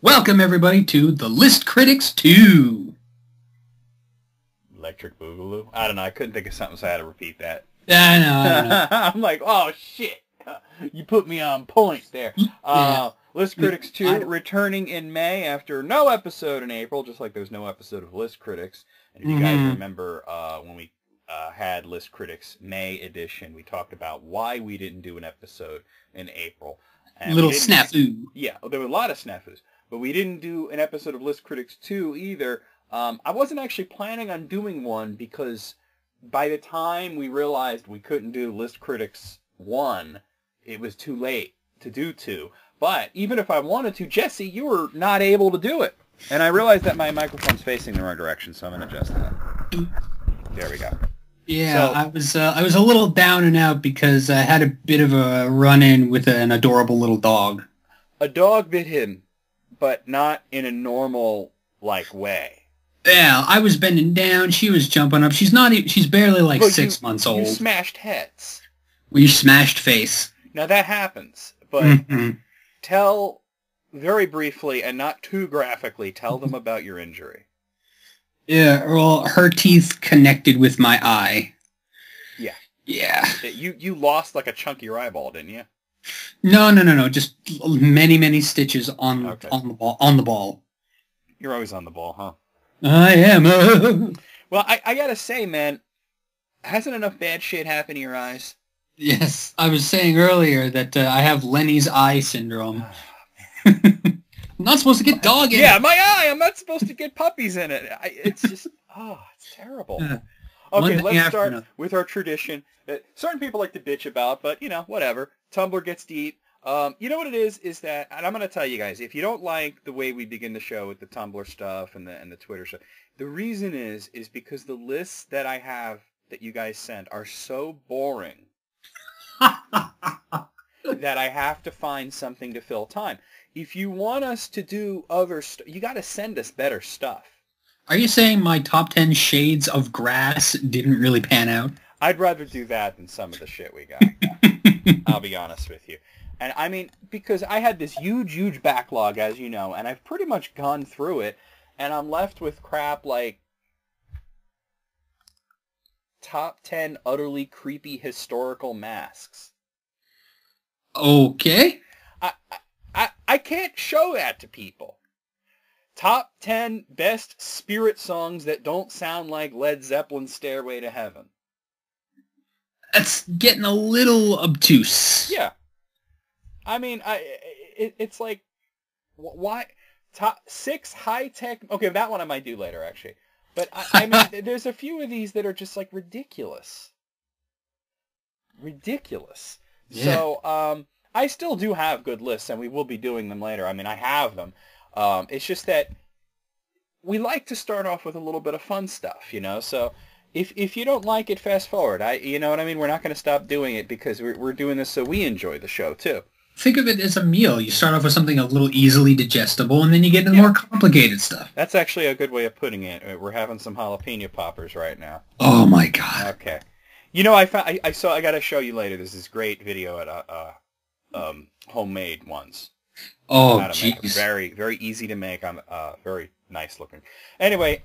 Welcome, everybody, to The List Critics 2. Electric Boogaloo? I don't know. I couldn't think of something, so I had to repeat that. I know. I'm like, oh, shit. You put me on point there. List Critics 2 returning in May after no episode in April, just like there's no episode of List Critics. And if you guys remember when we had List Critics May edition, we talked about why we didn't do an episode in April. And little snafu. Yeah, there were a lot of snafus. But we didn't do an episode of List Critics 2 either. I wasn't actually planning on doing one because by the time we realized we couldn't do List Critics 1, it was too late to do 2. But even if I wanted to, Jesse, you were not able to do it. And I realized that my microphone's facing the wrong direction, so I'm going to adjust that. There we go. Yeah, so, I was a little down and out because I had a bit of a run-in with an adorable little dog. A dog bit him, but not in a normal, way. Yeah, I was bending down. She was jumping up. She's barely 6 months old. You smashed heads. We smashed face. Now that happens, but tell very briefly and not too graphically, tell them about your injury. Yeah, well, her teeth connected with my eye. Yeah. Yeah. You lost a chunk of your eyeball, didn't you? No. Just many stitches on the ball. You're always on the ball, huh? I am. Well, I gotta say, man, hasn't enough bad shit happened to your eyes? Yes, I was saying earlier that I have Lenny's eye syndrome. I'm not supposed to get dog in it. Yeah, my eye! I'm not supposed to get puppies in it. It's just, it's terrible. Okay, let's start with our tradition that certain people like to bitch about, but, whatever. Tumblr gets deep. You know what it is that, and I'm going to tell you guys, if you don't like the way we begin the show with the Tumblr stuff and the Twitter stuff, the reason is because the lists that I have that you guys send are so boring that I have to find something to fill time. If you want us to do other stuff, you got to send us better stuff. Are you saying my top 10 shades of grass didn't really pan out? I'd rather do that than some of the shit we got. I'll be honest with you. And I mean, because I had this huge backlog, as you know, and I've pretty much gone through it, and I'm left with crap like top 10 utterly creepy historical masks. Okay. I can't show that to people. Top 10 best spirit songs that don't sound like Led Zeppelin's Stairway to Heaven. That's getting a little obtuse. Yeah. I mean, it's like, why? Top 6 high-tech... Okay, that one I might do later, actually. But, I mean, there's a few of these that are just, ridiculous. Ridiculous. Yeah. So, I still do have good lists, and we will be doing them later. I mean, I have them. It's just that we like to start off with a little bit of fun stuff, So if you don't like it, fast forward. You know what I mean? We're not going to stop doing it because we're doing this so we enjoy the show, too. Think of it as a meal. You start off with something a little easily digestible, and then you get into more complicated stuff. That's actually a good way of putting it. We're having some jalapeno poppers right now. Oh, my God. Okay. I got to show you later. There's this great video at homemade ones. Oh, jeez. Very, very easy to make. Very nice looking. Anyway,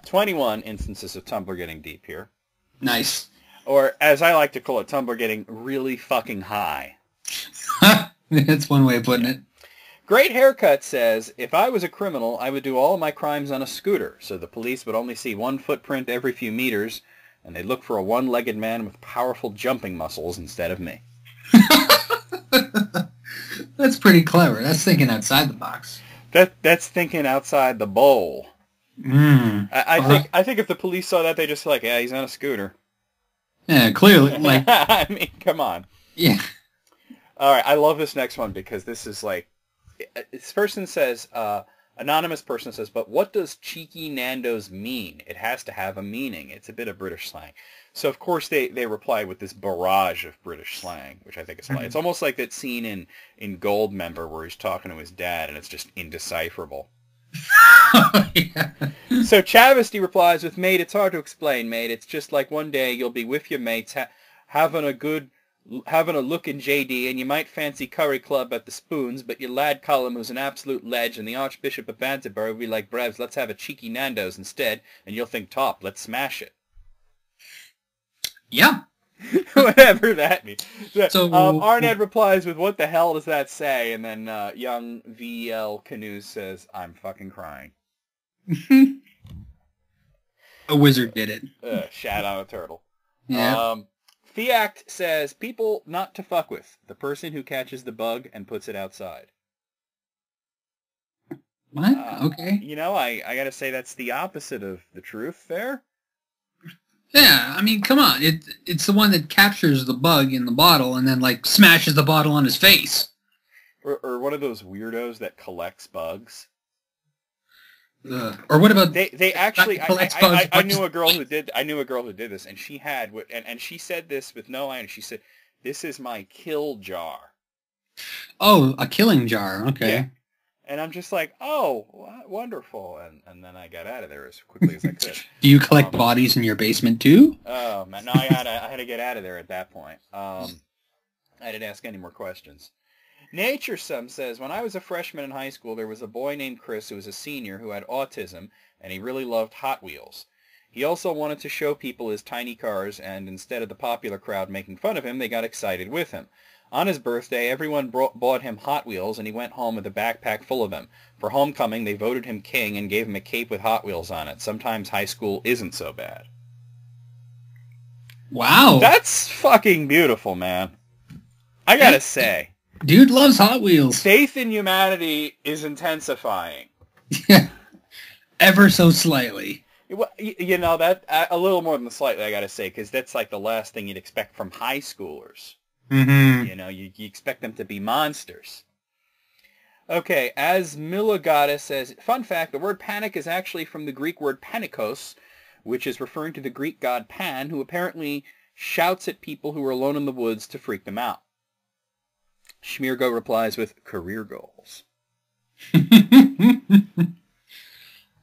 21 instances of Tumblr getting deep here. Nice. Or, as I like to call it, Tumblr getting really fucking high. That's one way of putting it. Great Haircut says, if I was a criminal, I would do all of my crimes on a scooter, so the police would only see one footprint every few meters, and they'd look for a one-legged man with powerful jumping muscles instead of me. That's pretty clever. That's thinking outside the box. That's thinking outside the bowl. I think if the police saw that, they'd just be like, yeah, he's on a scooter. Yeah, clearly. I mean, come on. Yeah. All right, I love this next one because this is this person says, anonymous person says, but what does cheeky Nando's mean? It has to have a meaning. It's a bit of British slang. So, of course, they reply with this barrage of British slang, which I think is funny. It's almost like that scene in Goldmember where he's talking to his dad, and it's just indecipherable. Yeah. So Chavesty replies with, mate, it's hard to explain, mate. It's just like one day you'll be with your mates having a good having a look in JD, and you might fancy Curry Club at the Spoons, but your lad Colum, who's an absolute ledge, and the Archbishop of Banterbury will be like, brevs, let's have a cheeky Nando's instead, and you'll think, top, let's smash it. Yeah. Whatever that means. So, Arnett replies with, what the hell does that say? And then young VL Canoes says, I'm fucking crying. A wizard did it. Shat on a turtle. Yeah. Fiact says, people not to fuck with. The person who catches the bug and puts it outside. What? Okay. You know, I gotta say that's the opposite of the truth there. Yeah, I mean, come on. It's the one that captures the bug in the bottle and then, like, smashes the bottle on his face. Or one of those weirdos that collects bugs. Or what about they actually? I knew a girl who did. I knew a girl who did this, and she had and she said this with no irony. She said, "This is my kill jar." Oh, a killing jar. Okay. Yeah. And I'm just like, oh, wonderful, and then I got out of there as quickly as I could. Do you collect bodies in your basement too? Oh man, no, I had to get out of there at that point. I didn't ask any more questions. Nature Some says, when I was a freshman in high school, there was a boy named Chris who was a senior who had autism, and he really loved Hot Wheels. He also wanted to show people his tiny cars, and instead of the popular crowd making fun of him, they got excited with him. On his birthday, everyone bought him Hot Wheels, and he went home with a backpack full of them. For homecoming, they voted him king and gave him a cape with Hot Wheels on it. Sometimes high school isn't so bad. Wow. That's fucking beautiful, man. I gotta say. Dude loves Hot Wheels. Faith in humanity is intensifying. Yeah. Ever so slightly. You know, that a little more than slightly, I gotta say, because that's like the last thing you'd expect from high schoolers. Mm-hmm. You know, you expect them to be monsters. Okay, as Milagata says, fun fact, the word panic is actually from the Greek word panikos, which is referring to the Greek god Pan, who apparently shouts at people who are alone in the woods to freak them out. Schmiergo replies with career goals.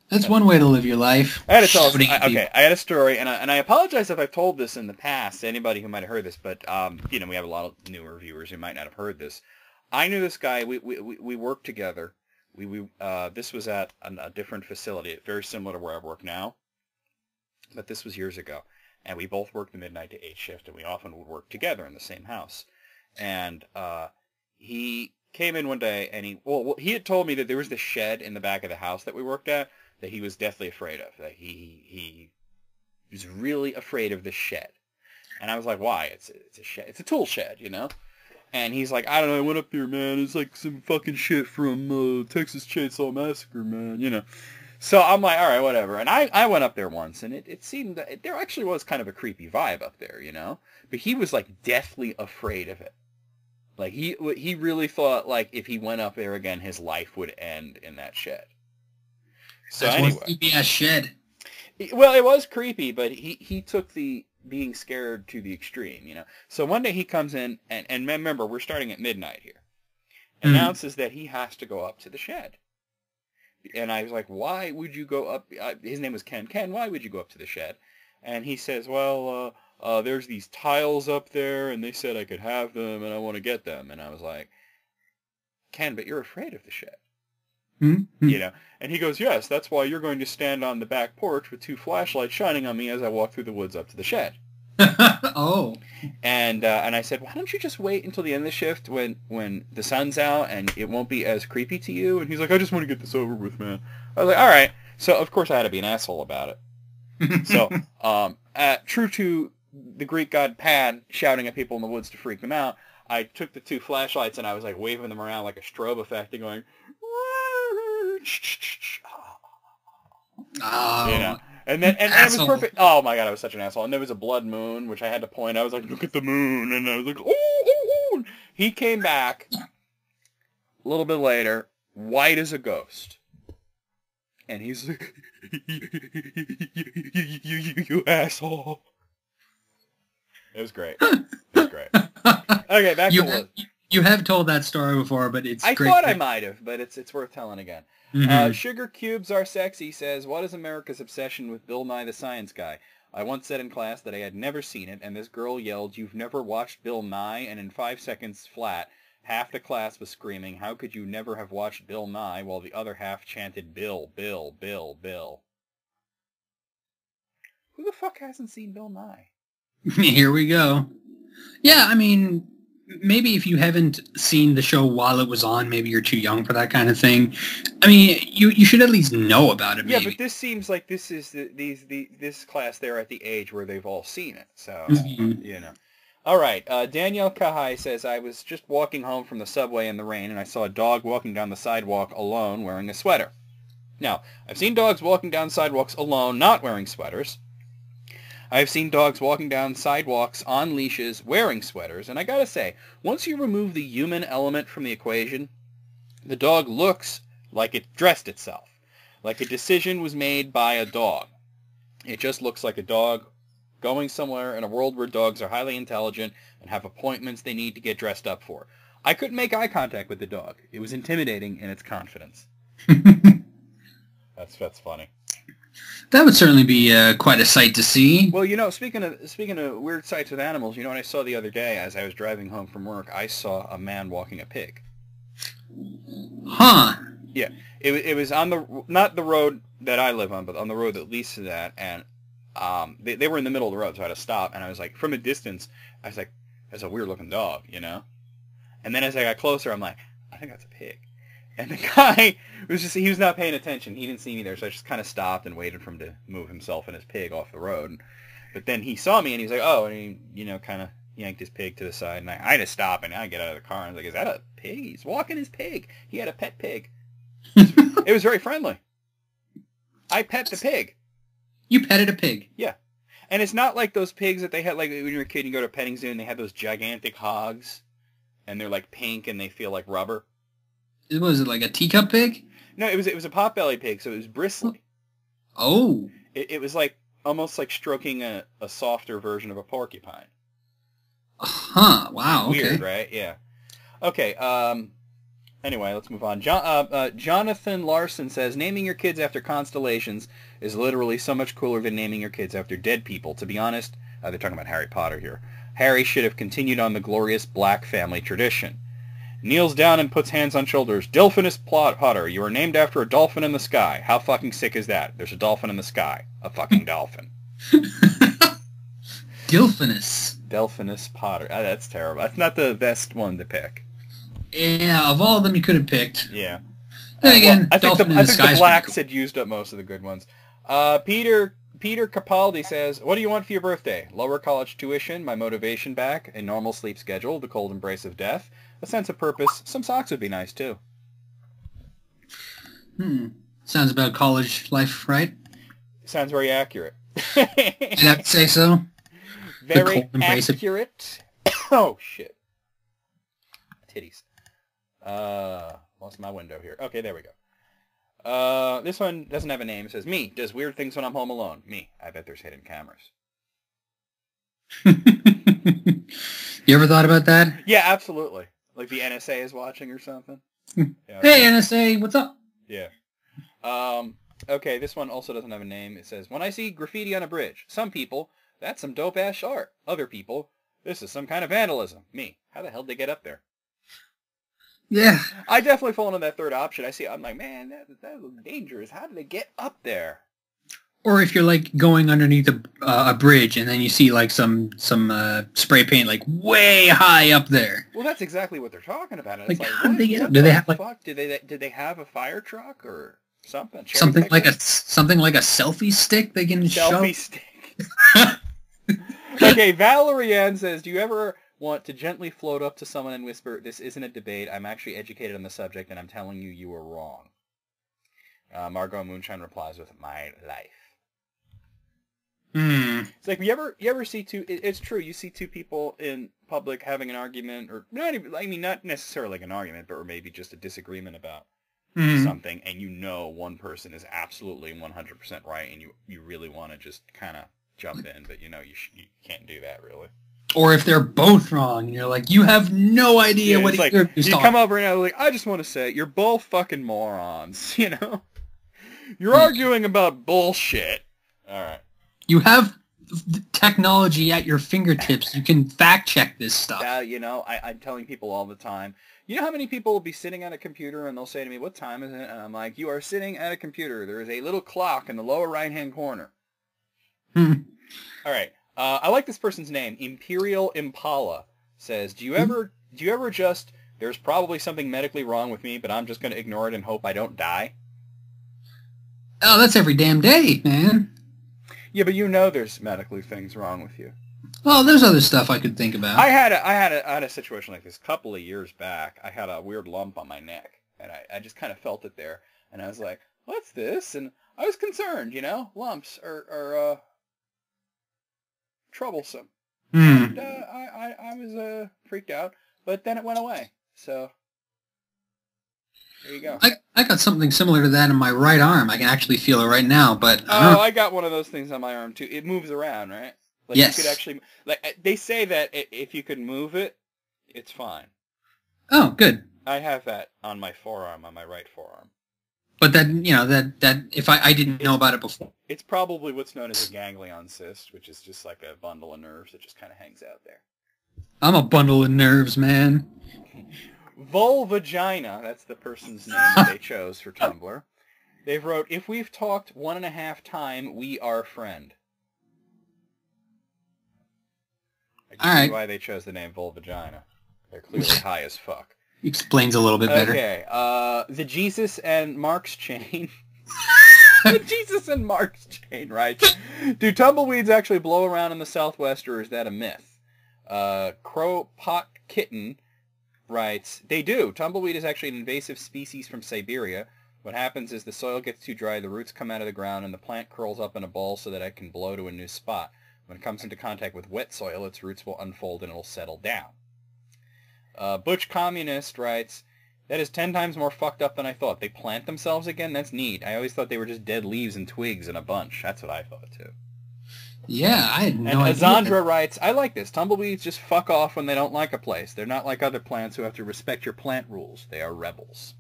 That's one way to live your life. I had to tell I had a story, and I apologize if I've told this in the past to anybody who might have heard this, but you know, we have a lot of newer viewers who might not have heard this. I knew this guy. We worked together. This was at a different facility, very similar to where I work now, but this was years ago, and we both worked the midnight to 8 shift, and we often would work together in the same house. And he came in one day, and he had told me that there was this shed in the back of the house that we worked at that he was deathly afraid of. That he was really afraid of this shed. And I was like, why? It's a shed. It's a tool shed, you know? And he's like, I don't know, I went up there, man. It's like some fucking shit from Texas Chainsaw Massacre, man, you know? So I'm like, all right, whatever. And I went up there once, and it seemed that there actually was kind of a creepy vibe up there, you know? But he was, like, deathly afraid of it. Like, he really thought, like, if he went up there again, his life would end in that shed. So That's anyway. one creepy-ass shed. Well, it was creepy, but he took the being scared to the extreme, you know? So one day he comes in, and remember, we're starting at midnight here, announces that he has to go up to the shed. And I was like, why would you go up? His name was Ken. Ken, why would you go up to the shed? And he says, well, there's these tiles up there, and they said I could have them, and I want to get them. And I was like, Ken, but you're afraid of the shed. Mm-hmm. You know? And he goes, yes, that's why you're going to stand on the back porch with 2 flashlights shining on me as I walk through the woods up to the shed. Oh. And I said, why don't you just wait until the end of the shift when the sun's out and it won't be as creepy to you? And he's like, I just want to get this over with, man. I was like, all right. So, of course, I had to be an asshole about it. So, true to the Greek god Pan shouting at people in the woods to freak them out, I took the 2 flashlights and I was like waving them around like a strobe effect and going, oh, you know, and it was perfect. Oh my god, I was such an asshole. And there was a blood moon, which I had to point. I was like, look at the moon, and I was like, oh. He came back a little bit later, white as a ghost, and he's like, you asshole. It was great. It was great. Okay, back to Liz. You have told that story before, but it's great. I thought I might have, but it's worth telling again. Mm-hmm. Sugar Cubes Are Sexy says, what is America's obsession with Bill Nye the Science Guy? I once said in class that I had never seen it, and this girl yelled, "You've never watched Bill Nye?" And in 5 seconds flat, half the class was screaming, "How could you never have watched Bill Nye?" while the other half chanted, "Bill, Bill, Bill, Bill." Who the fuck hasn't seen Bill Nye? Here we go. Yeah, I mean, maybe if you haven't seen the show while it was on, maybe you're too young for that kind of thing. I mean, you should at least know about it, maybe. Yeah, but this seems like this is this class, they're at the age where they've all seen it, so, you know. All right, Danielle Kahai says, I was just walking home from the subway in the rain, and I saw a dog walking down the sidewalk alone wearing a sweater. Now, I've seen dogs walking down sidewalks alone not wearing sweaters. I've seen dogs walking down sidewalks on leashes wearing sweaters, and I gotta say, once you remove the human element from the equation, the dog looks like it dressed itself, like a decision was made by a dog. It just looks like a dog going somewhere in a world where dogs are highly intelligent and have appointments they need to get dressed up for. I couldn't make eye contact with the dog. It was intimidating in its confidence. That's funny. That would certainly be quite a sight to see. Well, you know, speaking of weird sights with animals, you know what I saw the other day as I was driving home from work? I saw a man walking a pig. Huh. Yeah, it was on the, not the road that I live on, but on the road that leads to that, and they were in the middle of the road, so I had to stop, and I was like, from a distance, I was like, that's a weird-looking dog, you know? And then as I got closer, I'm like, I think that's a pig. And the guy he was not paying attention. He didn't see me there, so I just kind of stopped and waited for him to move himself and his pig off the road. But then he saw me, and he was like, oh, and he, you know, kind of yanked his pig to the side, and I had to stop, and I get out of the car, and I was like, is that a pig? He's walking his pig. He had a pet pig. It was very friendly. I pet the pig. You petted a pig? Yeah. And it's not like those pigs that they had, like, when you were a kid, you go to a petting zoo, and they have those gigantic hogs, and they're, like, pink, and they feel like rubber. Was it like a teacup pig? No, it was a potbelly pig, so it was bristly. Oh. It was like almost like stroking a softer version of a porcupine. Huh. Wow. Weird, okay. Right? Yeah. Okay. Anyway, let's move on. Jonathan Larson says, naming your kids after constellations is literally so much cooler than naming your kids after dead people. To be honest, they're talking about Harry Potter here. Harry should have continued on the glorious Black family tradition. Kneels down and puts hands on shoulders. Dilphinus Potter, you are named after a dolphin in the sky. How fucking sick is that? There's a dolphin in the sky. A fucking dolphin. Dilphinus Potter. Oh, that's terrible. That's not the best one to pick. Yeah, of all of them you could have picked. Yeah. Then again, I think dolphin in the the sky Blacks had used up most of the good ones. Peter Capaldi says, what do you want for your birthday? Lower college tuition, my motivation back, a normal sleep schedule, the cold embrace of death, a sense of purpose. Some socks would be nice, too. Sounds about college life, right? Sounds very accurate. You'd have to say so. Very accurate. Oh, shit. Titties. Lost my window here. Okay, there we go. This one doesn't have a name. It says, me, does weird things when I'm home alone. Me, I bet there's hidden cameras. You ever thought about that? Yeah, absolutely. Like the NSA is watching or something. Yeah, hey, NSA, what's up? Yeah. Okay, this one also doesn't have a name. It says, when I see graffiti on a bridge, some people, that's some dope-ass art. Other people, this is some kind of vandalism. Me, how the hell did they get up there? Yeah. I definitely fall into that third option. I'm like, man, that looks dangerous. How did they get up there? Or if you're like going underneath a bridge and then you see like some spray paint like way high up there. Well, that's exactly what they're talking about. Like, how did they get up? Do they have like fuck? Did they have a fire truck or something? Something like a selfie stick they can selfie stick. Okay, Valerie Ann says, do you ever want to gently float up to someone and whisper, this isn't a debate, I'm actually educated on the subject and I'm telling you you were wrong? Margot Moonshine replies with, my life. It's like, you ever see two, it's true, you see two people in public having an argument, or not even, I mean, not necessarily like an argument, but or maybe just a disagreement about something, and you know one person is absolutely 100% right, and you really want to just kind of jump in, but you know you can't do that, really. Or if they're both wrong, and you're like, you have no idea what like, you're you come over and you're like, I just want to say, you're both fucking morons, you know? You're arguing about bullshit. All right. You have technology at your fingertips. You can fact check this stuff. I'm telling people all the time. You know how many people will be sitting at a computer and they'll say to me, "What time is it?" And I'm like, "You are sitting at a computer. There is a little clock in the lower right-hand corner." All right. I like this person's name. Imperial Impala says, "Do you ever just, there's probably something medically wrong with me, but I'm just going to ignore it and hope I don't die?" Oh, that's every damn day, man. Yeah, but there's medically things wrong with you. Well, there's other stuff I could think about. I had a situation like this a couple of years back. I had a weird lump on my neck, and I just kind of felt it there, and I was like, "What's this?" And I was concerned, lumps are troublesome. And I was freaked out, but then it went away. So there you go. I got something similar to that in my right arm. I can actually feel it right now, but I got one of those things on my arm too. It moves around, right? Like yes. You could actually, they say that if you could move it, it's fine. Oh, good. I have that on my forearm, on my right forearm. But that if I didn't know about it before. It's probably what's known as a ganglion cyst, which is just like a bundle of nerves that just kind of hangs out there. I'm a bundle of nerves, man. Vulvagina, that's the person's name that they chose for Tumblr. They've wrote, "If we've talked 1.5 time, we are friend." I can see why they chose the name Vulvagina. They're clearly high as fuck. Explains a little bit better. Okay, the Jesus and Mark's chain. The Jesus and Mark's chain, right? Do tumbleweeds actually blow around in the Southwest, or is that a myth? Crow Pot Kitten writes, "They do. Tumbleweed is actually an invasive species from Siberia. What happens is the soil gets too dry, the roots come out of the ground, and the plant curls up in a ball so that it can blow to a new spot. When it comes into contact with wet soil, its roots will unfold and it will settle down." Butch Communist writes, "That is 10 times more fucked up than I thought. They plant themselves again? That's neat. I always thought they were just dead leaves and twigs in a bunch." That's what I thought, too. Yeah, I had no idea. And Azandra writes, "I like this. Tumbleweeds just fuck off when they don't like a place. They're not like other plants who have to respect your plant rules. They are rebels."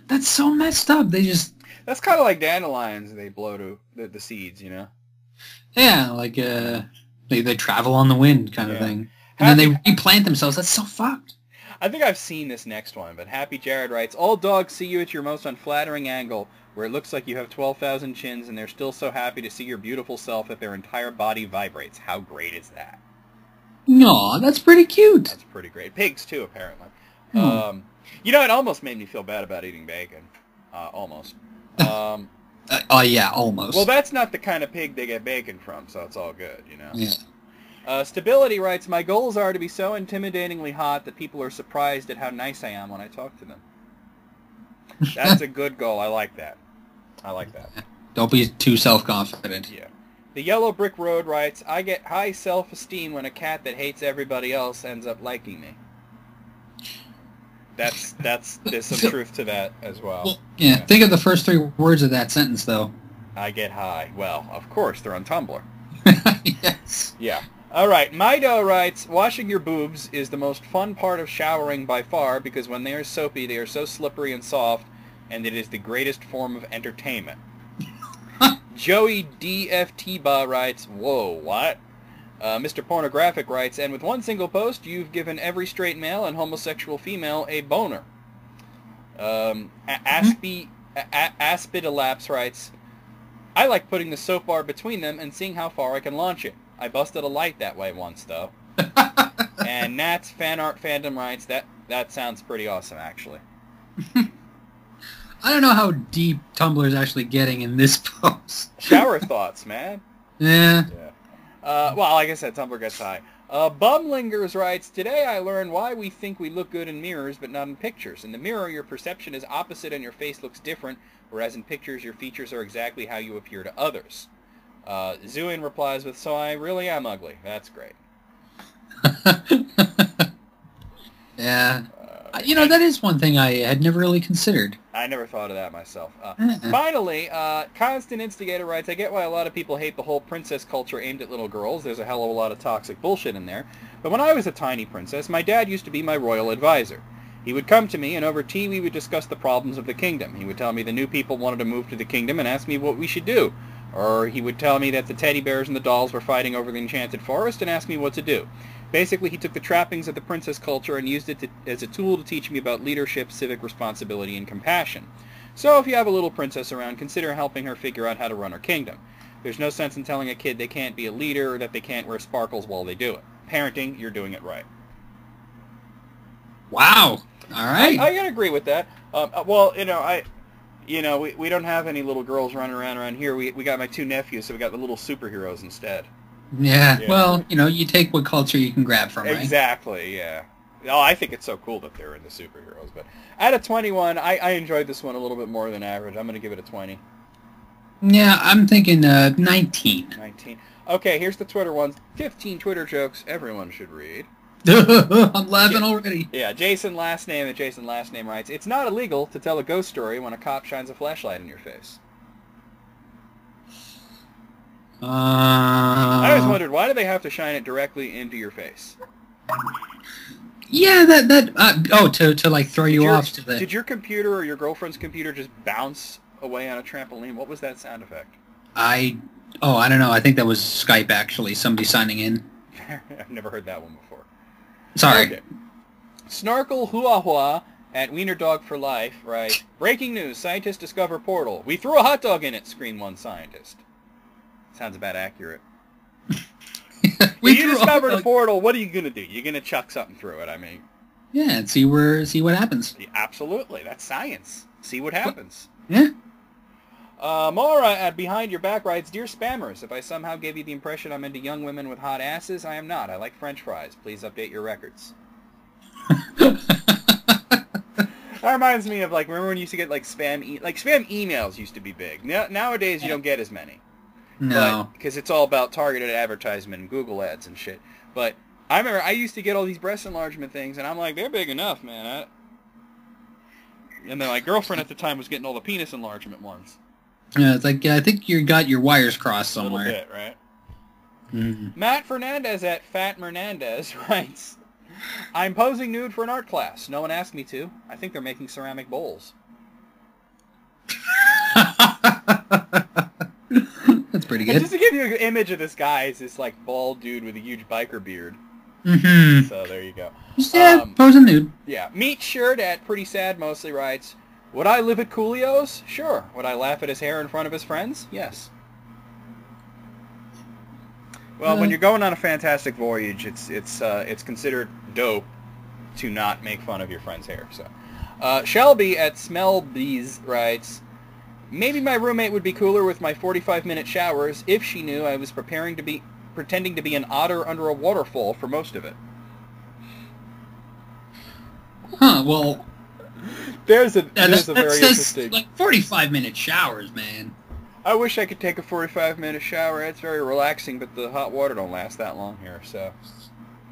That's so messed up. That's kind of like dandelions. They blow to the seeds, Yeah, like they travel on the wind kind of thing. And then they replant themselves. That's so fucked. I think I've seen this next one, but Happy Jared writes, "All dogs see you at your most unflattering angle, where it looks like you have 12,000 chins, and they're still so happy to see your beautiful self that their entire body vibrates. How great is that?" No, that's pretty cute. That's pretty great. Pigs, too, apparently. It almost made me feel bad about eating bacon. Almost. Oh, yeah, almost. Well, that's not the kind of pig they get bacon from, so it's all good, Yeah. Stability writes, "My goals are to be so intimidatingly hot that people are surprised at how nice I am when I talk to them." That's a good goal. I like that. Don't be too self-confident. Yeah. The Yellow Brick Road writes, "I get high self-esteem when a cat that hates everybody else ends up liking me." There's some truth to that as well. Yeah, think of the first 3 words of that sentence, though. I get high. Well, of course, they're on Tumblr. Yes. Yeah. All right. Mido writes, "Washing your boobs is the most fun part of showering by far because when they are soapy, they are so slippery and soft, and it is the greatest form of entertainment." Joey DFT-Ba writes, "Whoa, what?" Mr. Pornographic writes, "And with one single post, you've given every straight male and homosexual female a boner." Aspidolaps writes, "I like putting the soap bar between them and seeing how far I can launch it. I busted a light that way once, though." And Nat's Fan Art Fandom writes, that sounds pretty awesome, actually." I don't know how deep Tumblr is actually getting in this post. Shower thoughts, man. Yeah. Well, like I said, Tumblr gets high. Bumlingers writes, "Today I learned why we think we look good in mirrors but not in pictures. In the mirror, your perception is opposite and your face looks different, whereas in pictures, your features are exactly how you appear to others." Zuin replies with, "So I really am ugly. That's great." Yeah. That is one thing I had never really considered. I never thought of that myself. Finally, Constant Instigator writes, "I get why a lot of people hate the whole princess culture aimed at little girls. There's a hell of a lot of toxic bullshit in there. But when I was a tiny princess, my dad used to be my royal advisor. He would come to me, and over tea we would discuss the problems of the kingdom. He would tell me the new people wanted to move to the kingdom and ask me what we should do. Or he would tell me that the teddy bears and the dolls were fighting over the enchanted forest and ask me what to do. Basically, he took the trappings of the princess culture and used it as a tool to teach me about leadership, civic responsibility, and compassion. So if you have a little princess around, consider helping her figure out how to run her kingdom. There's no sense in telling a kid they can't be a leader or that they can't wear sparkles while they do it. Parenting, you're doing it right. Wow. All right. I gotta agree with that. Well, we don't have any little girls running around here. We got my 2 nephews, so we got the little superheroes instead. Yeah. Well, you take what culture you can grab from, right? Exactly, yeah. Oh, I think it's so cool that they're into superheroes. But out of 21, I enjoyed this one a little bit more than average. I'm going to give it a 20. Yeah, I'm thinking 19. 19. Okay, here's the Twitter ones. 15 Twitter jokes everyone should read. I'm laughing already. Yeah, Jason Last Name writes, it's not illegal to tell a ghost story when a cop shines a flashlight in your face. I always wondered, why do they have to shine it directly into your face? Yeah, to like throw you off to the... Did your computer or your girlfriend's computer just bounce away on a trampoline? What was that sound effect? I don't know. I think that was Skype, actually. Somebody signing in. I've never heard that one before. Sorry. Okay. Snarkle Hua Hua at Wiener Dog for Life, right? Breaking news, scientists discover portal. We threw a hot dog in it, screamed one scientist. Sounds about accurate. If you discovered a portal, what are you going to do? You're going to chuck something through it, I mean. Yeah, and see what happens. Yeah, absolutely. That's science. See what happens. Yeah. Maura at Behind Your Back writes, Dear Spammers, if I somehow gave you the impression I'm into young women with hot asses, I am not. I like French fries. Please update your records. That reminds me of, remember when you used to get, spam emails used to be big. Nowadays, you don't get as many. No. Because it's all about targeted advertisement and Google ads and shit. But I remember I used to get all these breast enlargement things, and I'm like, they're big enough, man. And then my girlfriend at the time was getting all the penis enlargement ones. Yeah, it's like, I think you got your wires crossed somewhere. A little bit, right? Mm-hmm. Matt Fernandez at Fat Mernandez writes, I'm posing nude for an art class. No one asked me to. I think they're making ceramic bowls. That's pretty good. And just to give you an image of this guy, is this bald dude with a huge biker beard. Mm-hmm. So there you go. Yeah, posing nude. Yeah. Meat Shirt at Pretty Sad mostly writes, would I live at Coolio's? Sure. Would I laugh at his hair in front of his friends? Yes. Well, when you're going on a fantastic voyage, it's considered dope to not make fun of your friend's hair. So, Shelby at Smellbees writes, maybe my roommate would be cooler with my 45-minute showers if she knew I was pretending to be an otter under a waterfall for most of it. Huh, well... There's a very interesting... 45-minute showers, man. I wish I could take a 45-minute shower. It's very relaxing, but the hot water don't last that long here, so...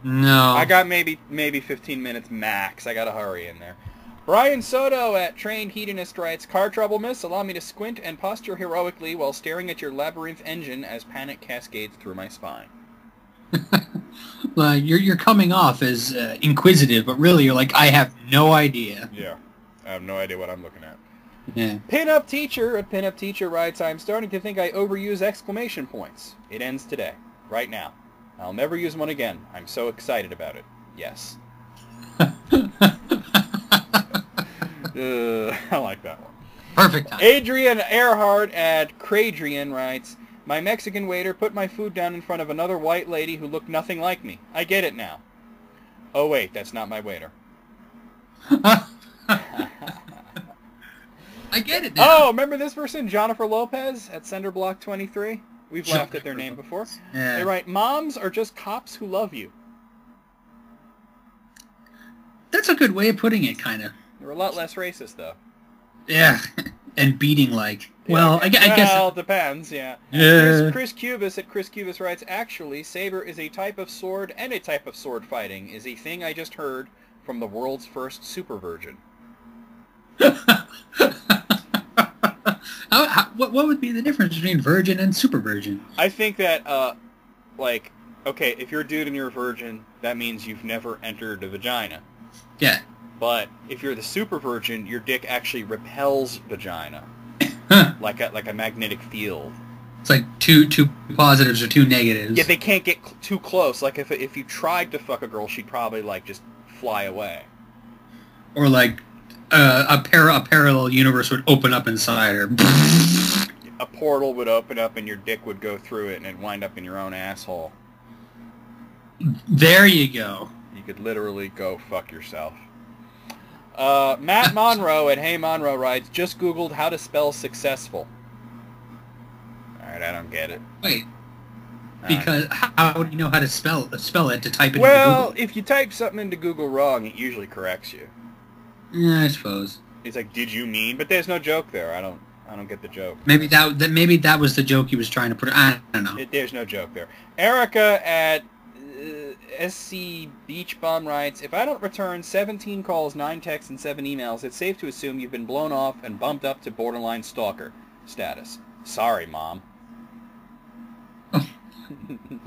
No. I got maybe 15 minutes max. I gotta hurry in there. Brian Soto at Trained Hedonist writes, car trouble, miss. Allow me to squint and posture heroically while staring at your labyrinth engine as panic cascades through my spine. Well, you're coming off as inquisitive, but really you're like, I have no idea. Yeah, I have no idea what I'm looking at. Yeah. Pinup Teacher writes, I'm starting to think I overuse exclamation points. It ends today, right now. I'll never use one again. I'm so excited about it. Yes. I like that one. Perfect time. Adrian Earhart at Cradrian writes, my Mexican waiter put my food down in front of another white lady who looked nothing like me. I get it now. Oh wait, that's not my waiter. I get it now. Oh, remember this person, Jennifer Lopez at Senderblock 23? We've laughed at their name before. Yeah. They write, moms are just cops who love you. That's a good way of putting it, kind of. They're a lot less racist, though. Yeah, and beating like. Well, I guess. Well, it depends, yeah. Yeah. Chris Cubis at Chris Cubis writes, actually, saber is a type of sword, and a type of sword fighting is a thing I just heard from the world's first super virgin. What would be the difference between virgin and super virgin? I think that, okay, if you're a dude and you're a virgin, that means you've never entered a vagina. Yeah. But if you're the super virgin, your dick actually repels vagina, like a magnetic field. It's like two positives or two negatives. Yeah, they can't get too close. Like, if you tried to fuck a girl, she'd probably, like, just fly away. Or, like, a parallel universe would open up inside her. A portal would open up and your dick would go through it and it'd wind up in your own asshole. There you go. You could literally go fuck yourself. Matt Monroe at Hey Monroe writes, just Googled how to spell successful. Alright, I don't get it. Wait. Because how do you know how to spell it to type it into Well, Google? if you type something into Google wrong, it usually corrects you. Yeah, I suppose. He's like, did you mean? But there's no joke there. I don't get the joke. Maybe that was the joke he was trying to put. I don't know. There's no joke there. Erica at SC Beach Bum writes, if I don't return 17 calls, 9 texts, and 7 emails, it's safe to assume you've been blown off and bumped up to borderline stalker status. Sorry, Mom.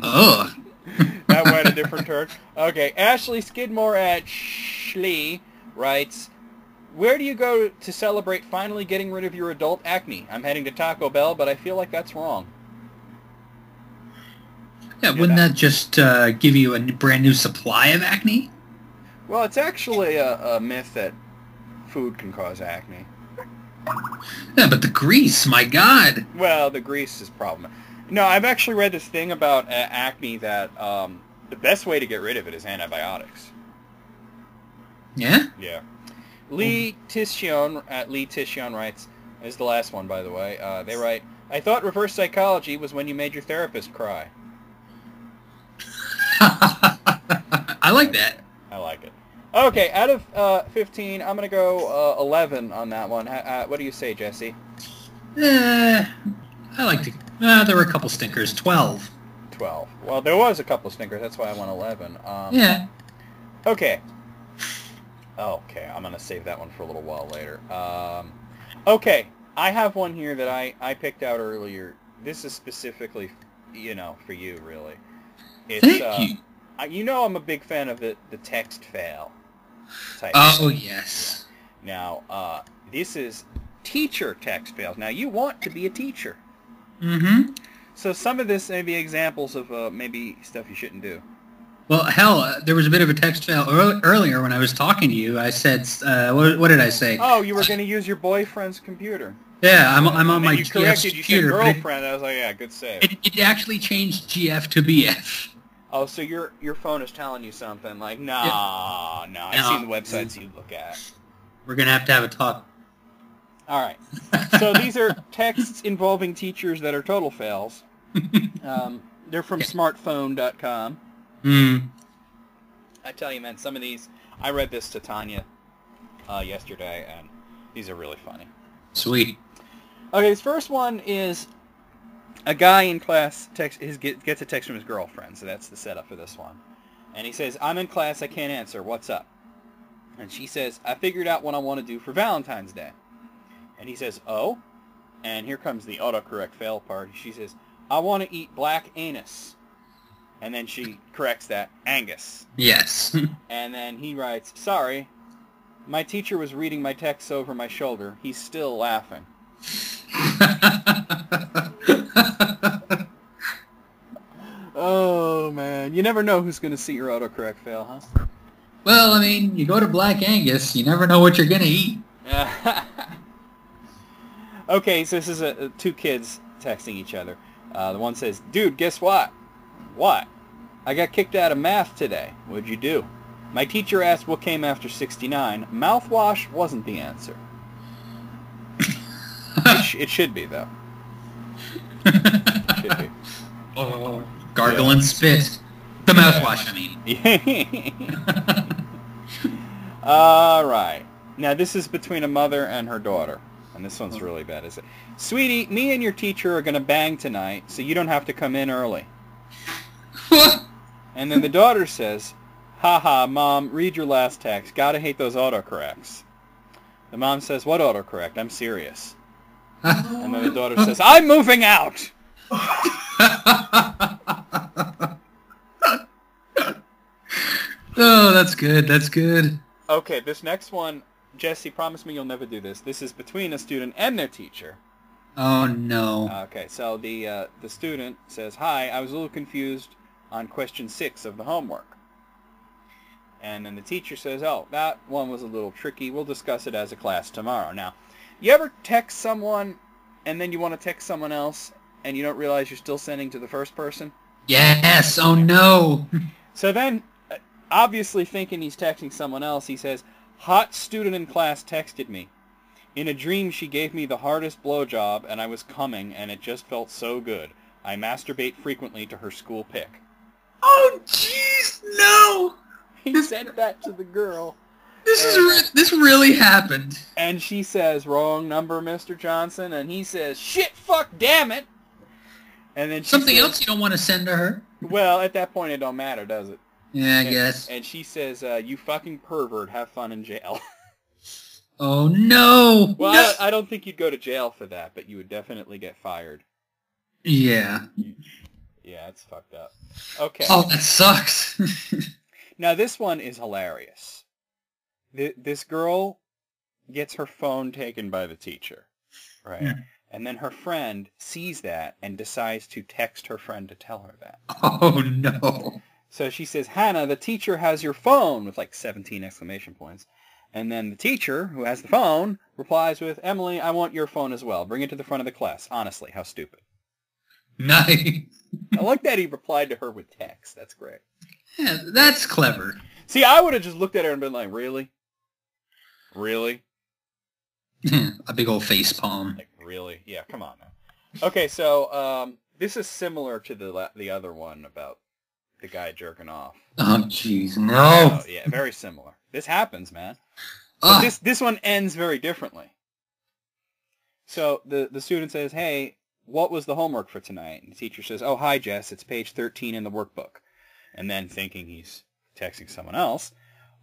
Ugh. That went a different turn. Okay, Ashley Skidmore at Schlee writes, where do you go to celebrate finally getting rid of your adult acne? I'm heading to Taco Bell, but I feel like that's wrong. Yeah, wouldn't that just give you a brand new supply of acne? Well, it's actually a myth that food can cause acne. Yeah, but the grease, my God. Well, the grease is problematic. No, I've actually read this thing about acne that the best way to get rid of it is antibiotics. Yeah? Yeah. Lee Tishion at Lee Tishion writes, this is the last one, by the way. They write, I thought reverse psychology was when you made your therapist cry. I like that. I like it. Okay, out of 15, I'm going to go 11 on that one. What do you say, Jesse? I like to... there were a couple stinkers. 12. 12. Well, there was a couple stinkers. That's why I went 11. Yeah. Okay. Okay, I'm going to save that one for a little while later. Okay, I have one here that I picked out earlier. This is specifically, for you, really. It's, Thank you. You know I'm a big fan of the text fail type. Oh, yes. Now, this is teacher text fails. Now, you want to be a teacher. Mm-hmm. So some of this may be examples of maybe stuff you shouldn't do. Well, hell, there was a bit of a text fail earlier when I was talking to you. I said, what did I say? Oh, you were going to use your boyfriend's computer. Yeah, I'm on my you corrected, GF's you said computer. girlfriend. I was like, yeah, good save. It actually changed GF to BF. Oh, so your phone is telling you something like, no, I've seen the websites you look at. We're going to have a talk. All right. So these are texts involving teachers that are total fails. They're from smartphone.com. I tell you, man, some of these, I read this to Tanya yesterday, and these are really funny. Sweet. Okay, this first one is a guy in class gets a text from his girlfriend, so that's the setup for this one. And he says, I'm in class, I can't answer, what's up? And she says, I figured out what I want to do for Valentine's Day. And he says, oh? And here comes the autocorrect fail part. She says, I want to eat black anus. And then she corrects that, Angus. Yes. And then he writes, sorry, my teacher was reading my texts over my shoulder. He's still laughing. Oh, man. You never know who's going to see your autocorrect fail, huh? Well, I mean, you go to Black Angus, you never know what you're going to eat. Okay, so this is two kids texting each other. The one says, dude, guess what? What? I got kicked out of math today. What'd you do? My teacher asked what came after 69. Mouthwash wasn't the answer. It should be, though. It should be. Oh, gargle and spit. The mouthwash, I mean. All right. Now, this is between a mother and her daughter. And this one's really bad, is it? Sweetie, me and your teacher are going to bang tonight, so you don't have to come in early. What? And then the daughter says, haha, Mom, read your last text. Gotta hate those autocorrects. The mom says, what autocorrect? I'm serious. And then the daughter says, I'm moving out! Oh, that's good. That's good. Okay, this next one, Jesse, promise me you'll never do this. This is between a student and their teacher. Oh, no. Okay, so the student says, "Hi, I was a little confused on question 6 of the homework." And then the teacher says, "Oh, that one was a little tricky. We'll discuss it as a class tomorrow." Now, you ever text someone and then you want to text someone else and you don't realize you're still sending to the first person? Yes. Oh, no. So then, obviously thinking he's texting someone else, he says, "Hot student in class texted me. In a dream, she gave me the hardest blowjob, and I was coming, and it just felt so good. I masturbate frequently to her school pic." Oh, jeez, no. He sent that to the girl. This really happened. And she says, "Wrong number, Mr. Johnson." And he says, "Shit, fuck, damn it." And then Something else you don't want to send to her? Well, at that point, it don't matter, does it? Yeah, I guess. And she says, "You fucking pervert, have fun in jail." Oh, no. Well, No. I don't think you'd go to jail for that, but you would definitely get fired. Yeah. Yeah, it's fucked up. Okay. Oh, that sucks. Now, this one is hilarious. This girl gets her phone taken by the teacher, right? Yeah. And then her friend sees that and decides to text her friend to tell her that. Oh, no. So she says, "Hannah, the teacher has your phone," with like 17 exclamation points. And then the teacher, who has the phone, replies with, "Emily, I want your phone as well. Bring it to the front of the class. Honestly, how stupid." Nice. I like that he replied to her with text. That's great. Yeah, that's clever. See, I would have just looked at her and been like, "Really? Really? A big old face palm. Like, really? Yeah, come on now." Okay, so this is similar to the other one about the guy jerking off. Oh, jeez, no. Oh, yeah, very similar. This happens, man. But this one ends very differently. So the student says, "Hey, what was the homework for tonight?" And the teacher says, "Oh, hi, Jess. It's page 13 in the workbook." And then thinking he's texting someone else,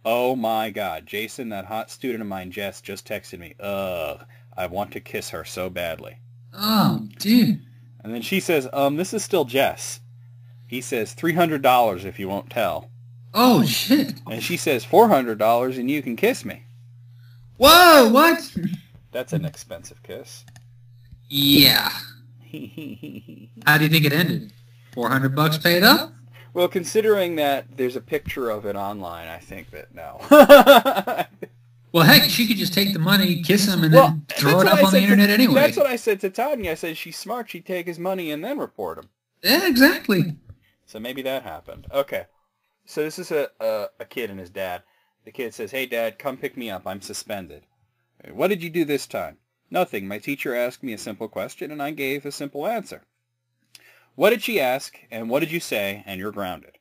"Oh, my God. Jason, that hot student of mine, Jess, just texted me. Ugh, I want to kiss her so badly." Oh, dude. And then she says, "This is still Jess." He says, $300 if you won't tell. Oh, shit. And she says, $400 and you can kiss me. Whoa, what? That's an expensive kiss. Yeah. How do you think it ended? $400 paid up? Well, considering that there's a picture of it online, I think that no. Well, heck, she could just take the money, kiss him, and then throw it up on the internet anyway. That's what I said to Tanya. I said she's smart. She'd take his money and then report him. Yeah, exactly. So maybe that happened. Okay. So this is a kid and his dad. The kid says, "Hey, Dad, come pick me up. I'm suspended." "What did you do this time?" "Nothing. My teacher asked me a simple question, and I gave a simple answer." "What did she ask, and what did you say, and you're grounded?"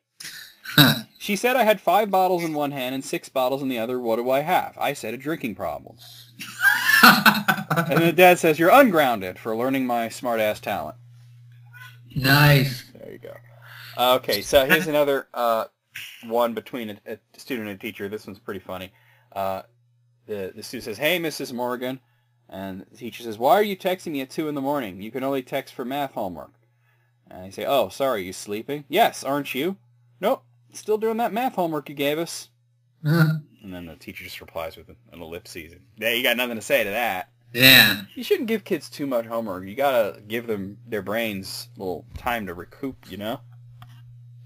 "She said I had 5 bottles in one hand and 6 bottles in the other. What do I have?" "I said a drinking problem." And the dad says, "You're ungrounded for learning my smart-ass talent." Nice. There you go. Okay, so here's another one between a student and a teacher. This one's pretty funny. The student says, "Hey, Mrs. Morgan." And the teacher says, "Why are you texting me at 2 in the morning? You can only text for math homework." And I say, "Oh, sorry, you sleeping?" "Yes, aren't you?" "Nope, still doing that math homework you gave us." And then the teacher just replies with an ellipses. Yeah, you got nothing to say to that. Yeah. You shouldn't give kids too much homework. You gotta give them their brains a little time to recoup, you know?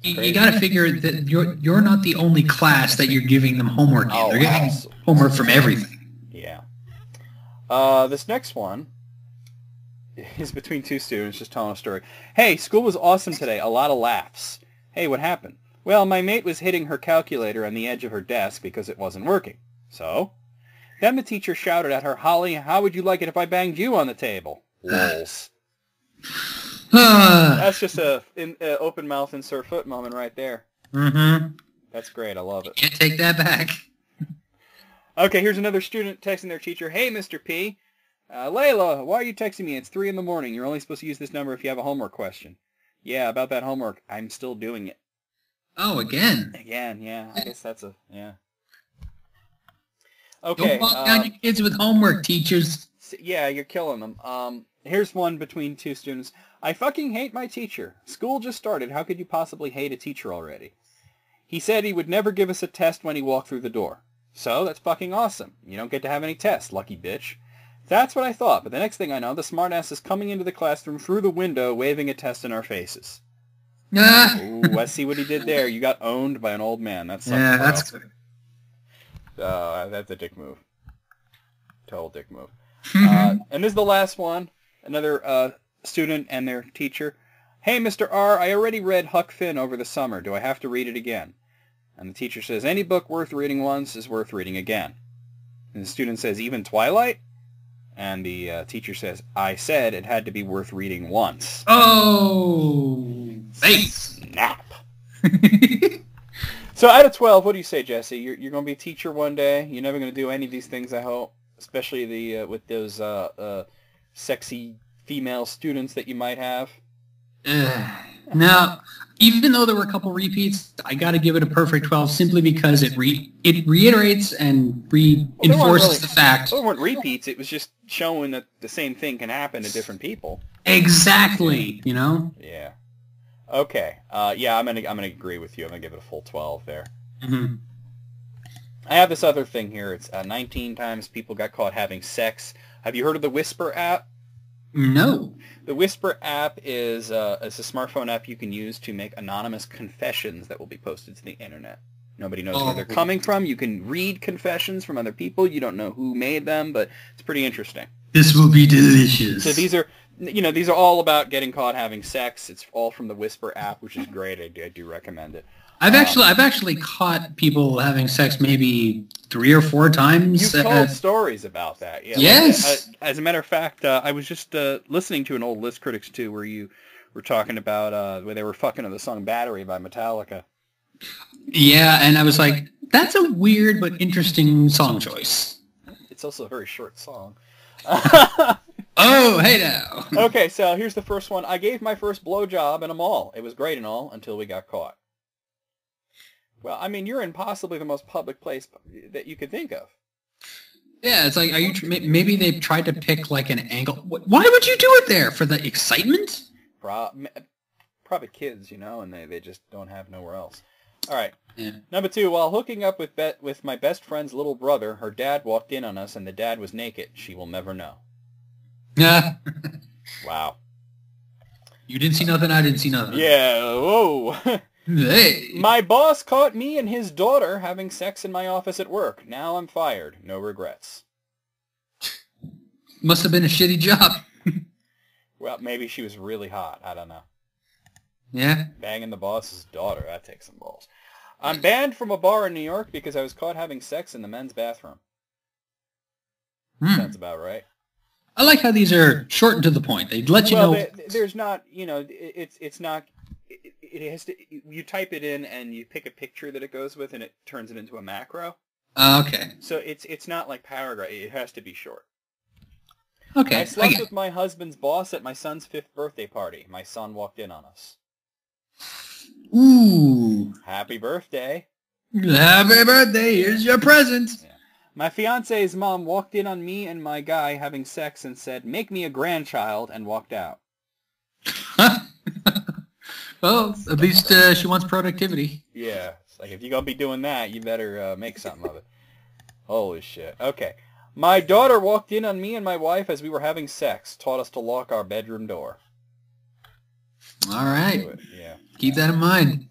You got to figure that you're not the only class that you're giving them homework in. Oh, They're getting homework from everything. Yeah. This next one is between 2 students just telling a story. "Hey, school was awesome today. A lot of laughs." "Hey, what happened?" "Well, my mate was hitting her calculator on the edge of her desk because it wasn't working." "So?" "Then the teacher shouted at her, 'Holly, how would you like it if I banged you on the table?'" Lols. That's just a open mouth insert foot moment right there. Mm-hmm. That's great. I love it. Can't take that back. Okay, here's another student texting their teacher. "Hey, Mr. P. Layla, why are you texting me? It's 3 in the morning. You're only supposed to use this number if you have a homework question." "Yeah, about that homework. I'm still doing it." Oh, again. Again, yeah. I guess that's yeah. Okay. Don't bog down your kids with homework, teachers. Yeah, you're killing them. Here's one between 2 students. "I fucking hate my teacher. School just started. How could you possibly hate a teacher already? He said he would never give us a test when he walked through the door. So, that's fucking awesome. You don't get to have any tests, lucky bitch. That's what I thought, but the next thing I know, the smartass is coming into the classroom through the window, waving a test in our faces. Ooh, I see what he did there. You got owned by an old man. That sucks, yeah, bro. that's good. That's a dick move. Total dick move. And this is the last one. Another student and their teacher. Hey, Mr. R, I already read Huck Finn over the summer. Do I have to read it again? And the teacher says, any book worth reading once is worth reading again. And the student says, even Twilight? And the teacher says, I said it had to be worth reading once. Oh, face. Snap. So out of 12, what do you say, Jesse? You're going to be a teacher one day. You're never going to do any of these things, I hope. Especially the with those sexy female students that you might have. Now, even though there were a couple repeats, I got to give it a perfect 12 simply because it reiterates and reinforces the fact. There weren't repeats. It was just showing that the same thing can happen to different people. Exactly. You know. Yeah. Okay. Yeah, I'm gonna agree with you. I'm gonna give it a full 12 there. Mm-hmm. I have this other thing here. It's 19 times people got caught having sex. Have you heard of the Whisper app? No. The Whisper app is it's a smartphone app you can use to make anonymous confessions that will be posted to the internet. Nobody knows where they're coming from. You can read confessions from other people. You don't know who made them, but it's pretty interesting. This will be delicious. So these are all about getting caught having sex. It's all from the Whisper app, which is great. I do recommend it. I've actually caught people having sex maybe 3 or 4 times. You've told stories about that. Yeah. Yes. Like, as a matter of fact, I was just listening to an old List Critics 2 where you were talking about where they were fucking to the song Battery by Metallica. Yeah, and I was like, that's a weird but interesting song choice. It's also a very short song. Oh, hey now. Okay, so here's the first one. I gave my first blowjob in a mall. It was great and all until we got caught. Well, I mean, you're in possibly the most public place that you could think of. Yeah, it's like, maybe they've tried to pick like an angle. Why would you do it there? For the excitement? Probably kids, and they just don't have nowhere else. All right. Yeah. Number 2, while hooking up with my best friend's little brother, her dad walked in on us and the dad was naked. She will never know. Yeah. Wow. You didn't see nothing, I didn't see nothing. Yeah, whoa. Hey. My boss caught me and his daughter having sex in my office at work. Now I'm fired. No regrets. Must have been a shitty job. Well, maybe she was really hot. I don't know. Yeah. Banging the boss's daughter. That takes some balls. I'm banned from a bar in New York because I was caught having sex in the men's bathroom. Sounds about right. I like how these are short and to the point. They let you know. There's not, it's not... It has to. You type it in and you pick a picture that it goes with, and it turns it into a macro. Okay. So it's not like paragraph. It has to be short. Okay. I slept with my husband's boss at my son's 5th birthday party. My son walked in on us. Ooh. Happy birthday. Happy birthday. Here's your present. Yeah. My fiance's mom walked in on me and my guy having sex and said, "Make me a grandchild," and walked out. Well, at least she wants productivity. Yeah. It's like, if you're going to be doing that, you better make something of it. Holy shit. Okay. My daughter walked in on me and my wife as we were having sex, taught us to lock our bedroom door. All right. Yeah. Keep that in mind.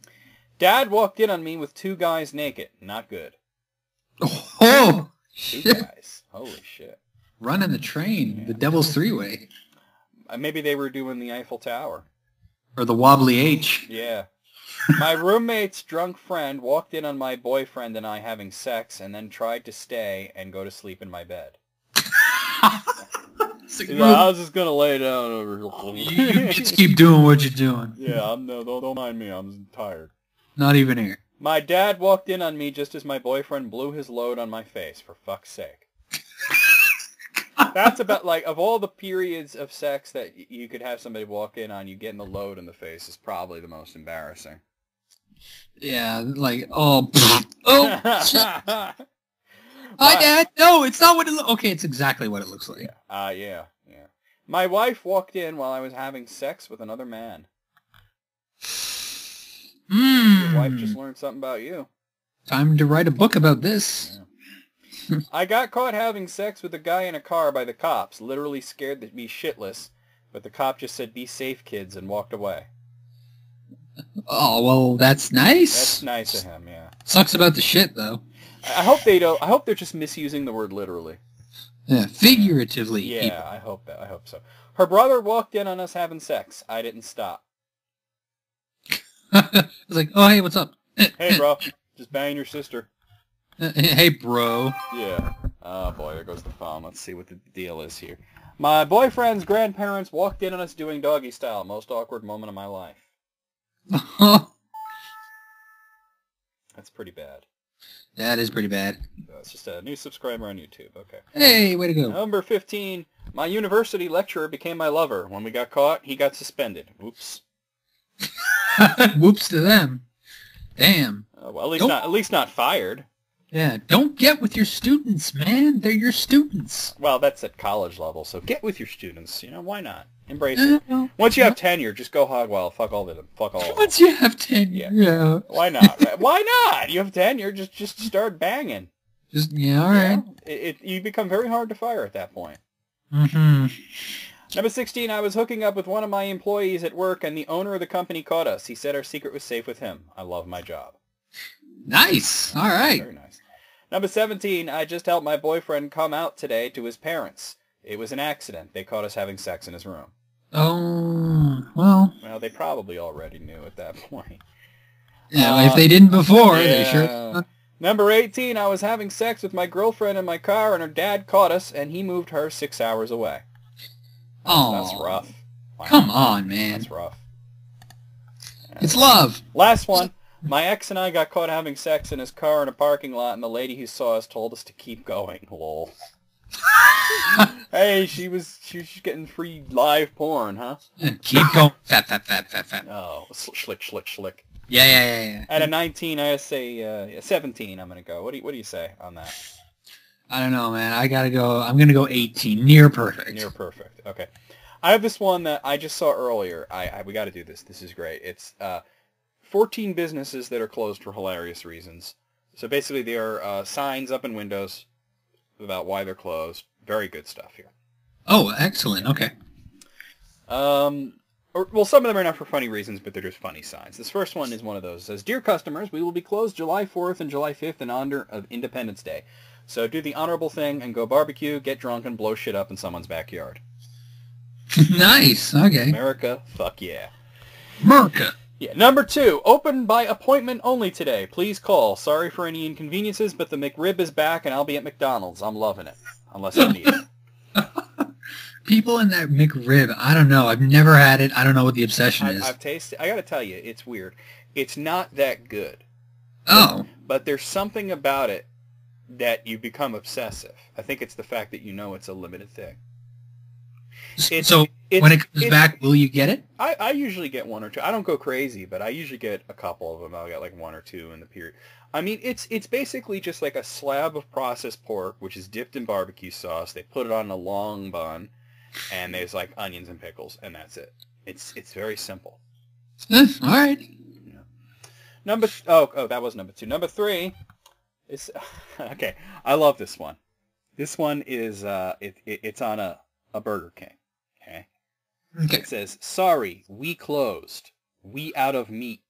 Dad walked in on me with 2 guys naked. Not good. Oh, 2 shit. guys. Holy shit. Running the train. The devil's 3-way. Maybe they were doing the Eiffel Tower. Or the wobbly H. Yeah. My roommate's drunk friend walked in on my boyfriend and I having sex and then tried to stay and go to sleep in my bed. I was just going to lay down over here. You just keep doing what you're doing. Yeah, don't mind me. I'm tired. Not even here. My dad walked in on me just as my boyfriend blew his load on my face, for fuck's sake. That's about, like, of all the periods of sex that you could have somebody walk in on, you getting the load in the face is probably the most embarrassing. Yeah, like, oh, shit. Hi, Dad. No, it's not what it looks. Okay, it's exactly what it looks like. Yeah. My wife walked in while I was having sex with another man. Your wife just learned something about you. Time to write a book about this. Yeah. I got caught having sex with a guy in a car by the cops. Literally scared me shitless. But the cop just said, "Be safe, kids," and walked away. Oh, well, that's nice. That's nice of him, yeah. Sucks about the shit, though. I hope they don't. I hope they're just misusing the word literally. Yeah, figuratively. Yeah, people. I hope that. I hope so. Her brother walked in on us having sex. I didn't stop. I was like, oh, hey, what's up? Hey, bro. Just banging your sister. Hey, bro. Yeah. Oh, boy, there goes the phone. Let's see what the deal is here. My boyfriend's grandparents walked in on us doing doggy style. Most awkward moment of my life. That's pretty bad. That is pretty bad. That's just a new subscriber on YouTube. Okay. Hey, way to go. Number 15. My university lecturer became my lover. When we got caught, he got suspended. Oops. Whoops to them. Damn. Well, at least not fired. Yeah, don't get with your students, man. They're your students. Well, that's at college level, so get with your students. You know, why not? Embrace it. Once you have tenure, just go hog wild. Fuck all of them. Fuck all of them. Once you have tenure, yeah. Why not? Right? Why not? You have tenure, just start banging. Just, yeah, all right. You become very hard to fire at that point. Mm-hmm. Number 16, I was hooking up with one of my employees at work, and the owner of the company caught us. He said our secret was safe with him. I love my job. Nice. All right. Very nice. Number 17, I just helped my boyfriend come out today to his parents. It was an accident. They caught us having sex in his room. Oh, well. Well, they probably already knew at that point. Yeah, if they didn't before, yeah. they sure... Number 18, I was having sex with my girlfriend in my car, and her dad caught us, and he moved her 6 hours away. Oh, that's rough. Wow. Come on, man. That's rough. It's love. Last one. My ex and I got caught having sex in his car in a parking lot, and the lady who saw us told us to keep going. Lol. Hey, she was getting free live porn, huh? Keep going. Fat. Oh, schlick. Yeah. At a 19, I say 17. I'm gonna go. What do you say on that? I don't know, man. I gotta go. I'm gonna go 18. Near perfect. Near perfect. Okay. I have this one that I just saw earlier. We got to do this. This is great. It's 14 businesses that are closed for hilarious reasons. So basically, there are signs up in windows about why they're closed. Very good stuff here. Oh, excellent. Okay. Well, some of them are not for funny reasons, but they're just funny signs. This first one is one of those. It says, "Dear customers, we will be closed July 4th and July 5th in honor of Independence Day. So do the honorable thing and go barbecue, get drunk, and blow shit up in someone's backyard." Nice. Okay. America, fuck yeah. America. Yeah. Number 2, open by appointment only today. Please call. Sorry for any inconveniences, but the McRib is back and I'll be at McDonald's. I'm loving it. Unless I need it. People in that McRib, I don't know. I've never had it. I don't know what the obsession is. I've tasted. I got to tell you, it's weird. It's not that good. Oh. But there's something about it that you become obsessive. I think it's the fact that you know it's a limited thing. So when it comes back, will you get it? I usually get 1 or 2. I don't go crazy, but I usually get a couple of them. I'll get like 1 or 2 in the period. I mean, it's basically just like a slab of processed pork, which is dipped in barbecue sauce. They put it on a long bun, and there's like onions and pickles, and that's it. It's very simple. All right. Yeah. That was number 2. Number 3 is okay. I love this one. This one is it's on a Burger King. Okay. It says, "Sorry, we closed. We out of meat."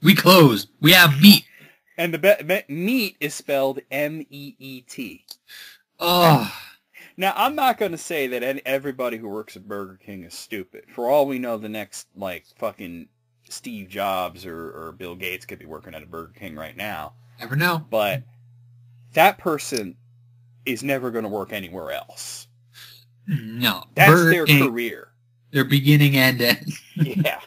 We closed. We have meat. And the meat is spelled M-E-E-T. Oh. Now, I'm not going to say that everybody who works at Burger King is stupid. For all we know, the next, like, fucking Steve Jobs or Bill Gates could be working at a Burger King right now. Never know. But that person is never going to work anywhere else. No. That's Burger their King, career. Their beginning and end. Yeah.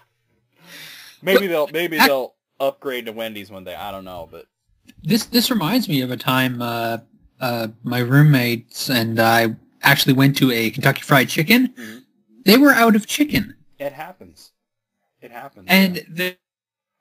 Maybe they'll upgrade to Wendy's one day. I don't know, but this reminds me of a time my roommates and I actually went to a Kentucky Fried Chicken. Mm-hmm. They were out of chicken. It happens. And yeah.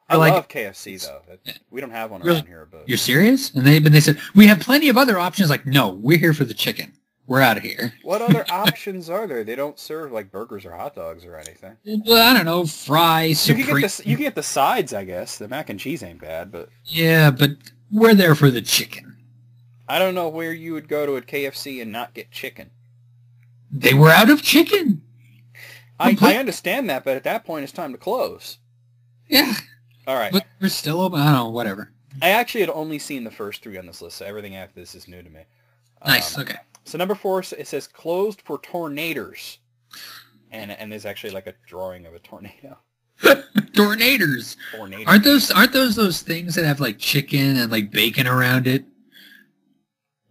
I love KFC though. We don't have one around here, but you're serious? And they said we have plenty of other options. Like, no, we're here for the chicken. We're out of here. What other options are there? They don't serve like burgers or hot dogs or anything. Well, I don't know, fries. You can get the sides, I guess. The mac and cheese ain't bad, but yeah, but We're there for the chicken. I don't know where you would go to a KFC and not get chicken. They were out of chicken. I understand that, but at that point it's time to close. Yeah. All right. But we're still open. I don't know, whatever. I actually had only seen the first 3 on this list, so everything after this is new to me. Nice, okay. So number 4, it says closed for tornadoes. And there's actually like a drawing of a tornado. Tornadoes. Aren't those things that have like chicken and like bacon around it?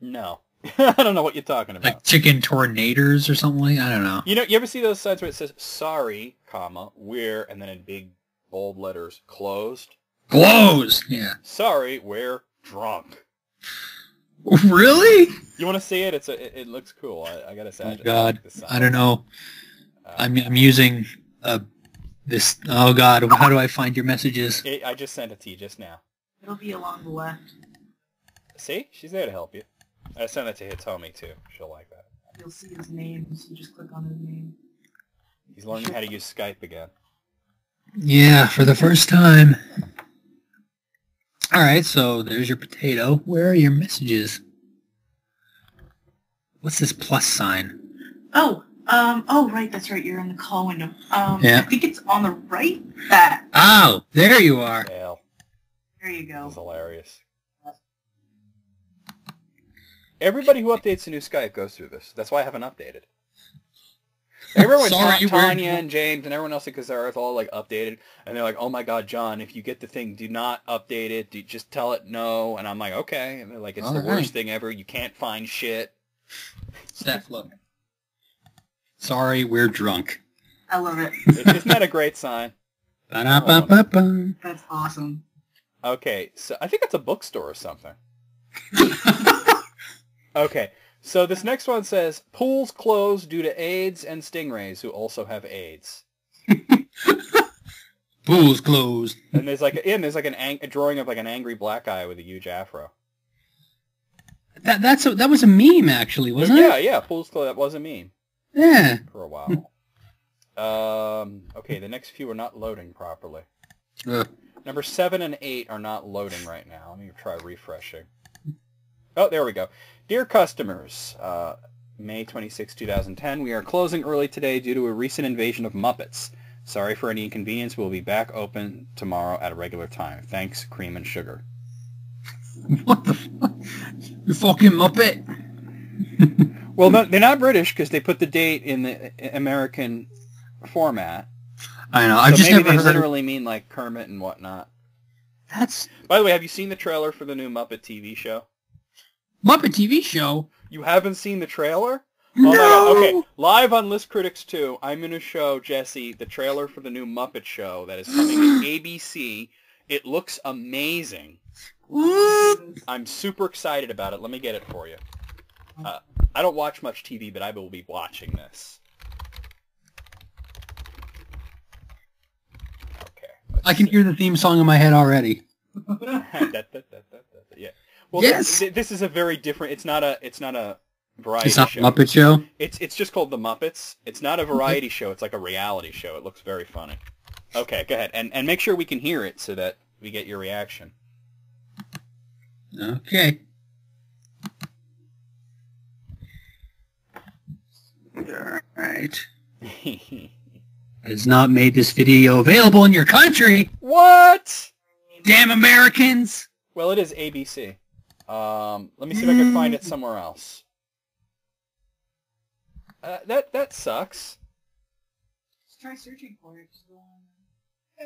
No. I don't know what you're talking about. Like chicken tornadoes or something like that? I don't know. You ever see those signs where it says, sorry, comma, we're, and then in big, bold letters, closed? Closed! Yeah. Sorry, we're drunk. Really? You want to see it? It looks cool. I gotta say. Oh, God. I don't know. I'm using this... Oh, God. How do I find your messages? I just sent it to you just now. It'll be along the left. See? She's there to help you. I sent it to Hitomi, too. She'll like that. You'll see his name, so just click on his name. He's learning how to use Skype again. Yeah, for the first time. Alright, so there's your potato. Where are your messages? What's this plus sign? Oh, right, that's right, you're in the call window. Yeah. I think it's on the right. That. Oh, there you are. Hell. There you go. That's hilarious. Everybody who updates the new Skype goes through this. That's why I haven't updated. Everyone, Tanya and James and everyone else at Kazara all like updated, and they're like, "Oh my God, John, if you get the thing, do not update it. Just tell it no." And I'm like, "Okay." And they're like, "It's the worst thing ever. You can't find shit." Steph, look. Sorry, we're drunk. I love it. Isn't that a great sign? Ba-da-ba-ba-ba. That's awesome. Okay, so I think it's a bookstore or something. Okay. So this next one says, pools closed due to AIDS and stingrays who also have AIDS. Pools closed. And there's like a drawing of like an angry black guy with a huge afro. That was a meme actually, wasn't it? Yeah, pools closed. That was a meme. Yeah. For a while. Okay, the next few are not loading properly. Number 7 and 8 are not loading right now. Let me try refreshing. Oh, there we go. Dear customers, May 26, 2010, we are closing early today due to a recent invasion of Muppets. Sorry for any inconvenience. We'll be back open tomorrow at a regular time. Thanks, Cream and Sugar. What the fuck? You fucking Muppet. Well, no, they're not British because they put the date in the American format. I know. I've so just maybe never they heard... literally mean like Kermit and whatnot. That's... By the way, have you seen the trailer for the new Muppet TV show? Muppet TV show? You haven't seen the trailer? No! Oh my God. Okay, live on List Critics 2, I'm going to show Jesse the trailer for the new Muppet show that is coming to ABC. It looks amazing. I'm super excited about it. Let me get it for you. I don't watch much TV, but I will be watching this. Okay. I can hear the theme song in my head already. Yeah. Well, yes. This is a very different. It's not a variety show. It's not show. Muppet Show? It's just called The Muppets. It's not a variety show. It's like a reality show. It looks very funny. Okay, go ahead. And make sure we can hear it so that we get your reaction. Okay. Alright. Has not made this video available in your country. What? Damn Americans! Well, it is ABC. Let me see if I can find it somewhere else. That sucks. Just try searching for it.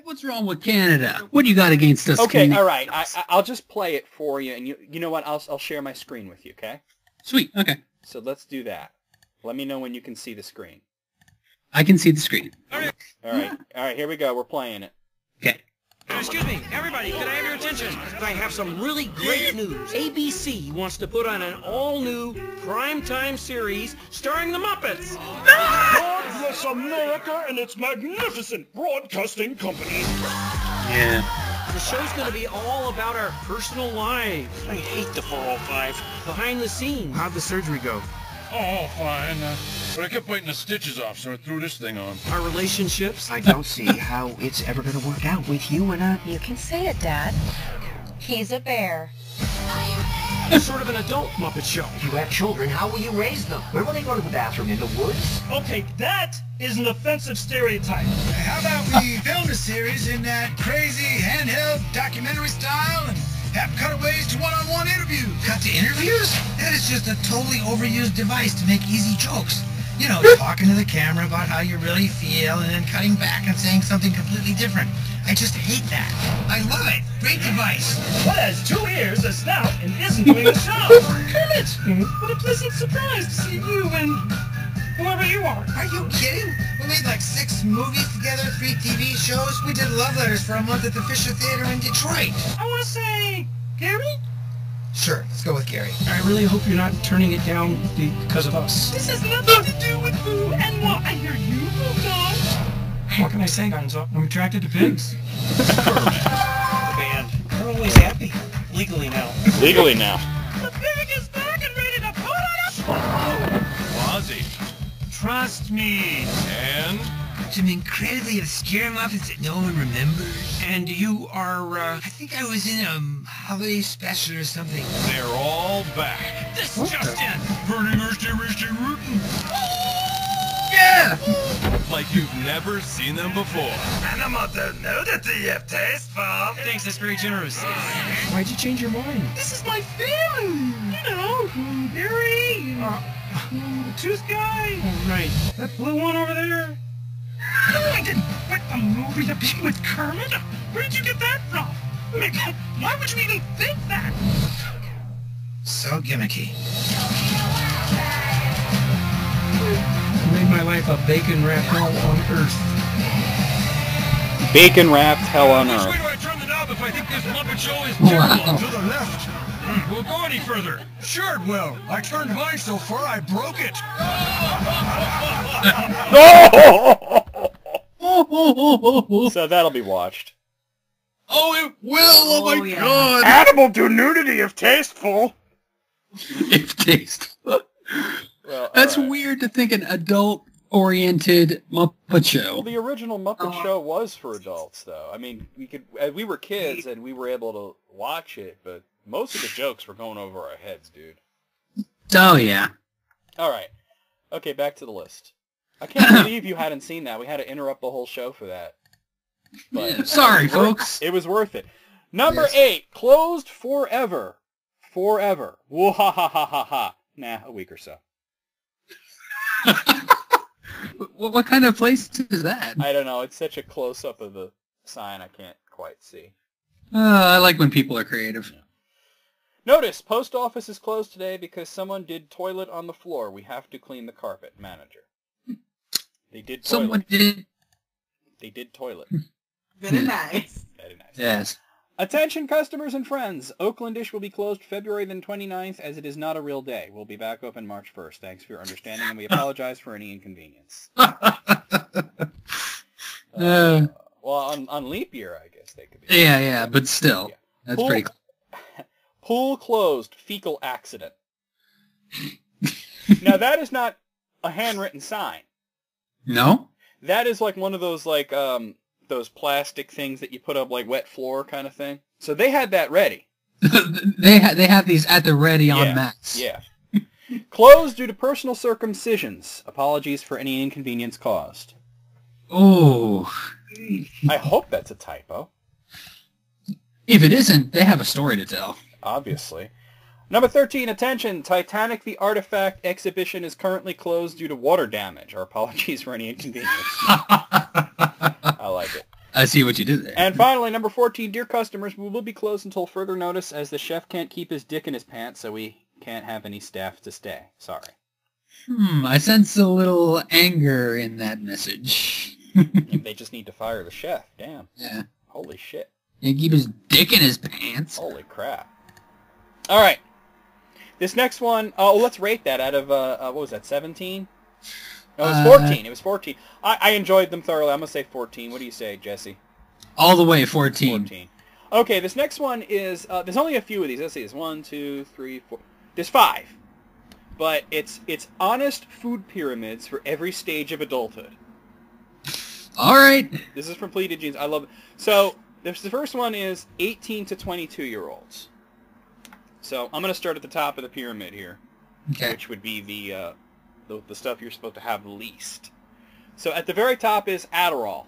What's wrong with Canada? What do you got against us? Okay, all right. I'll just play it for you, and you know what? I'll share my screen with you. Okay. Sweet. Okay. So let's do that. Let me know when you can see the screen. I can see the screen. All right. Here we go. We're playing it. Okay. Excuse me, everybody, can I have your attention? I have some really great news. ABC wants to put on an all-new primetime series starring the Muppets. God bless America and its magnificent broadcasting company. Yeah. The show's going to be all about our personal lives. I hate the 405. Behind the scenes. How'd the surgery go? Oh, fine. But I kept biting the stitches off, so I threw this thing on. Our relationships. I don't see how it's ever going to work out with you and You can say it, Dad. He's a bear. It's sort of an adult Muppet show. If you have children, how will you raise them? Where will they go to the bathroom? In the woods? Okay, that is an offensive stereotype. How about we film a series in that crazy handheld documentary style and have cutaways to one-on-one interviews? Cut to interviews? That is just a totally overused device to make easy jokes. You know, talking to the camera about how you really feel and then cutting back and saying something completely different. I just hate that. I love it. Great device. What has 2 ears, a snout, and isn't doing the show? Kermit! What a pleasant surprise to see you and whoever you are. Are you kidding? We made like 6 movies together, 3 TV shows. We did love letters for a month at the Fisher Theater in Detroit. I want to say, Gary? Sure, let's go with Gary. I really hope you're not turning it down because of us. This has nothing to do with who and what. I hear you moved on. What can I say, Gonzo? I'm attracted to pigs. The band. They're always happy. Legally now. Legally now. The pig is back and ready to put on a Ozzy. Trust me. And? Some incredibly obscure Muppets that no one remembers. And you are, I think I was in a holiday special or something. They're all back. This just in. Pretty Mr. Rootin'. Yeah! Like you've never seen them before. And I'm out there know that they have taste, Bob. Thanks, that's very generous. Why'd you change your mind? This is my family. You know, Gary, the tooth guy. Oh, right. That blue one over there. No, I didn't. What, the movie to be with Kermit? Where did you get that from? I mean, why would you even think that? So gimmicky. You made my life a bacon-wrapped hell on earth. Bacon-wrapped hell on Which way earth. do I turn the knob if I think this Muppet show is terrible? To the left. We'll go any further. Sure it will. I turned mine so far I broke it. So that'll be watched. Oh, it will! Oh, my yeah. God! Animal to nudity if tasteful. If tasteful. Well, That's alright. weird to think an adult-oriented Muppet show. Well, the original Muppet show was for adults, though. I mean, we were kids and we were able to watch it, but most of the jokes were going over our heads, dude. Oh, yeah. All right. Okay, back to the list. I can't believe you hadn't seen that. We had to interrupt the whole show for that. But Sorry, folks. it was worth it. Number Yes. 8, closed forever. Forever. Woo-ha-ha-ha-ha-ha. Nah, a week or so. What kind of place is that? I don't know. It's such a close-up of the sign I can't quite see. I like when people are creative. Notice, post office is closed today because someone did toilet on the floor. We have to clean the carpet. Manager. They did toilet. Someone did. They did toilet. Very nice. Very nice. Yes. Attention customers and friends. Oaklandish will be closed February the 29th as it is not a real day. We'll be back open March 1st. Thanks for your understanding and we apologize for any inconvenience. Well, on leap year, I guess they could be. Yeah, but still. Yeah. That's Pool- pretty cool. Pool closed. Fecal accident. Now that is not a handwritten sign. No? That is like one of those like those plastic things that you put up like wet floor kind of thing. So they had that ready. they have these at the ready on mats. Yeah. Closed due to personal circumcisions. Apologies for any inconvenience caused. Oh. I hope that's a typo. If it isn't, they have a story to tell. Obviously. Number 13, attention. Titanic the Artifact exhibition is currently closed due to water damage. Our apologies for any inconvenience. I like it. I see what you did there. And finally, number 14, dear customers, we will be closed until further notice as the chef can't keep his dick in his pants, so we can't have any staff to stay. Sorry. I sense a little anger in that message. They just need to fire the chef. Damn. Yeah. Holy shit. He keep his dick in his pants. Holy crap. All right. This next one, let's rate that out of, what was that, 17? No, it was 14. It was 14. I enjoyed them thoroughly. I'm going to say 14. What do you say, Jesse? All the way 14. 14. Okay, this next one is, there's only a few of these. Let's see, there's 1, 2, 3, 4. There's 5. But it's honest food pyramids for every stage of adulthood. All right. This is from Pleated Jeans. I love it. So, the first one is 18 to 22-year-olds. So I'm going to start at the top of the pyramid here, Okay. which would be the stuff you're supposed to have least. So at the very top is Adderall.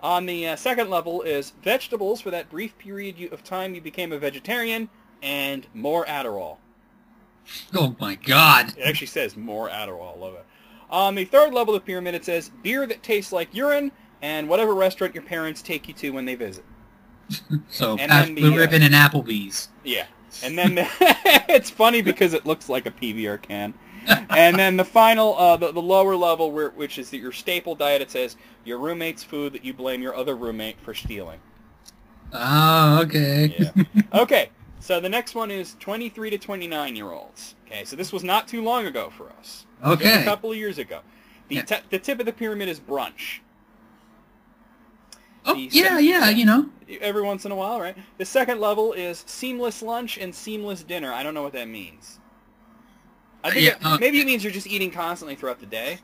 On the second level is vegetables for that brief period of time you became a vegetarian, and more Adderall. Oh my God. It actually says more Adderall. Love it. On the third level of the pyramid, it says beer that tastes like urine, and whatever restaurant your parents take you to when they visit. So, And then Blue the, Ribbon and Applebee's. Yeah. And then it's funny because it looks like a PBR can. And then the final, the lower level, which is your staple diet, it says your roommate's food that you blame your other roommate for stealing. Oh, okay. Yeah. Okay, so the next one is 23 to 29-year-olds. Okay, so this was not too long ago for us. Okay. Just a couple of years ago. The Yeah. the tip of the pyramid is brunch. Oh, yeah, you know. Every once in a while, right? The second level is seamless lunch and seamless dinner. I don't know what that means. I think maybe it means you're just eating constantly throughout the day.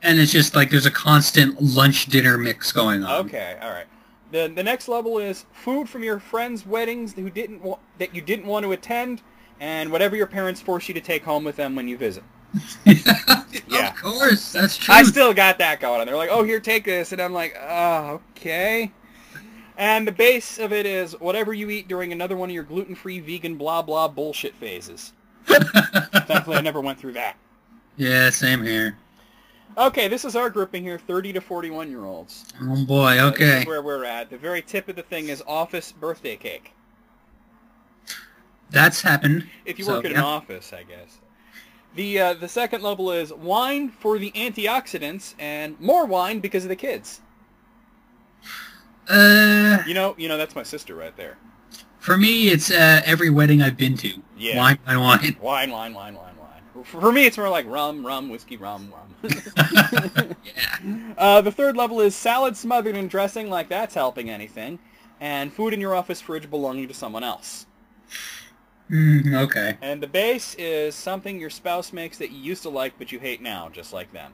And it's just like there's a constant lunch-dinner mix going on. Okay, all right. The next level is food from your friends' weddings that you didn't want to attend, and whatever your parents force you to take home with them when you visit. Yeah. Of course, that's true. I still got that going on. They're like, oh, here, take this. And I'm like, oh, okay. And the base of it is whatever you eat during another one of your gluten-free, vegan, blah, blah bullshit phases. Thankfully, I never went through that. Yeah, same here. Okay, this is our grouping here, 30 to 41-year-olds. Oh, boy, okay. This is where we're at. The very tip of the thing is office birthday cake. That's happened. If you work in an office, I guess. The second level is wine for the antioxidants and more wine because of the kids. You know, that's my sister right there. For me, it's every wedding I've been to. Yeah. Wine, wine, wine. Wine, wine, wine, wine, wine. For me, it's more like rum, rum, whiskey, rum, rum. Yeah. The third level is salad smothered in dressing, like that's helping anything, and food in your office fridge belonging to someone else. Okay. And the base is something your spouse makes that you used to like but you hate now, just like them.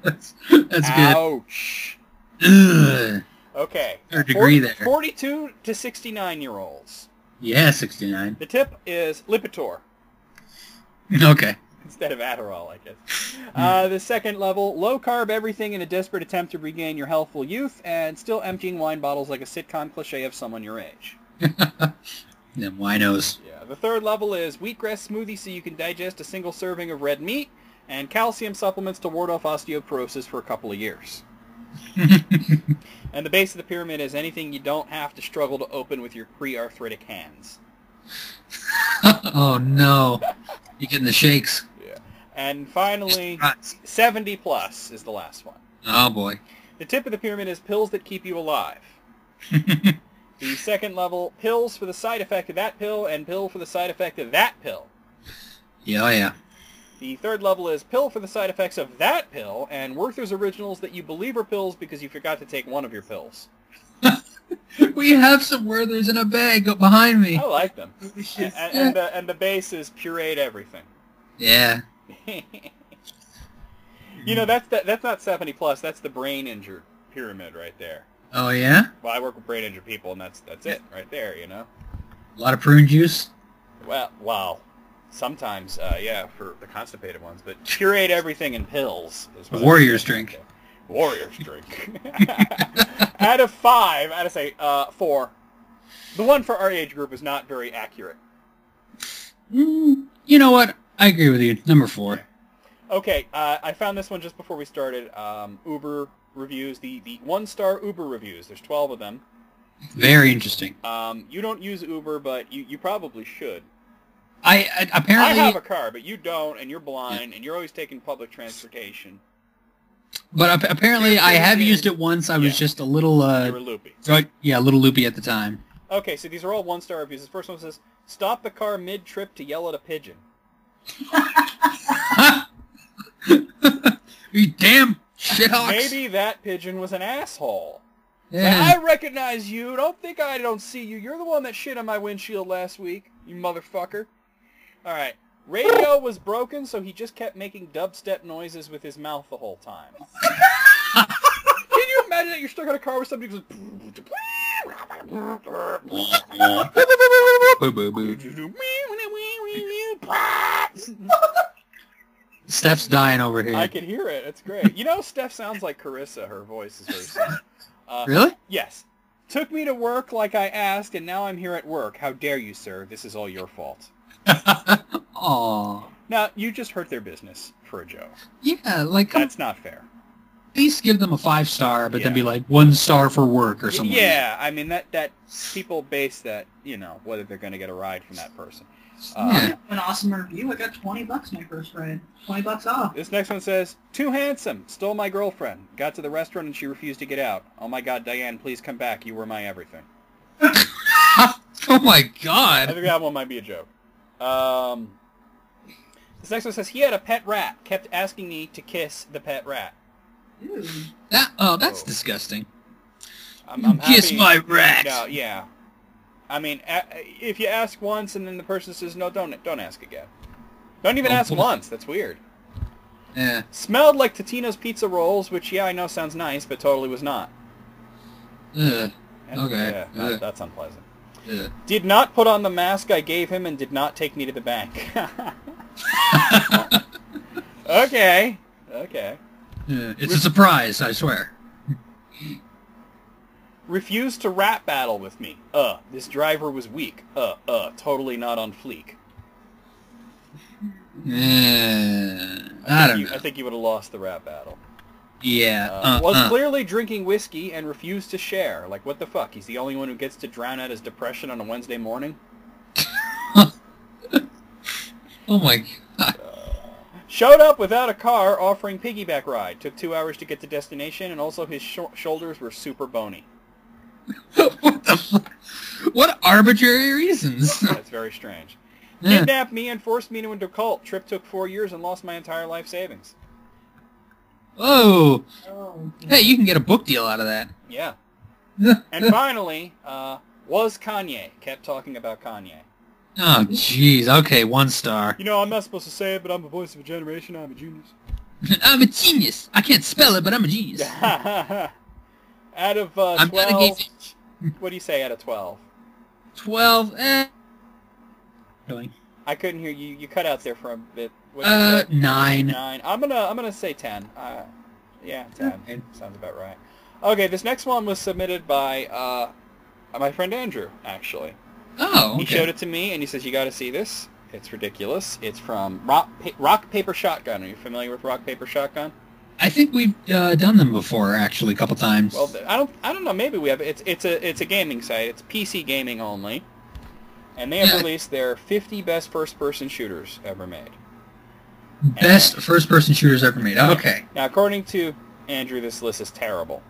That's good. Ouch. Ugh. Okay. Third degree there. 42 to 69-year-olds. Yeah, 69. The tip is Lipitor Okay. instead of Adderall, I guess. The second level, low-carb everything in a desperate attempt to regain your healthful youth and still emptying wine bottles like a sitcom cliche of someone your age. Them winos. Yeah. The third level is wheatgrass smoothie so you can digest a single serving of red meat and calcium supplements to ward off osteoporosis for a couple of years. And the base of the pyramid is anything you don't have to struggle to open with your pre-arthritic hands. Oh, no. You're getting the shakes. Yeah. And finally, 70 plus is the last one. Oh, boy. The tip of the pyramid is pills that keep you alive. The second level, pills for the side effect of that pill and pill for the side effect of that pill. Yeah, yeah. The third level is pill for the side effects of that pill and Werther's Originals that you believe are pills because you forgot to take one of your pills. We have some Werthers in a bag behind me. I like them. And the base is pureed everything. Yeah. You know, that's not 70 plus. That's the brain injured pyramid right there. Oh, yeah? Well, I work with brain injured people, and that's it right there. You know. A lot of prune juice? Well, wow. Sometimes, yeah, for the constipated ones, but pureed everything in pills. Is what Warrior's drink. Warrior's drink. Out of 5, I'd say 4. The one for our age group is not very accurate. You know what? I agree with you. Number 4. Okay, I found this one just before we started. Uber reviews, the 1-star Uber reviews. There's 12 of them. Very interesting. You don't use Uber, but you probably should. I apparently... I have a car, but you don't, and you're blind, and you're always taking public transportation. But apparently I have used it once. I was just a little... you were loopy. Yeah, a little loopy at the time. Okay, so these are all 1-star reviews. The first one says, stop the car mid-trip to yell at a pigeon. You damn shithawks. Maybe that pigeon was an asshole. Yeah. I recognize you. Don't think I don't see you. You're the one that shit on my windshield last week, you motherfucker. All right. Radio was broken, so he just kept making dubstep noises with his mouth the whole time. Can you imagine imagine that you're stuck in a car with somebody who's Steph's dying over here. I can hear it. It's great. You know, Steph sounds like Carissa. Her voice is very similar. Really? Yes. Took me to work like I asked, and now I'm here at work. How dare you, sir? This is all your fault. Aww. Now, you just hurt their business for a joke. Yeah, like... That's not fair. At least give them a 5-star, but then be like 1 star for work or something. Yeah, I mean, that people base that, you know, whether they're going to get a ride from that person. An awesome review. I got $20 my first ride. $20 off. This next one says, too handsome. Stole my girlfriend. Got to the restaurant and she refused to get out. Oh my god, Diane, please come back. You were my everything. Oh my god. I think that one might be a joke. This next one says, he had a pet rat. Kept asking me to kiss the pet rat. Ew. That's disgusting. I'm Kiss happy. my rat. No, yeah. I mean, if you ask once and then the person says no, don't ask again. Don't even ask once. That's weird. Yeah. Smelled like Totino's pizza rolls, which, yeah, I know sounds nice, but totally was not. Ugh. Okay. Yeah, that's unpleasant. Ugh. Did not put on the mask I gave him and did not take me to the bank. Okay. It's a surprise, I swear. Refused to rap battle with me. This driver was weak. Totally not on fleek. I don't know. I think you would have lost the rap battle. Yeah. Was clearly drinking whiskey and refused to share. Like, what the fuck? He's the only one who gets to drown out his depression on a Wednesday morning? Oh my god. Showed up without a car offering piggyback ride. Took 2 hours to get to destination, and also his shoulders were super bony. What the fuck? What arbitrary reasons? That's very strange. Kidnapped me and forced me into a cult. Trip took 4 years and lost my entire life savings. Oh. Oh. Hey, you can get a book deal out of that. Yeah. And finally, was Kanye. Kept talking about Kanye. Oh, jeez. Okay, 1 star. You know, I'm not supposed to say it, but I'm the voice of a generation. I'm a genius. I'm a genius. I can't spell it, but I'm a genius. Out of 12, I'm gonna give it. What do you say out of 12? 12. Really? I couldn't hear you. You cut out there for a bit. 9. 9. I'm gonna say 10. Yeah, 10. Okay. Sounds about right. Okay, this next one was submitted by my friend Andrew, actually. Oh, okay. He showed it to me, and he says, you got to see this. It's ridiculous. It's from Rock, Paper, Shotgun. Are you familiar with Rock, Paper, Shotgun? I think we've done them before, actually, a couple times. Well, I don't know. Maybe we have. It's a gaming site. It's PC gaming only, and they have released their 50 best first-person shooters ever made. Best first-person shooters ever made. Okay. Now, according to Andrew, this list is terrible.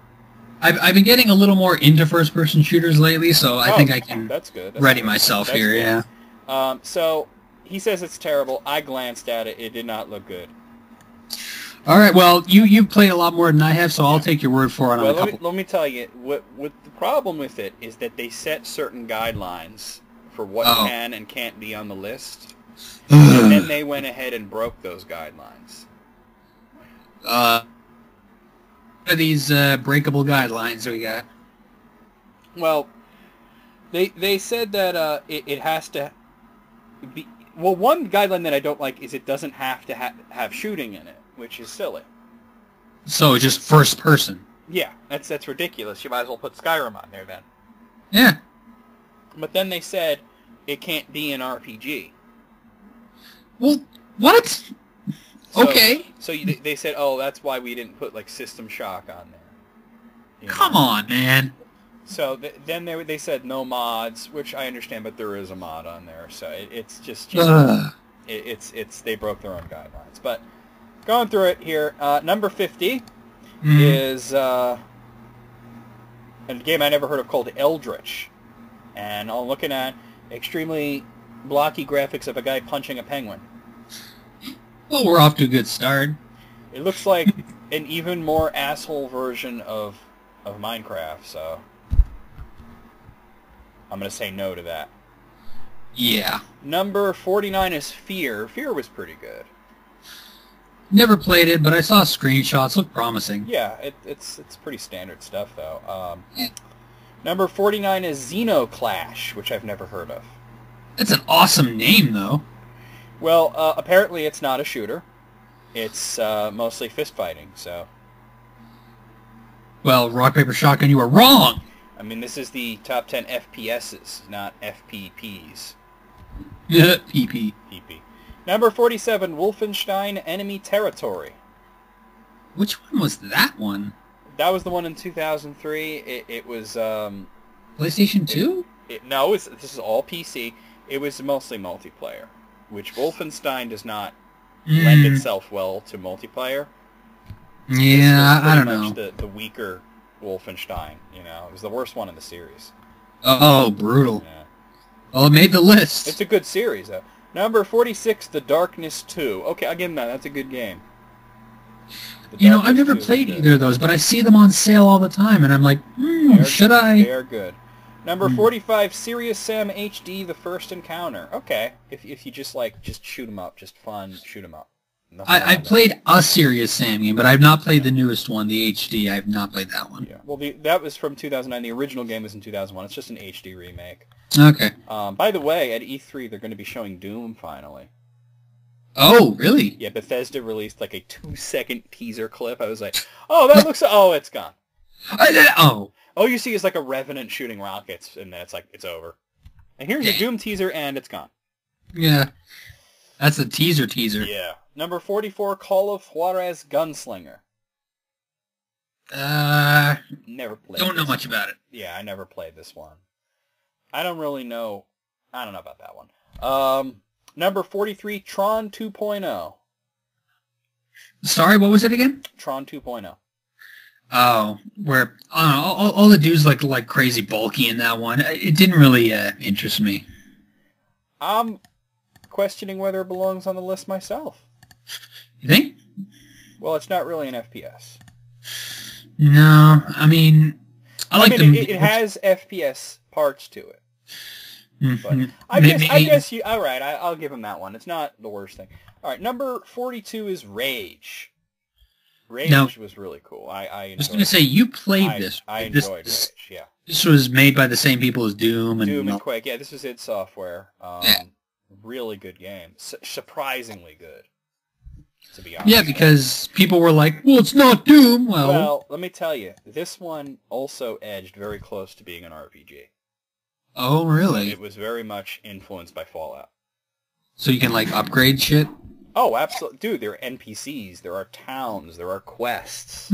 I've been getting a little more into first-person shooters lately, so I think I can that's good. ready myself That's here, good. yeah. So, he says it's terrible. I glanced at it. It did not look good. All right, well, you played a lot more than I have, so I'll take your word for it on a couple. Let me tell you, what the problem with it is that they set certain guidelines for what can and can't be on the list, and then they went ahead and broke those guidelines. What are these breakable guidelines we got? Well, they said that it has to be... Well, one guideline that I don't like is it doesn't have to have shooting in it, which is silly. So just first person. Yeah, that's ridiculous. You might as well put Skyrim on there then. Yeah. But then they said it can't be an RPG. Well, what? So, okay. So they said, oh, that's why we didn't put like System Shock on there. You know? Come on, man. So then they said no mods, which I understand, but there is a mod on there. So it's just it's they broke their own guidelines. But going through it here, number 50 is a game I never heard of called Eldritch, and I'm looking at extremely blocky graphics of a guy punching a penguin. Well, we're off to a good start. It looks like an even more asshole version of Minecraft, so I'm going to say no to that. Yeah. Number 49 is Fear. Fear was pretty good. Never played it, but I saw screenshots. Look promising. Yeah, it's pretty standard stuff, though. Number 49 is Xenoclash, which I've never heard of. That's an awesome name, though. Well, apparently it's not a shooter. It's mostly fist fighting, so... Well, Rock, Paper, Shotgun, you were wrong! I mean, this is the top 10 FPSs, not FPPs. Yeah, PP. PP. Number 47, Wolfenstein Enemy Territory. Which one was that one? That was the one in 2003. It was... PlayStation 2? No, this is all PC. It was mostly multiplayer, which Wolfenstein does not lend itself well to multiplayer. Yeah, I don't know. The weaker Wolfenstein, you know. It was the worst one in the series. Oh, brutal. Yeah. Well, it made the list. It's a good series, though. Number 46, The Darkness 2. Okay, I'll give him that. That's a good game. You know, I've never played either of those, but I see them on sale all the time, and I'm like, should I? They're good. Number 45, Serious Sam HD, The First Encounter. Okay, if you just shoot 'em up, just fun, shoot 'em up. I played a Serious Sam game, but I've not played the newest one, the HD. I've not played that one. Yeah, well, that was from 2009. The original game was in 2001. It's just an HD remake. Okay. By the way, at E3, they're going to be showing Doom finally. Oh, really? Yeah, Bethesda released like a 2-second teaser clip. I was like, oh, that looks... Oh, it's gone. All you see is like a Revenant shooting rockets, and then it's like, it's over. And here's your Doom teaser, and it's gone. Yeah. That's a teaser. Yeah. Number 44, Call of Juarez Gunslinger. Never played Don't know much about it. Yeah, I never played this one. I don't know about that one. Number 43, Tron 2.0. Sorry, what was it again? Tron 2.0. Oh, where all the dudes look like crazy bulky in that one. It didn't really interest me. I'm questioning whether it belongs on the list myself. You think? Well, it's not really an FPS. No, I mean, it has FPS parts to it. But I guess you. All right, I'll give him that one. It's not the worst thing. All right, number 42 is Rage. Rage was really cool. I was going to say, you played this. I enjoyed Rage, yeah. This was made by the same people as Doom and Quake. Yeah, this was id Software. Really good game. Surprisingly good, to be honest. Yeah, because people were like, well, it's not Doom. Well, let me tell you, this one also edged very close to being an RPG. Oh, really? It was very much influenced by Fallout. So you can, like, upgrade shit? Oh, absolutely. Dude, there are NPCs, there are towns, there are quests.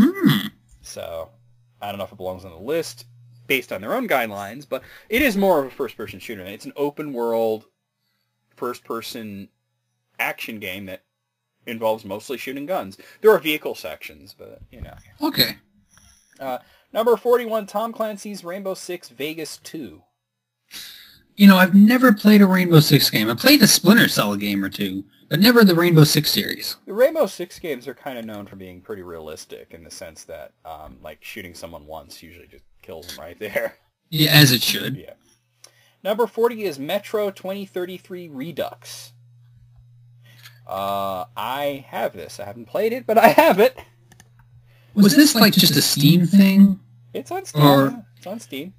So, I don't know if it belongs on the list based on their own guidelines, but it is more of a first-person shooter. It's an open-world, first-person action game that involves mostly shooting guns. There are vehicle sections, but, you know. Okay. Number 41, Tom Clancy's Rainbow Six Vegas 2. You know, I've never played a Rainbow Six game. I played a Splinter Cell game or two, but never the Rainbow Six series. The Rainbow Six games are kind of known for being pretty realistic in the sense that, like, shooting someone once usually just kills them right there. Yeah, as it should. Yeah. Number 40 is Metro 2033 Redux. I have this. I haven't played it, but I have it. Was this like just a Steam thing? It's on Steam. It's on Steam.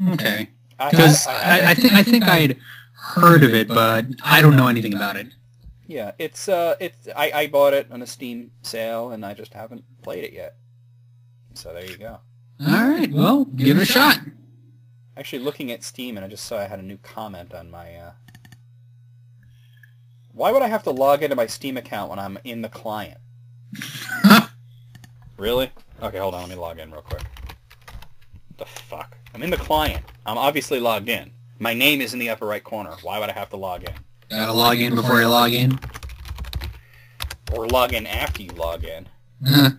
Okay. Because I think I'd heard of it, but I don't know anything about it. Yeah, I bought it on a Steam sale, and I just haven't played it yet. So there you go. All right, well, give it a shot. Actually, looking at Steam, and I just saw I had a new comment on my... Why would I have to log into my Steam account when I'm in the client? Really? Okay, hold on, let me log in real quick. What the fuck? I'm in the client. I'm obviously logged in. My name is in the upper right corner. Why would I have to log in? Gotta log in before you log in. Or log in after you log in. Yeah,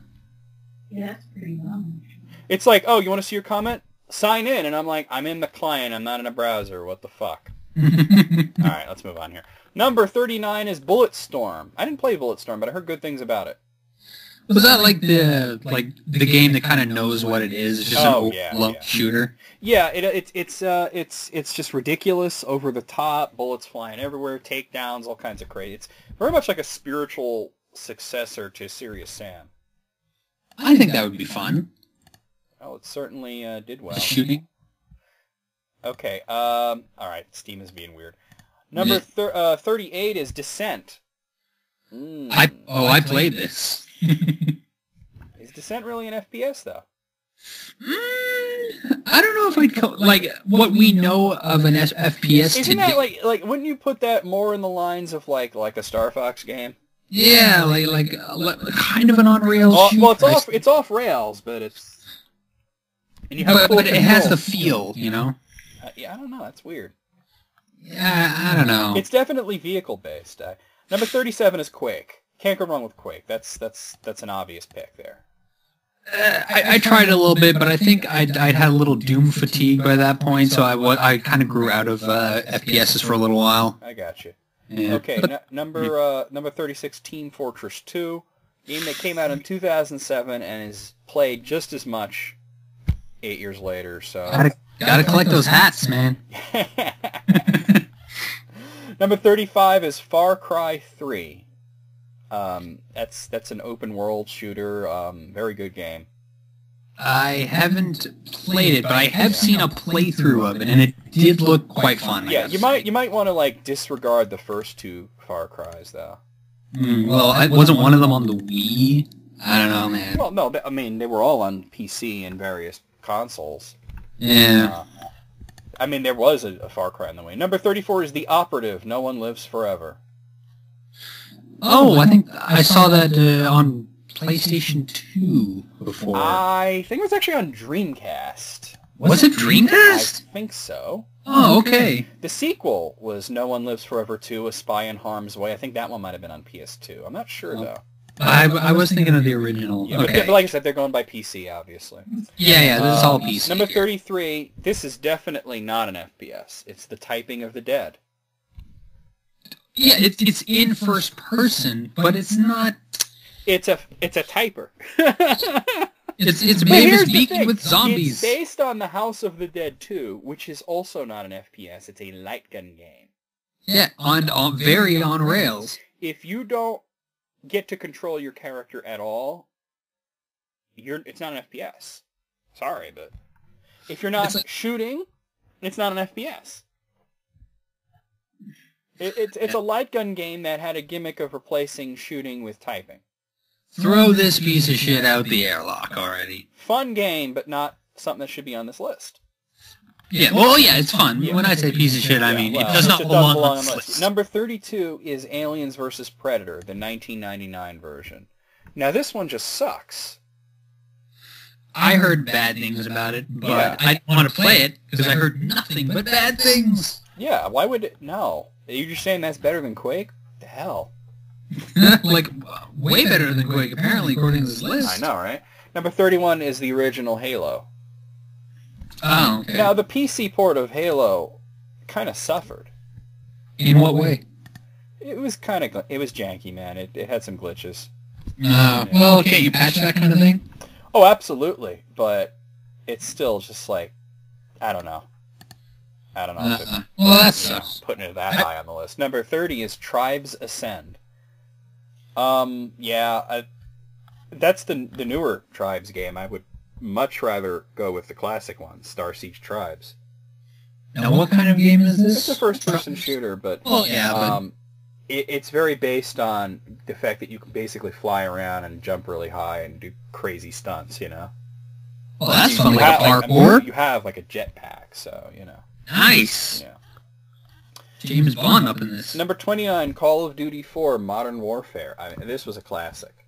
that's pretty dumb. It's like, oh, you want to see your comment? Sign in. And I'm like, I'm in the client. I'm not in a browser. What the fuck? All right, let's move on here. Number 39 is Bulletstorm. I didn't play Bulletstorm, but I heard good things about it. Was that like the game that kind of knows what it is? It's just an old shooter. Yeah, it's just ridiculous, over the top, bullets flying everywhere, takedowns, all kinds of crazy. It's very much like a spiritual successor to Serious Sam. I think that would be fun. Oh, it certainly did well. Shooting. Okay, all right, Steam is being weird. Number 38 is Descent. I played this. Is Descent really an FPS, though? I don't know if I'd like what we know of an FPS Isn't that like wouldn't you put that more in the lines of like a Star Fox game? Yeah, like kind of an on rails shooter. Well, it's off rails, but it's and you have but it has the feel, you know. Yeah, I don't know. That's weird. Yeah, I don't know. It's definitely vehicle based. Number 37 is Quake. Can't go wrong with Quake. That's an obvious pick there. I tried a little bit, but I think I'd had a little Doom fatigue by that point, so I kind of grew out of FPSs for a little while. I got you. Yeah. Okay, number 36, Team Fortress 2, game that came out in 2007 and is played just as much 8 years later. So gotta collect those hats, man. Number 35 is Far Cry 3. That's an open world shooter. Very good game. I haven't played it, but I have seen a playthrough of it, and it did look quite fun. Yeah, you might want to like disregard the first two Far Cries though. Well, wasn't one of them on the Wii? I don't know, man. Well, no, I mean they were all on PC and various consoles. Yeah. I mean there was a Far Cry on the Wii. Number 34 is The Operative. No One Lives Forever. Oh, I think I saw that on PlayStation 2 before. I think it was actually on Dreamcast. Was it Dreamcast? I think so. Oh, okay. The sequel was No One Lives Forever 2, A Spy in Harm's Way. I think that one might have been on PS2. I'm not sure, though. I was thinking of the original. Yeah, okay. but like I said, they're going by PC, obviously. Yeah, this is all PC. Number 33, this is definitely not an FPS. It's The Typing of the Dead. Yeah, it's in first person, but it's not. It's a typer. It's made speaking with zombies. It's based on The House of the Dead 2, which is also not an FPS. It's a light gun game. Yeah, on very on rails. If you don't get to control your character at all, it's not an FPS. Sorry, but if you're not shooting, it's not an FPS. It's a light gun game that had a gimmick of replacing shooting with typing. Throw this piece of shit out the airlock already. Fun game, but not something that should be on this list. Yeah, well, yeah, it's fun. Yeah. When I say piece of shit, I mean it does not belong on this list. Number 32 is Aliens vs. Predator, the 1999 version. Now, this one just sucks. I heard bad things about it, but I didn't want to play it because I heard nothing but bad things. Yeah, why would it? No. Are you just saying that's better than Quake? What the hell? Like, way better than Quake, apparently, according to this list. I know, right? Number 31 is the original Halo. Oh, okay. Now, the PC port of Halo kind of suffered. In what way? It was janky, man. It had some glitches. Well, okay, you patch that kind of thing? Oh, absolutely. But it's still just like, I don't know. Well, that sucks. Putting it that high on the list. Number 30 is Tribes Ascend. That's the newer Tribes game. I would much rather go with the classic one, Star Siege Tribes. Now, what kind of game is this? It's a first-person shooter, but it's very based on the fact that you can basically fly around and jump really high and do crazy stunts, you know? Well, that's fun, like a parkour. You have like a jetpack, so, you know. Nice! Yeah. James Bond up in this. Number 29, Call of Duty 4 Modern Warfare. This was a classic.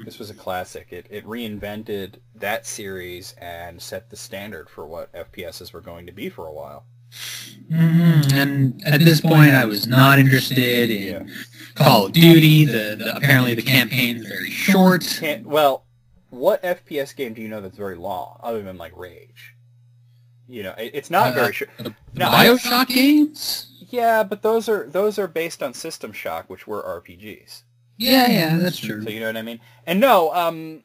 This was a classic. It reinvented that series and set the standard for what FPSs were going to be for a while. And at this point, I was not interested in Call of Duty. Apparently the campaign is very short. Well, what FPS game do you know that's very long, other than like Rage? You know, it's not very short. The BioShock games? Yeah, but those are based on System Shock, which were RPGs. Yeah, that's true. So you know what I mean? And no,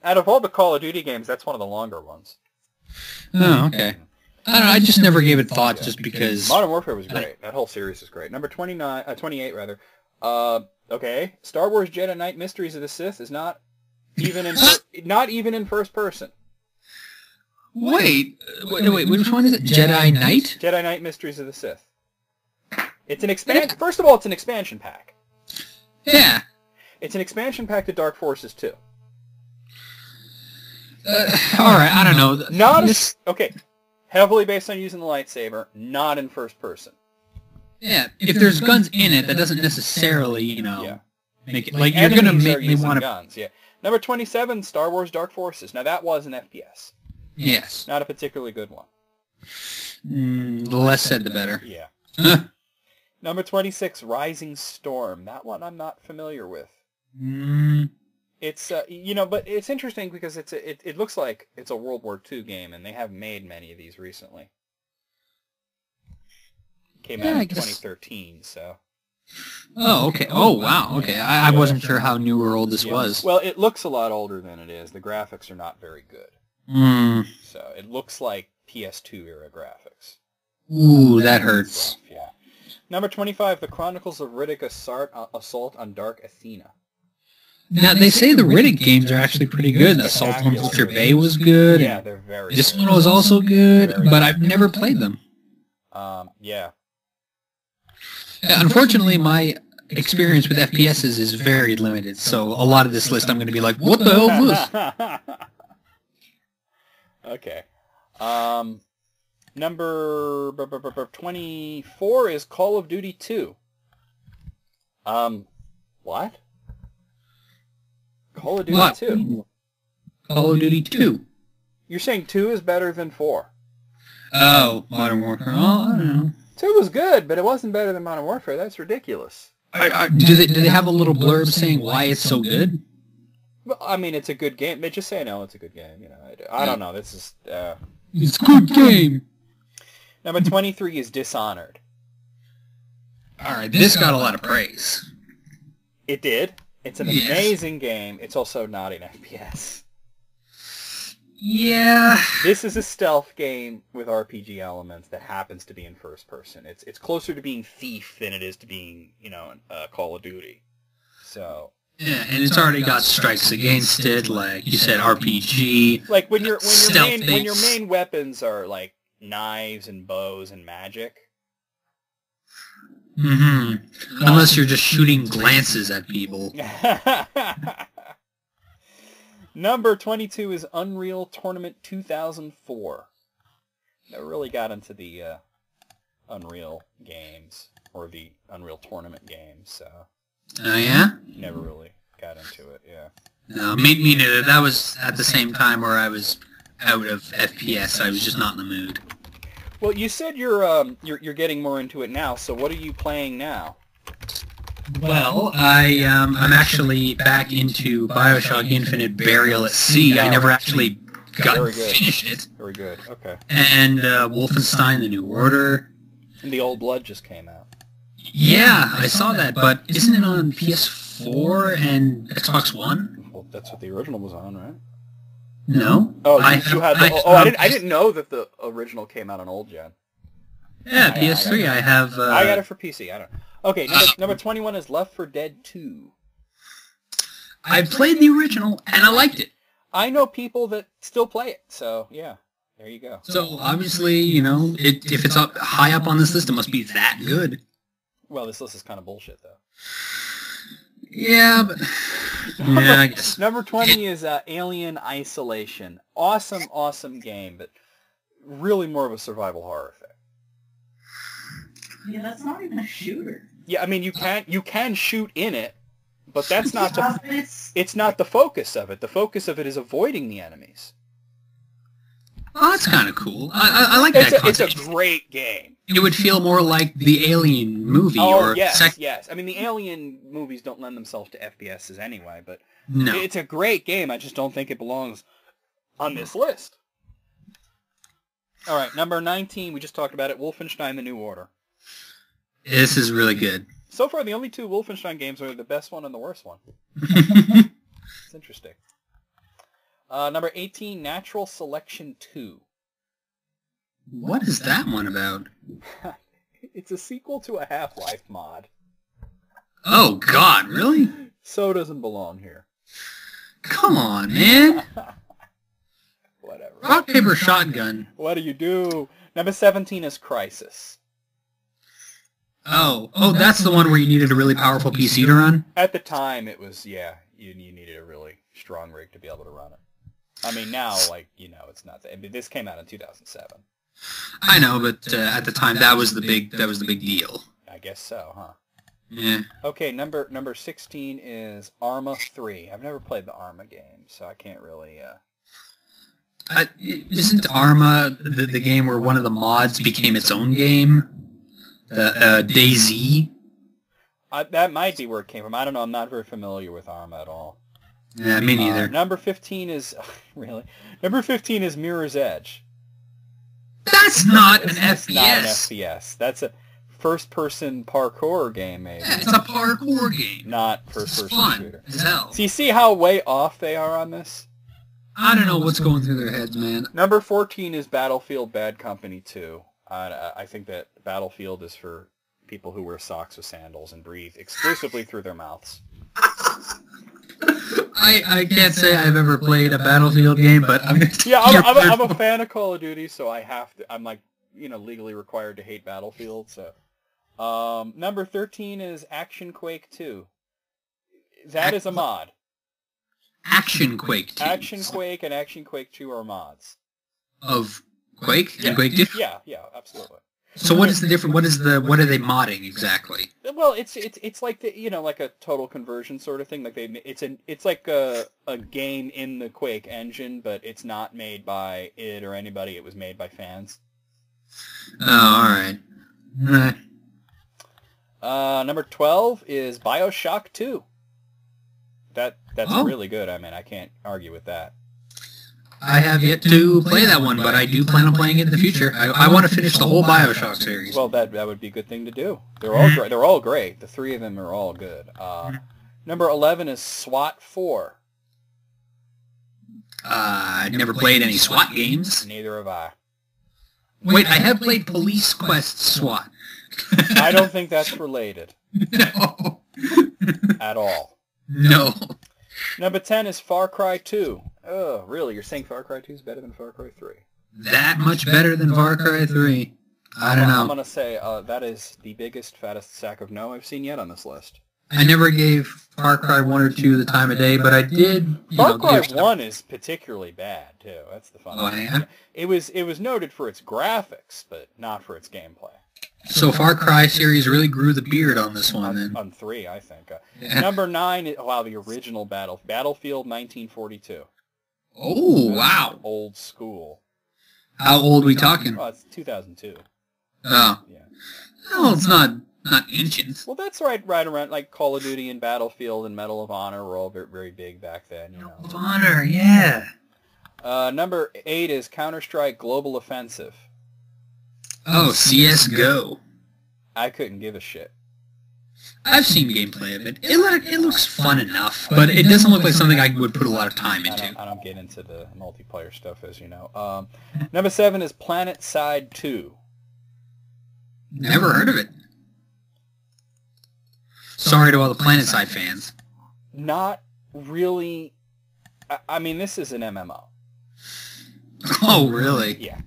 out of all the Call of Duty games, that's one of the longer ones. Oh, okay. I don't know, I just never gave it thought just because... Modern Warfare was great. That whole series is great. Number 28, Okay. Star Wars Jedi Knight Mysteries of the Sith is not even in first person. Wait, which one is it? Jedi Knight? Jedi Knight Mysteries of the Sith. It's an expansion. First of all, it's an expansion pack. Yeah. It's an expansion pack to Dark Forces 2. All right, I don't know. Okay. Heavily based on using the lightsaber, not in first person. Yeah, if there's guns in it, that doesn't necessarily, make it... Like, you're Enemies going to make are me using want to... guns, yeah. Number 27, Star Wars Dark Forces. Now, that was an FPS. Yes. Not a particularly good one. The less said, the better. Yeah. Number 26, Rising Storm. That one I'm not familiar with. It's, but it's interesting because it looks like it's a World War II game, and they haven't made many of these recently. Came out in 2013, so... Oh, okay. Oh, wow. Okay. I wasn't sure how new or old this was. Well, it looks a lot older than it is. The graphics are not very good. So it looks like PS2 era graphics. Ooh, that hurts. Yeah. Number 25, The Chronicles of Riddick Assault on Dark Athena. Now, they say the Riddick games are actually pretty good. Assault on Butcher Bay was good. Yeah, they're very good. This one was also good, but I've never played them. Yeah. Unfortunately, my experience with FPSs is very limited, so a lot of this list I'm going to be like, what the hell is this? Okay. Number 24 is Call of Duty 2. What? Call of Duty 2. Call of Duty 2. You're saying 2 is better than 4? Oh, Modern Warfare. Oh, I don't know. 2 was good, but it wasn't better than Modern Warfare. That's ridiculous. Do they have a little blurb saying why it's so good? Well, I mean, it's a good game. They just say, no, it's a good game. I don't know. This is... It's a good game. Number 23 is Dishonored. Alright, this got a lot of praise. It did. It's an amazing game. It's also not an FPS. Yeah. This is a stealth game with RPG elements that happens to be in first person. It's closer to being Thief than it is to being, Call of Duty. So... Yeah, and it's already got strikes against it, like you said, RPG. Like when your main weapons are like knives and bows and magic. Unless you're just shooting glances at people. Number 22 is Unreal Tournament 2004. Never really got into the Unreal games or the Unreal Tournament games, so. Oh, yeah? Never really got into it, yeah. No, me neither. That was at the same time where I was out of FPS. I was just not in the mood. Well, you said you're getting more into it now, so what are you playing now? Well, I'm actually back into BioShock Infinite Burial at Sea. I never actually finished it. Very good, okay. And Wolfenstein: The New Order. And The Old Blood just came out. Yeah, I saw that, but isn't it on PS4 and Xbox One? Well, that's what the original was on, right? No. Oh, I didn't know that the original came out on old gen. Yeah, PS3. I have. I got it for PC. I don't know. Okay, number 21 is Left 4 Dead 2. I played the original and I liked it. I know people that still play it, so yeah, there you go. So obviously, if it's up high up on this list, it must be that good. Well, this list is kind of bullshit, though. Yeah, but... yeah, I guess. Number 20 is Alien Isolation. Awesome game, but really more of a survival horror thing. Yeah, that's not even a shooter. Yeah, I mean, you can shoot in it, but that's not it's not the focus of it. The focus of it is avoiding the enemies. Oh, that's kind of cool. I like that concept. It's a great game. It would feel more like the Alien movie. Yes. I mean, the Alien movies don't lend themselves to FPSs anyway, but no. It's a great game. I just don't think it belongs on this list. All right, number 19, we just talked about it, Wolfenstein: The New Order. This is really good. So far, the only two Wolfenstein games are the best one and the worst one. It's interesting. Number 18, Natural Selection 2. What is that one about? It's a sequel to a Half-Life mod. Oh, God, really? So doesn't belong here. Come on, man. Whatever. Rock, paper, shotgun. What do you do? Number 17 is Crisis. Oh, that's the one where you needed a really powerful PC to run? At the time, it was, yeah, you needed a really strong rig to be able to run it. I mean, now, like, you know, it's not. I mean, this came out in 2007. I know, but at the time, that was the big deal. I guess so, huh? Yeah. Okay, number 16 is Arma 3. I've never played the Arma game, so I can't really... Isn't Arma the game where one of the mods became its own game? DayZ? That might be where it came from. I don't know. I'm not very familiar with Arma at all. Yeah, me neither. Number 15 is... really? Number 15 is Mirror's Edge. That's not an FPS. It's not an FPS. That's a first-person parkour game, maybe. Yeah, it's a parkour game. Not first-person shooter. As hell. So you see how way off they are on this? I don't know what's going through their heads, man. Number 14 is Battlefield Bad Company 2. I think that Battlefield is for people who wear socks with sandals and breathe exclusively through their mouths. I can't say I've ever played a Battlefield game, but I'm a fan of Call of Duty, so I have to. I'm like, you know, legally required to hate Battlefield. So, number 13 is Action Quake 2. That is a mod. Action Quake 2. Action Quake and Action Quake 2 are mods. Of Quake and Quake 2? Yeah, absolutely. So what is the difference? What are they modding exactly? Well, it's like the, you know, like a total conversion sort of thing. Like it's like a game in the Quake engine, but it's not made by id or anybody. It was made by fans. Oh, all right. Number 12 is BioShock 2. That's really good. I mean, I can't argue with that. I have yet to play that one, but I do plan on playing it in the future. I want to finish the whole BioShock series. Well, that would be a good thing to do. They're all great. They're all great. The three of them are all good. Number 11 is SWAT 4. I never played any SWAT games. Neither have I. Wait, I have played Police Quest SWAT. I don't think that's related. No. At all. No. Number 10 is Far Cry 2. Oh, really? You're saying Far Cry 2 is better than Far Cry 3? That much better than Far Cry 3? I don't know. I'm going to say that is the biggest, fattest sack of no I've seen yet on this list. I never gave Far Cry 1 or 2 the time of day, but I did... Far Cry 1 is particularly bad, too. That's the fun thing. Yeah? It was noted for its graphics, but not for its gameplay. So Far Cry series really grew the beard on this one, then. On 3, I think. Yeah. Number 9 is, the original Battlefield 1942. Oh, wow. Old school. How old are we talking? Oh, it's 2002. Oh. Yeah. Well, it's not ancient. Well, that's right around, like, Call of Duty and Battlefield and Medal of Honor were all very, very big back then, you know. Medal of Honor, yeah. Number 8 is Counter-Strike Global Offensive. Oh, CSGO. I couldn't give a shit. I've seen gameplay of it. It looks fun enough, but it doesn't look like something I would put a lot of time into. I don't get into the multiplayer stuff, as you know. Number 7 is Planet Side 2. Never heard of it. Sorry to all the Planet Side fans. Not really. I mean, this is an MMO. Oh, really? Yeah.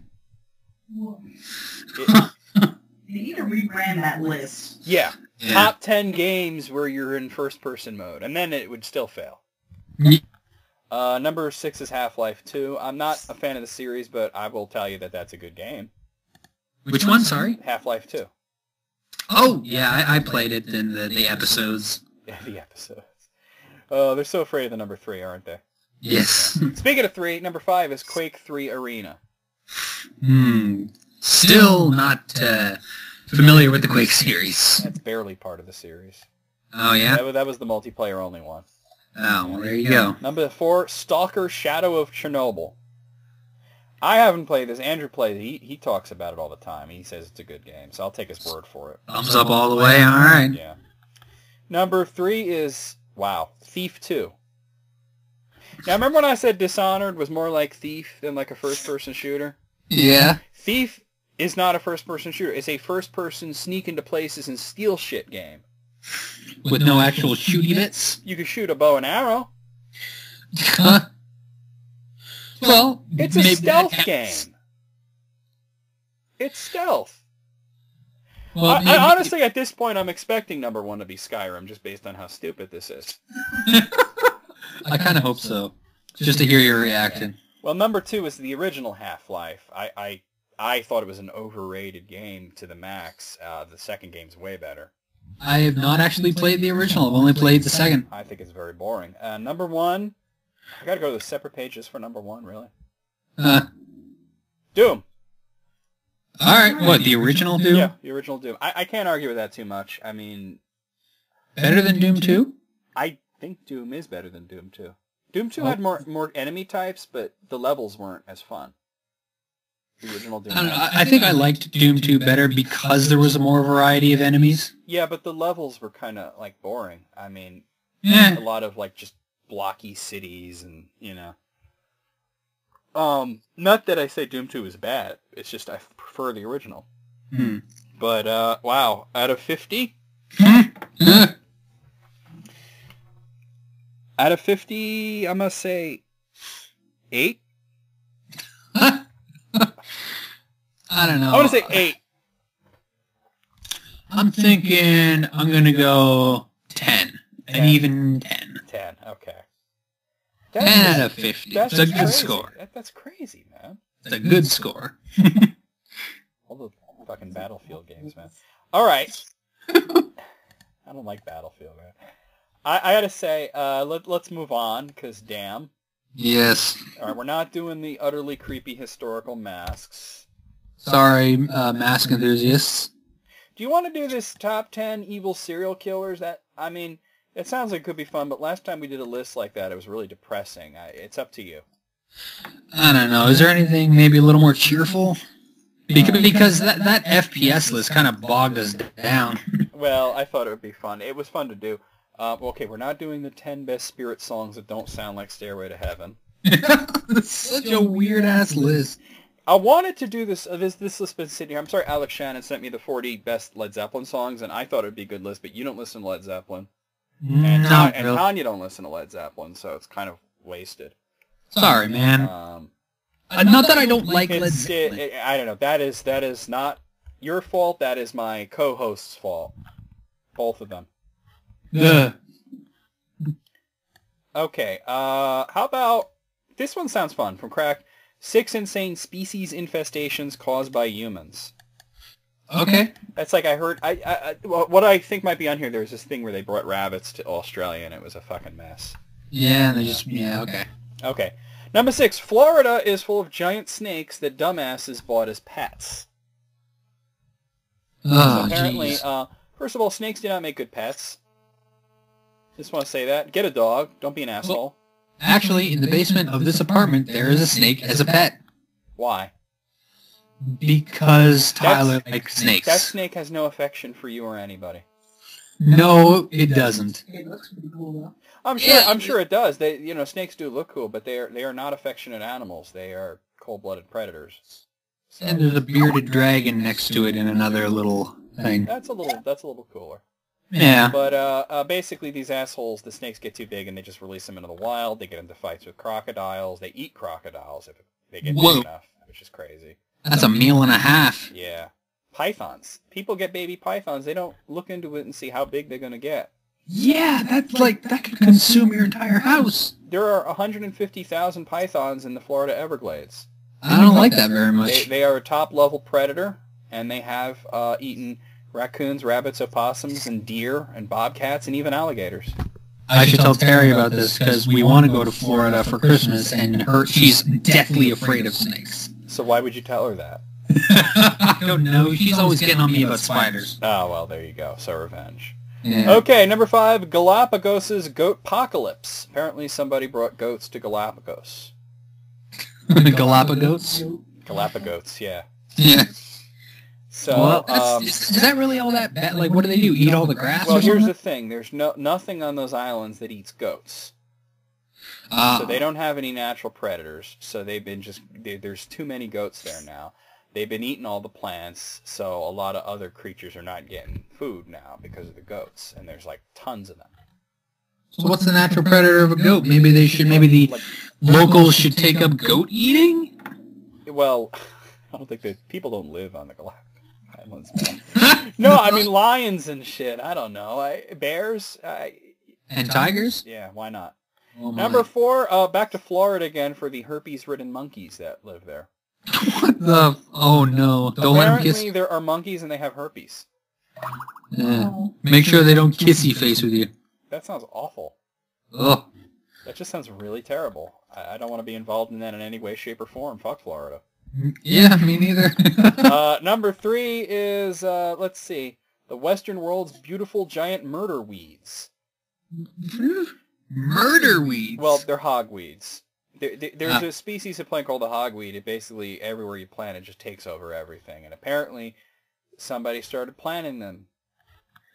They need to rebrand that list. Yeah. Top 10 games where you're in first-person mode, and then it would still fail. Yeah. Number 6 is Half-Life 2. I'm not a fan of the series, but I will tell you that that's a good game. Which one, sorry? Half-Life 2. Oh, yeah, I played it in the episodes. Yeah, the episodes. Oh, they're so afraid of the number 3, aren't they? Yes. Speaking of 3, number 5 is Quake 3 Arena. Still not familiar with the Quake series. That's barely part of the series. Oh, yeah? That was the multiplayer only one. Oh, well, there you go. Number 4, Stalker Shadow of Chernobyl. I haven't played this. Andrew plays it. He talks about it all the time. He says it's a good game, so I'll take his word for it. Thumbs up all the way, all right. Yeah. Number 3 is, Thief 2. Now, remember when I said Dishonored was more like Thief than like a first-person shooter? Yeah. Thief is not a first-person shooter. It's a first-person sneak into places and steal shit game. with no actual shooty bits. You could shoot a bow and arrow. Well, It's a stealth game. It's stealth. Well, I honestly, at this point, I'm expecting number 1 to be Skyrim, just based on how stupid this is. I kind of hope so, just to hear your reaction. Well, number 2 is the original Half-Life. I thought it was an overrated game to the max. The second game's way better. I have not actually played the original. I've only played the second. I think it's very boring. Number 1, I gotta go to the separate pages for number 1, really. Doom. All right, what, the original Doom? Yeah, the original Doom. I can't argue with that too much. I mean... Better than Doom 2? I think Doom is better than Doom 2. Doom 2 had more enemy types, but the levels weren't as fun. The original Doom. I think I liked Doom 2 better because there was a more variety of enemies. Yeah, but the levels were kind of, like, boring. I mean, Yeah. a lot of, like, just blocky cities and, you know... Not that I say Doom 2 is bad. It's just I prefer the original. But, wow. Out of 50? Out of 50, I must say 8? I don't know. I want to say 8. I'm thinking I'm going to go 10. An even 10. 10, okay. 10 out of 50. That's It's a good crazy. score. That's crazy, man. It's a good score. All the fucking Battlefield games, man. All right. I don't like Battlefield, man. I gotta say, let's move on, because damn. Yes. All right, we're not doing the utterly creepy historical masks. Sorry, mask enthusiasts. Do you want to do this top 10 evil serial killers? I mean, it sounds like it could be fun, but last time we did a list like that, it was really depressing. It's up to you. I don't know. Is there anything maybe a little more cheerful? Because that FPS list kind of bogged us down. Well, I thought it would be fun. It was fun to do. Okay, we're not doing the 10 best spirit songs that don't sound like Stairway to Heaven. It's such a weird-ass list. I wanted to do this. This list has been sitting here. I'm sorry, Alex Shannon sent me the 40 best Led Zeppelin songs, and I thought it would be a good list, but you don't listen to Led Zeppelin. And Tanya don't listen to Led Zeppelin, so it's kind of wasted. Sorry, man. Not that I don't like Led Zeppelin. I don't know. That is not your fault. That is my co-host's fault. Both of them. Okay. How about this one? Sounds fun. From Crack. 6 insane species infestations caused by humans. Okay. That's like I heard. What I think might be on here. There's this thing where they brought rabbits to Australia, and it was a fucking mess. Yeah, they just okay. Okay. Number 6. Florida is full of giant snakes that dumbasses bought as pets. Oh, So apparently, jeez. first of all, snakes do not make good pets. Just want to say that. Get a dog. Don't be an asshole. Actually, in the basement of this apartment, there is a snake as a pet. Why? Because Tyler likes snakes. That snake has no affection for you or anybody. No, it doesn't. It looks pretty cool, though. I'm sure it does. Snakes do look cool, but they are not affectionate animals. They are cold-blooded predators. So, And there's a bearded dragon next to it in another little thing. that's a little cooler. Yeah. But basically, these assholes, the snakes get too big, and they just release them into the wild. They get into fights with crocodiles. They eat crocodiles if they get big enough, which is crazy. That's a meal and a half. Yeah. Pythons. People get baby pythons. They don't look into it and see how big they're going to get. Yeah, that could consume your entire house. There are 150,000 pythons in the Florida Everglades. I don't like that very much. They are a top-level predator, and they have eaten raccoons, rabbits, opossums, and deer, and bobcats, and even alligators. I should tell Terry about this because we want to go to Florida for Christmas, and she's deathly afraid of snakes. So why would you tell her that? I don't know. She's always getting on me about spiders. Oh, well, there you go. So revenge. Yeah. Okay, number 5, Galapagos' goatpocalypse. Apparently somebody brought goats to Galapagos. The Galapagos? Galapagos, yeah. Yeah. So, well, is that really all that bad? Like, what do they do? Eat all the grass? Well, or here's something? the thing. There's nothing on those islands that eats goats. Ah. So they don't have any natural predators. So they've been there's too many goats there now. they've been eating all the plants, so a lot of other creatures are not getting food now because of the goats, and there's like tons of them. So what's the natural predator of a goat? Maybe the locals should take up goat eating? Well, I don't think that people don't live on the Galactic Islands, man. No, I mean lions and shit. I don't know. Bears? And tigers? Yeah, why not? Oh Number 4, back to Florida again for the herpes-ridden monkeys that live there. What the? Oh no! Don't let them kiss. Apparently, there are monkeys and they have herpes. Make sure they don't kissy face with you. That sounds awful. Ugh. That just sounds really terrible. I don't want to be involved in that in any way, shape, or form. Fuck Florida. Yeah, me neither. Number 3 is, let's see, the Western world's beautiful giant murder weeds. Murder weeds? Well, they're hogweeds. There's a species of plant called the hogweed. It basically, everywhere you plant it, just takes over everything. And apparently, somebody started planting them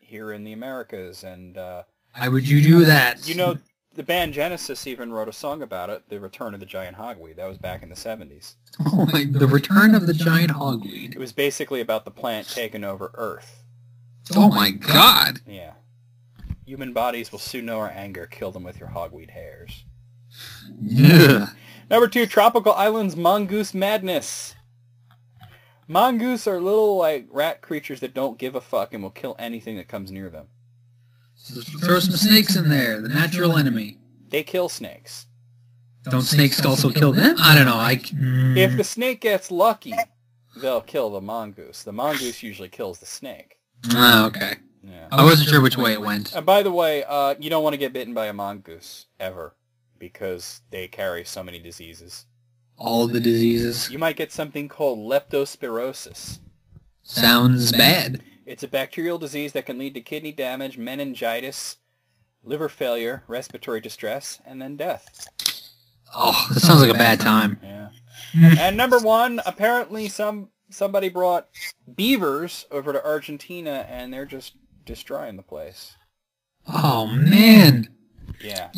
here in the Americas. And why would you do that? You know, the band Genesis even wrote a song about it, The Return of the Giant Hogweed. That was back in the 70s. Oh my, The Return of the Giant Hogweed. It was basically about the plant taking over Earth. Oh my god. Yeah. Human bodies will soon know our anger. Kill them with your hogweed hairs. Yeah. Number 2, tropical islands mongoose madness. Mongoose are little, like, rat creatures that don't give a fuck and will kill anything that comes near them. So throw some snakes in there, the natural enemy. They kill snakes. Don't snakes also kill them? I don't know. If the snake gets lucky, they'll kill the mongoose. The mongoose usually kills the snake. Oh, okay. Yeah. I wasn't sure which way it went. And by the way, you don't want to get bitten by a mongoose, ever, because they carry so many diseases. All the diseases? You might get something called leptospirosis. Sounds bad. It's a bacterial disease that can lead to kidney damage, meningitis, liver failure, respiratory distress, and then death. Oh, that sounds like a bad time. Yeah. And number 1, apparently somebody brought beavers over to Argentina, and they're just destroying the place. Oh, man. Yeah.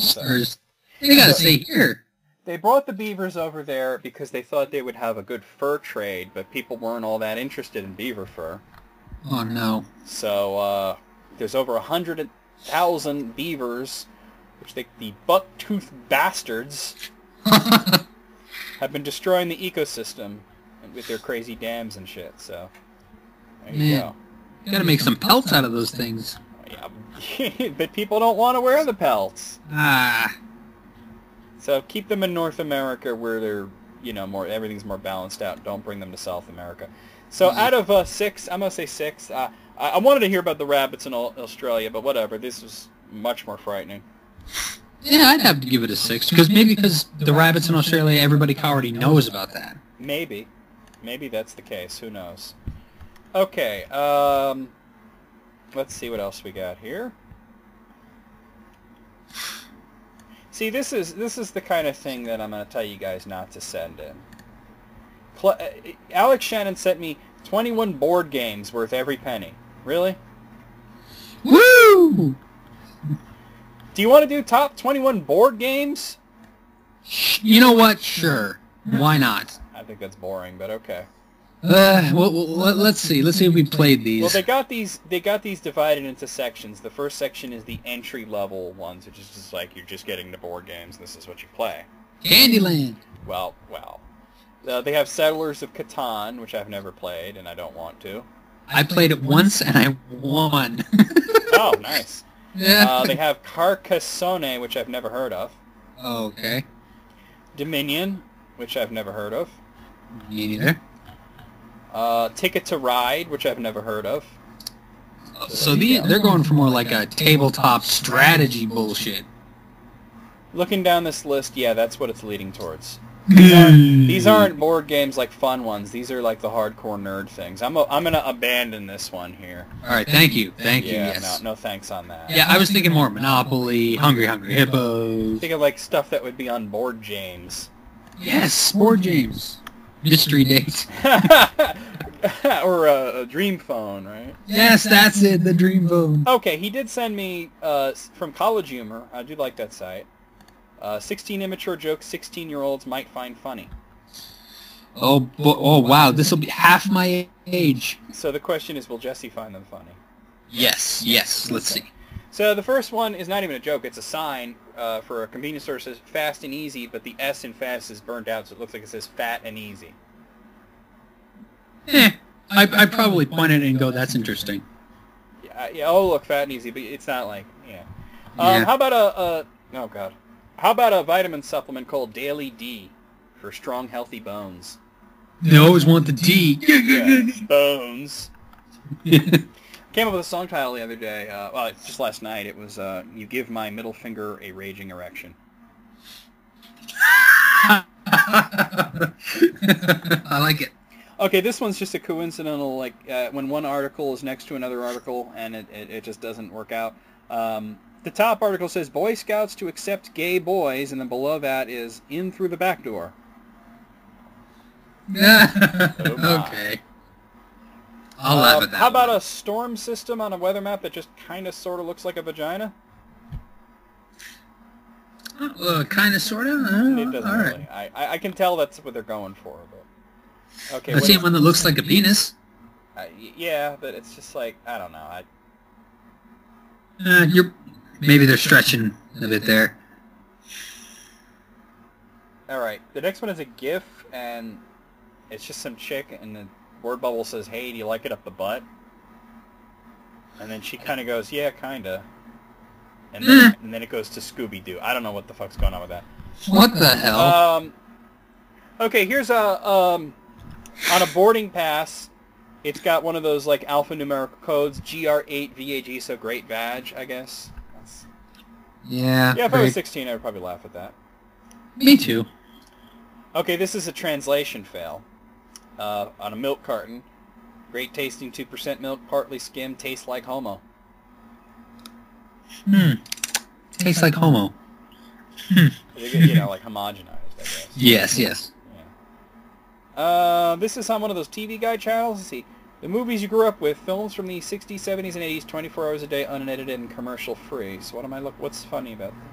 They gotta stay here. They brought the beavers over there because they thought they would have a good fur trade, but people weren't all that interested in beaver fur. Oh, no. So, there's over 100,000 beavers, which the buck-toothed bastards have been destroying the ecosystem with their crazy dams and shit, so there you go. You gotta make some pelts out of those things. Yeah, but people don't want to wear the pelts. Ah. So keep them in North America where they're, everything's more balanced out. Don't bring them to South America. So out of 6, I'm going to say 6. I wanted to hear about the rabbits in Australia, but whatever. This was much more frightening. Yeah, I'd have to give it a 6, because the rabbits in Australia, everybody already knows about that. Maybe. Maybe that's the case. Who knows? Okay, let's see what else we got here. See, this is the kind of thing that I'm going to tell you guys not to send in. Alex Shannon sent me 21 board games worth every penny. Really? Woo! Do you want to do top 21 board games? You know what? Sure. Why not? I think that's boring, but okay. Well, let's see. Let's see if we played these. Well, they got these divided into sections. The first section is the entry-level ones, which is just like you're just getting the board games. This is what you play. Candyland. Well. They have Settlers of Catan, which I've never played, and I don't want to. I played it once, and I won. Oh, nice. Yeah. They have Carcassonne, which I've never heard of. Oh, okay. Dominion, which I've never heard of. Me neither. Ticket to Ride, which I've never heard of. So they're going for more like a tabletop strategy bullshit. Looking down this list, yeah, that's what it's leading towards. These aren't board games like fun ones. These are like the hardcore nerd things. I'm gonna abandon this one here. All right, thank you. Yes. No thanks on that. Yeah, I was thinking more Monopoly, Hungry Hippos. Think of like stuff that would be on Board James. Yes, Board James. Mystery Date. Or a Dream Phone, right? Yes, that's it, the Dream Phone. Okay, he did send me from College Humor. I do like that site. 16 immature jokes 16-year-olds might find funny. Oh wow, this will be half my age. So the question is, will Jesse find them funny? Yes. Let's see. So the first one is not even a joke. It's a sign for a convenience store that says fast and easy, but the S in fast is burned out, so it looks like it says fat and easy. I'd probably point at it and go, that's interesting. Yeah. Oh, look, fat and easy, but it's not like, yeah. Yeah. How about how about a vitamin supplement called Daily D for strong, healthy bones? They always want the D. Bones. Came up with a song title the other day. Well, just last night. It was "You Give My Middle Finger a Raging Erection." I like it. Okay, this one's just a coincidental, like, when one article is next to another article, and it just doesn't work out. The top article says, Boy Scouts to accept gay boys, and then below that is, in through the back door. Okay. I'll laugh at that. How about a storm system on a weather map that just kind of sort of looks like a vagina? Kind of, sort of? It doesn't really. I can tell that's what they're going for, but... Okay, I've seen one that looks like a penis. Yeah, but it's just like, I don't know. Maybe they're stretching a bit there. Alright, the next one is a GIF, and it's just some chick, and the word bubble says, hey, do you like it up the butt? And then she kind of goes, yeah, kind of. And then it goes to Scooby-Doo. I don't know what the fuck's going on with that. What the hell? Okay, here's on a boarding pass, it's got one of those, like, alphanumerical codes, GR8VAG, so great badge, I guess. Yeah, if I was 16, I would probably laugh at that. Me too. Okay, this is a translation fail. On a milk carton. Great tasting 2% milk, partly skimmed, tastes like homo. Tastes like homo. You know, like homogenized, I guess. Yes. Yeah. This is on one of those TV guide channels. Let's see. The movies you grew up with, films from the 60s, 70s, and 80s, 24 hours a day, unedited and commercial-free. So what's funny about that?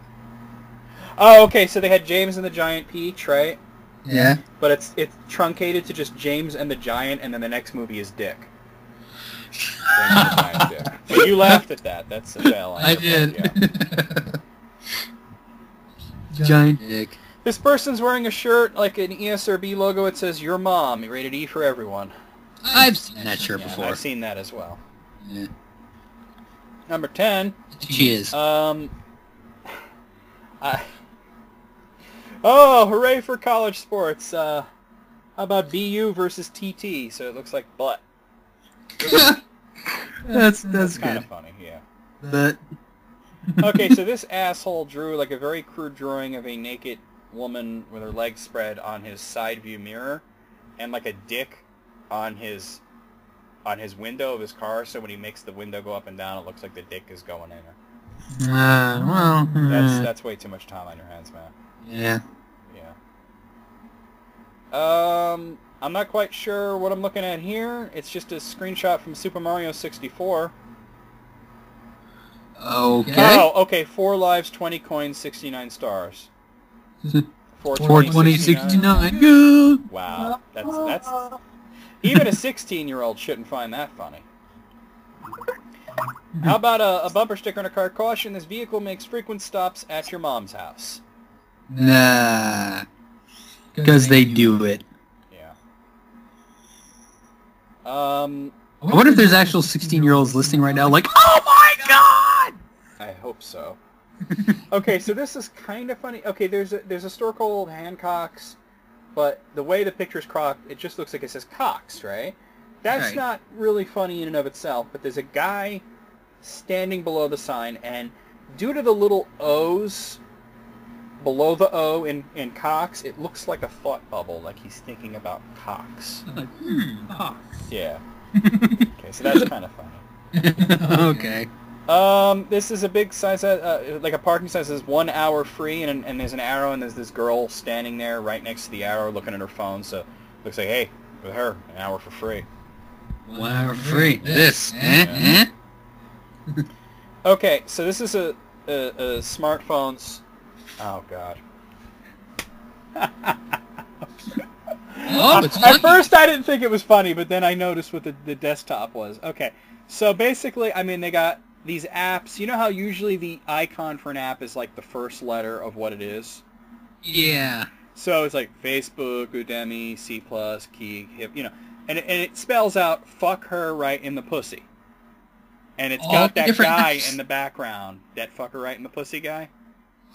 Oh, okay, so they had James and the Giant Peach, right? Yeah. But it's truncated to just James and the Giant, and then the next movie is Dick. James and the Giant Dick. So you laughed at that. That's a fail. I did. Yeah. Giant Dick. This person's wearing a shirt, like an ESRB logo. It says, Your Mom, rated E for everyone. I've seen that shirt before. I've seen that as well. Yeah. Number 10. She is. Oh, hooray for college sports. How about BU versus TT? So it looks like butt. That's kind good. of funny, yeah. But Okay, so this asshole drew like a very crude drawing of a naked woman with her legs spread on his side view mirror, and like a dick on his window of his car. So when he makes the window go up and down, it looks like the dick is going in her. That's way too much time on your hands, man. Yeah. I'm not quite sure what I'm looking at here. It's just a screenshot from Super Mario 64. Okay. Oh, okay. 4 lives, 20 coins, 69 stars. 420, 69. Good. Wow, that's even a 16-year-old shouldn't find that funny. How about a bumper sticker on a car? Caution: this vehicle makes frequent stops at your mom's house. Nah. Because they do it. Yeah. I wonder if there's actual 16-year-olds listening right now like, oh my god! I hope so. Okay, so this is kind of funny. Okay, there's a store called Hancock's, but the way the picture's cropped, it just looks like it says Cox, right? That's Right. not really funny in and of itself, but there's a guy standing below the sign, and due to the little O's below the O in Cox, it looks like a thought bubble, like he's thinking about Cox. Cox. Yeah. Okay, so that's kind of funny. Okay. This is a big size, like a parking sign that says 1 hour free, and there's an arrow, and there's this girl standing there right next to the arrow looking at her phone, so it looks like, hey, with her, an hour for free. 1 hour free. This. Okay, so this is a smartphone's... Oh, God. Oh, it's funny. At first I didn't think it was funny, but then I noticed what the desktop was. Okay, so basically, I mean, they got these apps. You know how usually the icon for an app is like the first letter of what it is? Yeah. So it's like Facebook, Udemy, C+, Key, Hip, you know. And it spells out, fuck her right in the pussy. And it's got that guy in the background. That fucker right in the pussy guy.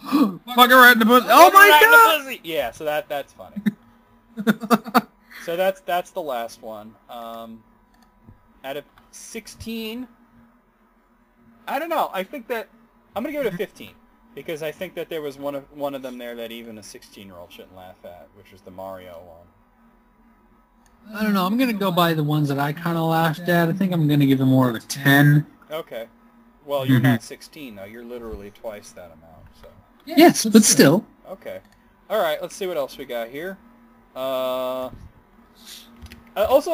Fucker right in the pussy. Oh my god! Yeah, so that's funny. So that's the last one. Out of 16, I don't know. I think that I'm gonna give it a 15 because I think that there was one of them there that even a 16-year-old shouldn't laugh at, which was the Mario one. I don't know. I'm gonna go by the ones that I kind of laughed at. I think I'm gonna give it more of a 10. Okay. Well, you're not 16 though. You're literally twice that amount. So. Yes, but still. Okay. All right. Let's see what else we got here. Also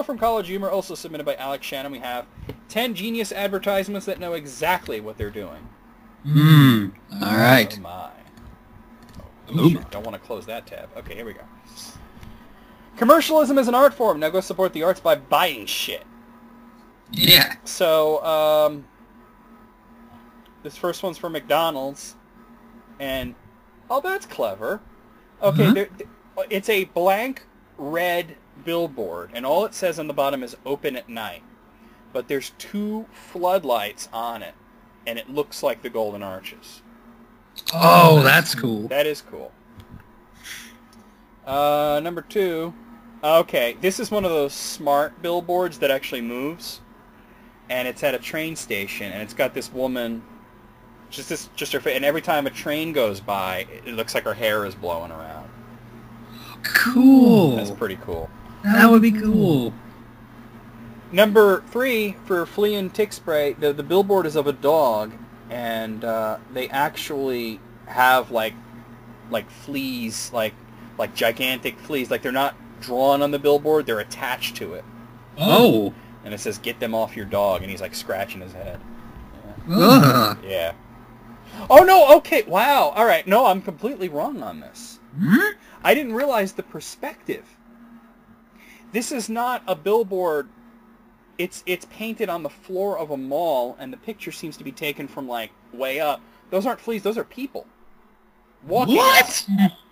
from College Humor, also submitted by Alex Shannon, we have 10 genius advertisements that know exactly what they're doing. All right. Oh my. Oh, shit. Don't want to close that tab. Okay, here we go. Commercialism is an art form. Now go support the arts by buying shit. Yeah. So, this first one's for McDonald's, and oh, that's clever. Okay, it's a blank red billboard, and all it says on the bottom is "open at night," but there's 2 floodlights on it, and it looks like the Golden Arches. Oh, that's cool. That is cool. Number 2. Okay, this is one of those smart billboards that actually moves, and it's at a train station, and it's got this woman, just her face, and every time a train goes by, it looks like her hair is blowing around. Cool. That's pretty cool. That would be cool. Number 3, for flea and tick spray, the billboard is of a dog, and they actually have like fleas, like gigantic fleas. Like they're not drawn on the billboard, they're attached to it. Oh. And it says, "Get them off your dog," and he's like scratching his head. Yeah. Yeah. Oh no, okay, wow. All right, no, I'm completely wrong on this. I didn't realize the perspective. This is not a billboard. It's painted on the floor of a mall, and the picture seems to be taken from like way up. Those aren't fleas; those are people walking. What?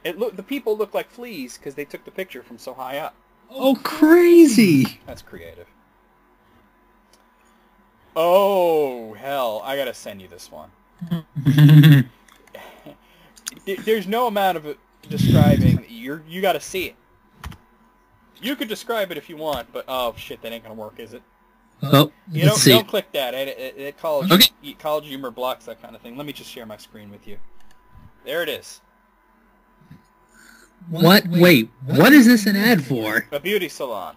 The people look like fleas because they took the picture from so high up. Oh, crazy! That's creative. Oh hell! I gotta send you this one. There's no amount of describing. You gotta see it. You could describe it if you want, but oh shit, that ain't gonna work, is it? Oh, Don't click that. College Humor blocks that kind of thing. Let me just share my screen with you. There it is. What? Wait, what is this an ad for? A beauty salon.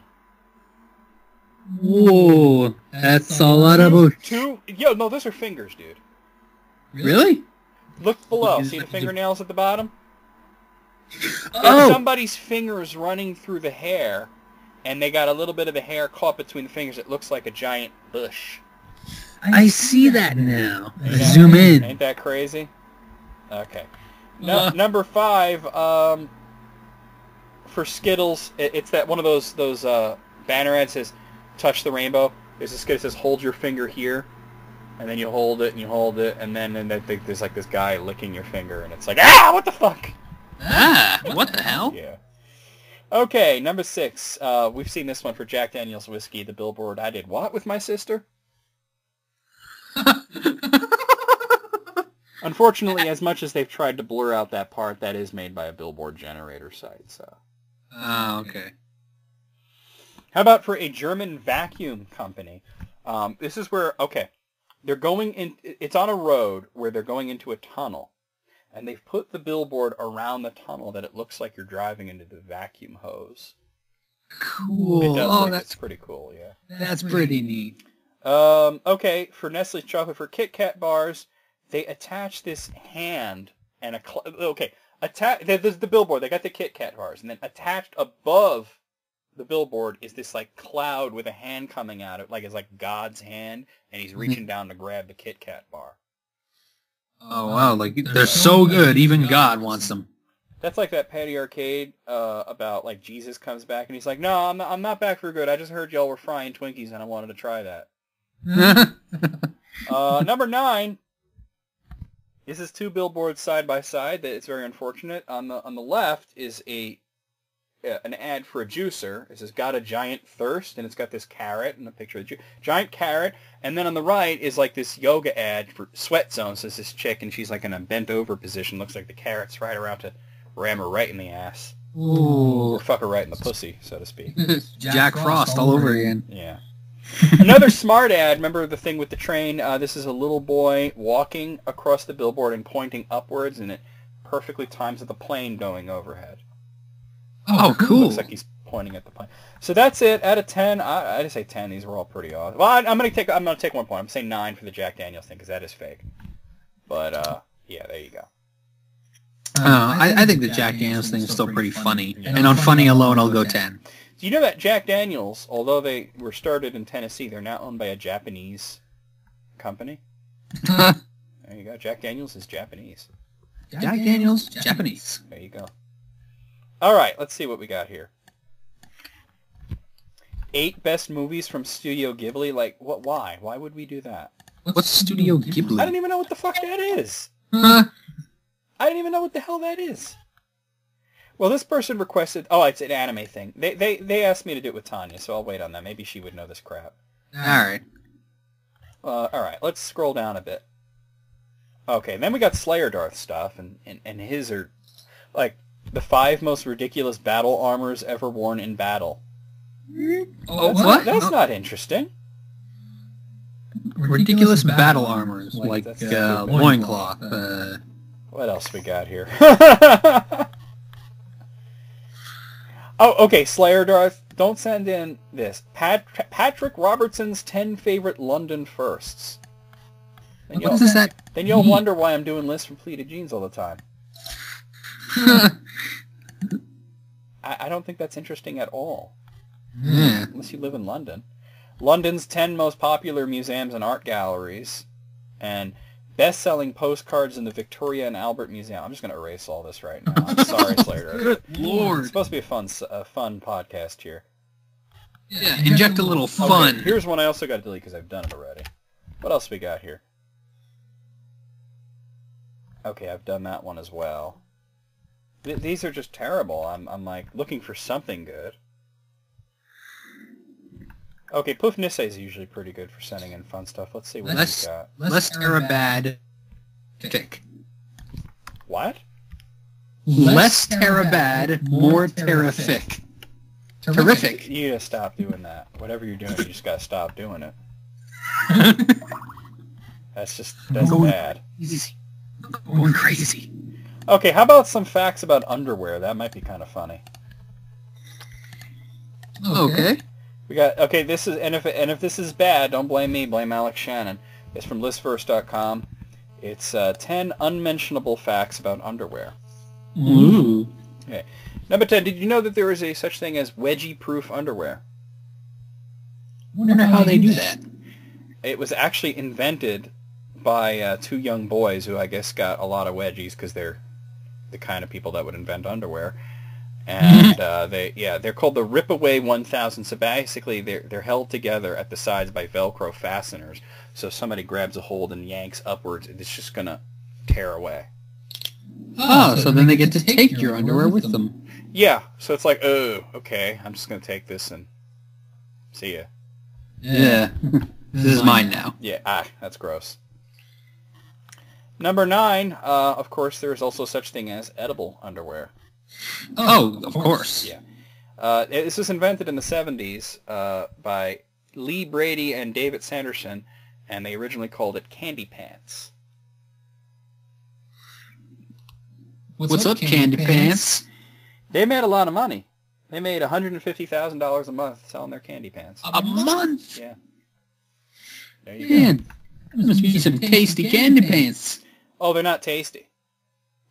Whoa, that's a lot of... No, those are fingers, dude. Really? Look below. See the fingernails at the bottom? Oh! Somebody's fingers running through the hair, and they got a little bit of the hair caught between the fingers. It looks like a giant bush. I see that now. Zoom in. Ain't that crazy? Okay. Number 5, for Skittles, it's that one of those banner ads says, "Touch the rainbow." There's a Skittle that says, "Hold your finger here," and then you hold it, and you hold it, and then there's like this guy licking your finger, and it's like, ah, what the fuck? Ah, what the hell? Yeah. Okay, number 6. We've seen this one for Jack Daniel's whiskey. The billboard. I did what with my sister? Unfortunately, as much as they've tried to blur out that part, that is made by a billboard generator site. So. Oh, okay. How about for a German vacuum company? This is where, okay, they're going in. It's on a road where they're going into a tunnel. And they've put the billboard around the tunnel that it looks like you're driving into the vacuum hose. Cool. It does Oh, that's pretty cool, yeah. That's pretty neat. Okay, for Nestle's chocolate, for Kit Kat bars, they attach this hand and there's the billboard. They got the Kit Kat bars, and then attached above the billboard is this like cloud with a hand coming out of it, like it's like God's hand, and he's reaching down to grab the Kit Kat bar. Oh, wow, like, they're so good, even God wants them. That's like that Patty Arcade about like Jesus comes back and he's like, no, I'm not back for good. I just heard y'all were frying Twinkies and I wanted to try that. Number 9. This is 2 billboards side by side. That it's very unfortunate. On the left is an ad for a juicer. It says, got a giant thirst, and it's got this carrot and a picture of the giant carrot. And then on the right is like this yoga ad for Sweat Zone. So it's this chick, and she's like in a bent over position. Looks like the carrot's right around to ram her right in the ass. Ooh. Or fuck her right in the pussy, so to speak. Jack Frost all over again. Yeah. Another smart ad. Remember the thing with the train? This is a little boy walking across the billboard and pointing upwards, and it perfectly times with the plane going overhead. Oh, cool. Looks like he's pointing at the plane. So that's it. Out of 10, I'd say 10. These were all pretty awesome. Well, I'm gonna take 1 point. I'm saying 9 for the Jack Daniels thing because that is fake. But yeah, there you go. I think the Jack Daniels thing is still pretty funny. Yeah. And on funny alone, I'll go 10. Do you know that Jack Daniels, although they were started in Tennessee, they're now owned by a Japanese company? There you go. Jack Daniels is Japanese. Jack Daniels, Japanese. There you go. All right, let's see what we got here. 8 best movies from Studio Ghibli. Like, what? Why? Why would we do that? What's Studio Ghibli? I don't even know what the fuck that is. Huh? I don't even know what the hell that is. Well, this person requested... Oh, it's an anime thing. They asked me to do it with Tanya, so I'll wait on that. Maybe she would know this crap. Alright. Alright, let's scroll down a bit. Okay, then we got Slayer Darth stuff, and his are... Like, the 5 most ridiculous battle armors ever worn in battle. What? That's not interesting. Ridiculous battle armors, like loincloth. What else we got here? Oh, okay, Slayer Darth. Don't send in this. Patrick Robertson's 10 favorite London firsts. What does that Then you'll wonder why I'm doing lists from pleated jeans all the time. I don't think that's interesting at all. Yeah. Unless you live in London. London's 10 most popular museums and art galleries. And best-selling postcards in the Victoria and Albert Museum. I'm just going to erase all this right now. I'm sorry, Slayer. Good Lord. It's supposed to be a fun podcast here. Yeah, inject a little fun. Okay, here's one I also got to delete because I've done it already. What else we got here? Okay, I've done that one as well. These are just terrible. I'm like looking for something good. Okay, Poof Nisse is usually pretty good for sending in fun stuff. Let's see what we got. Less terabad. What? Less terabad, more terrific. Terrific. You gotta stop doing that. Whatever you're doing, you just gotta stop doing it. That's bad. Going crazy. Okay, how about some facts about underwear? That might be kind of funny. Okay. We got this is and if this is bad, don't blame me, blame Alex Shannon. It's from listverse.com. It's 10 unmentionable facts about underwear. Ooh. Okay. Number 10, did you know that there is a such thing as wedgie-proof underwear? I wonder how they do that. It was actually invented by 2 young boys who I guess got a lot of wedgies because they're the kind of people that would invent underwear. And they're called the Rip-Away 1000. So basically, they're held together at the sides by Velcro fasteners. So if somebody grabs a hold and yanks upwards, it's just gonna tear away. Oh, so then they get to take your underwear with them. Yeah. So it's like, oh, okay, I'm just gonna take this and see ya. Yeah. This is mine now. Yeah. That's gross. Number 9. Of course, there is also such thing as edible underwear. Oh, of course. Yeah. This was invented in the 70s by Lee Brady and David Sanderson, and they originally called it candy pants. What's up, candy pants? They made a lot of money. They made $150,000 a month selling their candy pants. A month? Yeah. There you go. Man, there must be some tasty candy pants. Oh, they're not tasty,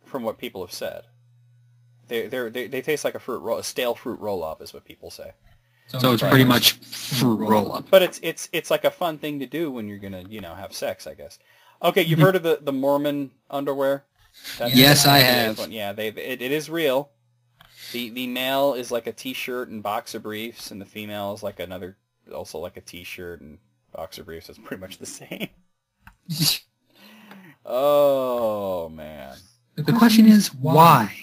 from what people have said. They taste like a stale fruit roll-up, is what people say. So it's pretty much fruit roll-up. But it's like a fun thing to do when you're gonna have sex, I guess. Okay, you've heard of the Mormon underwear? Yes, I have. Yeah, it is real. The male is like a t-shirt and boxer briefs, and the female is like also like a t-shirt and boxer briefs. It's pretty much the same. Oh, man. The question is, why?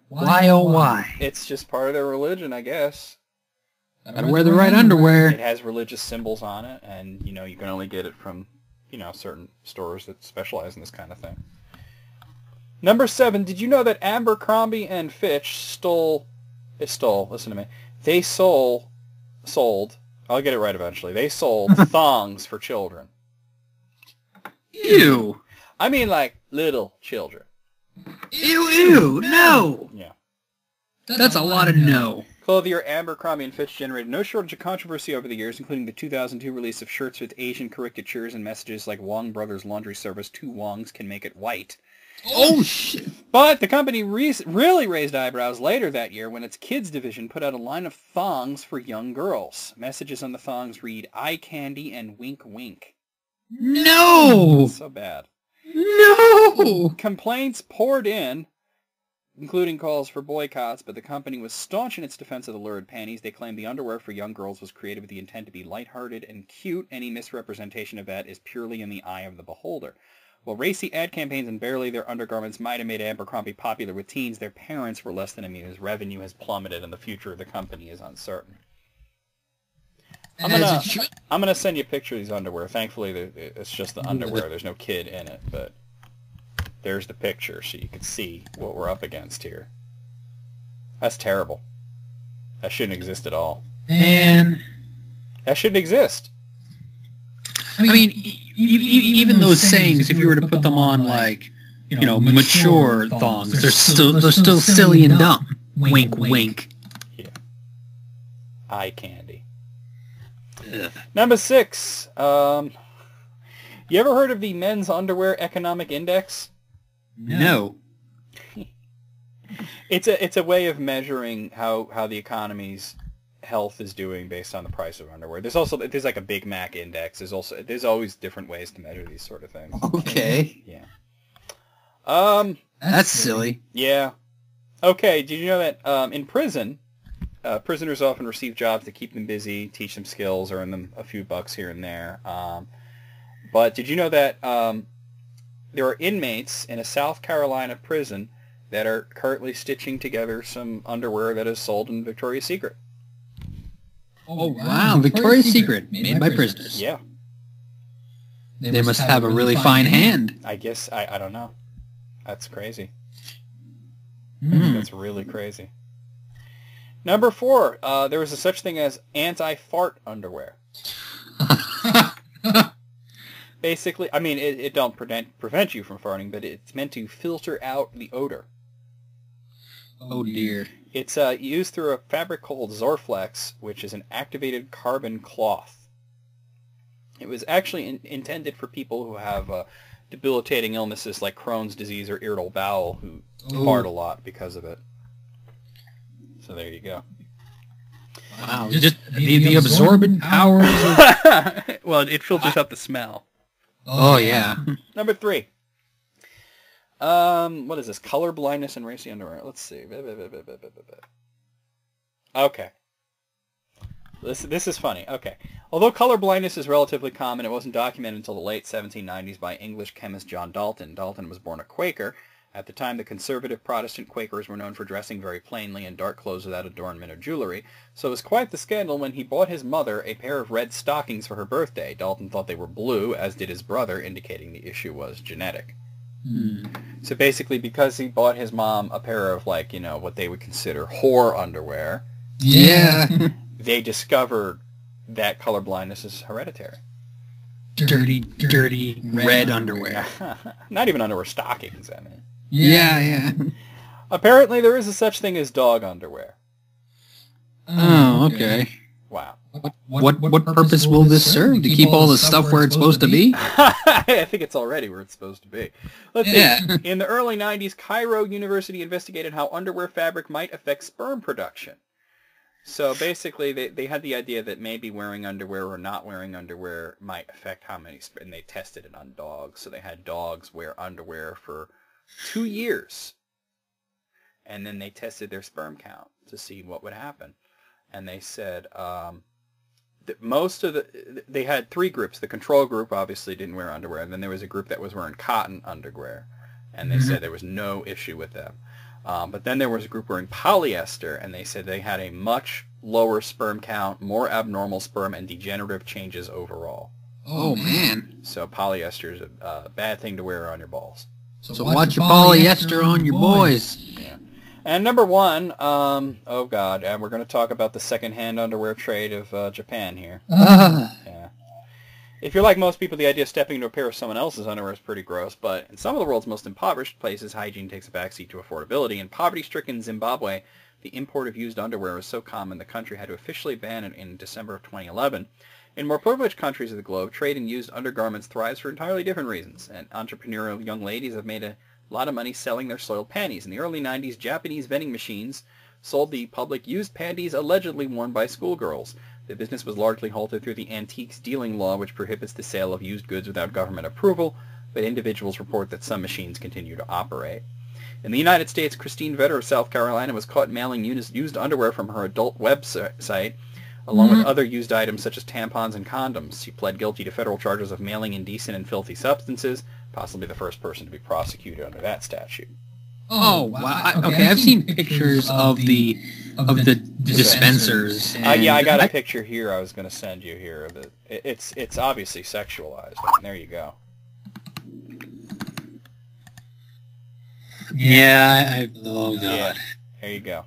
Why, oh, why? It's just part of their religion, I guess. Gotta wear the right underwear. It has religious symbols on it, and, you can only get it from, certain stores that specialize in this kind of thing. Number 7, did you know that Abercrombie and Fitch listen to me, they sold, I'll get it right eventually, they sold thongs for children. Ew. I mean, like, little children. Ew, no. Yeah. That's a lot of no. Clothier Abercrombie and Fitch generated no shortage of controversy over the years, including the 2002 release of shirts with Asian caricatures and messages like Wong Brothers Laundry Service, 2 Wongs can make it white. Oh, shit. But the company really raised eyebrows later that year when its kids division put out a line of thongs for young girls. Messages on the thongs read, eye candy and wink wink. No! So bad. No! Complaints poured in, including calls for boycotts, but the company was staunch in its defense of the lurid panties. They claimed the underwear for young girls was created with the intent to be lighthearted and cute. Any misrepresentation of that is purely in the eye of the beholder. While racy ad campaigns and barely their undergarments might have made Abercrombie popular with teens, their parents were less than amused. Revenue has plummeted and the future of the company is uncertain. I'm gonna send you a picture of these underwear. Thankfully, it's just the underwear. There's no kid in it, but there's the picture so you can see what we're up against here. That's terrible. That shouldn't exist at all. Man. That shouldn't exist. I mean, even those sayings, if you were to put them on, like, mature thongs, they're still silly and dumb. Wink, wink. Yeah. Eye candy. Ugh. Number 6. You ever heard of the Men's Underwear Economic Index? No. It's a way of measuring how the economy's health is doing based on the price of underwear. There's like a Big Mac index. There's always different ways to measure these sort of things. Okay. Yeah. That's silly. Yeah. Okay. Did you know that in prison, prisoners often receive jobs to keep them busy, teach them skills, earn them a few bucks here and there. But did you know that there are inmates in a South Carolina prison that are currently stitching together some underwear that is sold in Victoria's Secret? Oh, wow. Victoria's Secret, made by prisoners. Yeah. They must have a really fine hand. I guess, I don't know. That's crazy. That's really crazy. Number 4, there was a such thing as anti-fart underwear. Basically, I mean, it don't prevent you from farting, but it's meant to filter out the odor. Oh, dear. It's used through a fabric called Zorflex, which is an activated carbon cloth. It was actually intended for people who have debilitating illnesses like Crohn's disease or irritable bowel who fart a lot because of it. So there you go. Wow. Just the absorbent powers of... Well, it filters out the smell. Oh, yeah. Number 3. What is this? Color blindness and racy underwear. Let's see. Okay. This is funny. Okay. Although color blindness is relatively common, it wasn't documented until the late 1790s by English chemist John Dalton. Dalton was born a Quaker. At the time, the conservative Protestant Quakers were known for dressing very plainly in dark clothes without adornment or jewelry, so it was quite the scandal when he bought his mother a pair of red stockings for her birthday. Dalton thought they were blue, as did his brother, indicating the issue was genetic. So basically, because he bought his mom a pair of, like, what they would consider whore underwear, yeah, they discovered that color blindness is hereditary. Dirty red underwear. Not even underwear, stockings, I mean. Yeah. Apparently, there is a such thing as dog underwear. Oh, okay. Wow. What purpose will this serve? To keep all the stuff where it's supposed to be? I think it's already where it's supposed to be. Let's see. In the early 90s, Cairo University investigated how underwear fabric might affect sperm production. So basically, they had the idea that maybe wearing underwear or not wearing underwear might affect how many sperm, and they tested it on dogs. So they had dogs wear underwear for 2 years. And then they tested their sperm count to see what would happen. And they said that they had 3 groups. The control group obviously didn't wear underwear. And then there was a group that was wearing cotton underwear. And they said there was no issue with them. But then there was a group wearing polyester, and they said they had a much lower sperm count, more abnormal sperm, and degenerative changes overall. Oh, man. So polyester is a bad thing to wear on your balls. So watch your polyester on your boys. Yeah. And number 1, oh God, and we're going to talk about the second-hand underwear trade of Japan here. Yeah. If you're like most people, the idea of stepping into a pair of someone else's underwear is pretty gross, but in some of the world's most impoverished places, hygiene takes a backseat to affordability. In poverty-stricken Zimbabwe, the import of used underwear was so common the country had to officially ban it in December of 2011. In more privileged countries of the globe, trade in used undergarments thrives for entirely different reasons, and entrepreneurial young ladies have made a lot of money selling their soiled panties. In the early 90s, Japanese vending machines sold the public used panties allegedly worn by schoolgirls. The business was largely halted through the antiques dealing law, which prohibits the sale of used goods without government approval, but individuals report that some machines continue to operate. In the United States, Christine Vetter of South Carolina was caught mailing used underwear from her adult website, along with other used items such as tampons and condoms. She pled guilty to federal charges of mailing indecent and filthy substances, possibly the first person to be prosecuted under that statute. Oh, wow. Okay, I've seen pictures of the dispensers. Yeah, I got a picture here I was going to send you here. It's obviously sexualized. There you go. Yeah, oh, God. Yeah, there you go.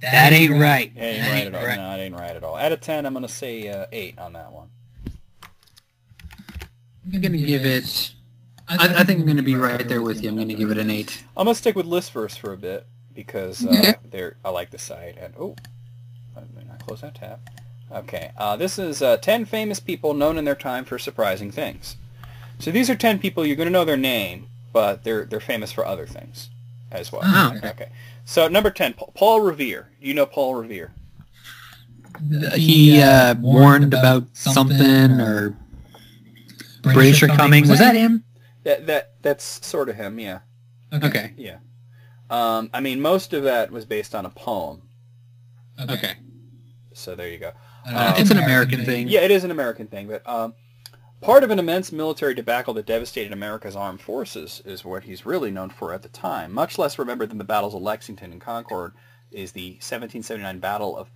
That ain't right. That ain't right at all. No, it ain't right at all. Out of 10, I'm going to say 8 on that one. I'm going to give it... I think I'm going to be right there with you. I'm going to give it an 8. I'm going to stick with Listverse for a bit because I like the site. And let me not close that tab. Okay, this is 10 famous people known in their time for surprising things. So these are 10 people. You're going to know their name, but they're famous for other things as well. Oh, okay. So number 10, Paul Revere. You know Paul Revere? He warned about something, or British are coming. Was that him? That's sort of him, yeah. Okay. Yeah. I mean, most of that was based on a poem. Okay. So there you go. It's an American thing. Yeah, it is an American thing, but part of an immense military debacle that devastated America's armed forces is what he's really known for at the time. Much less remembered than the battles of Lexington and Concord is the 1779 Battle of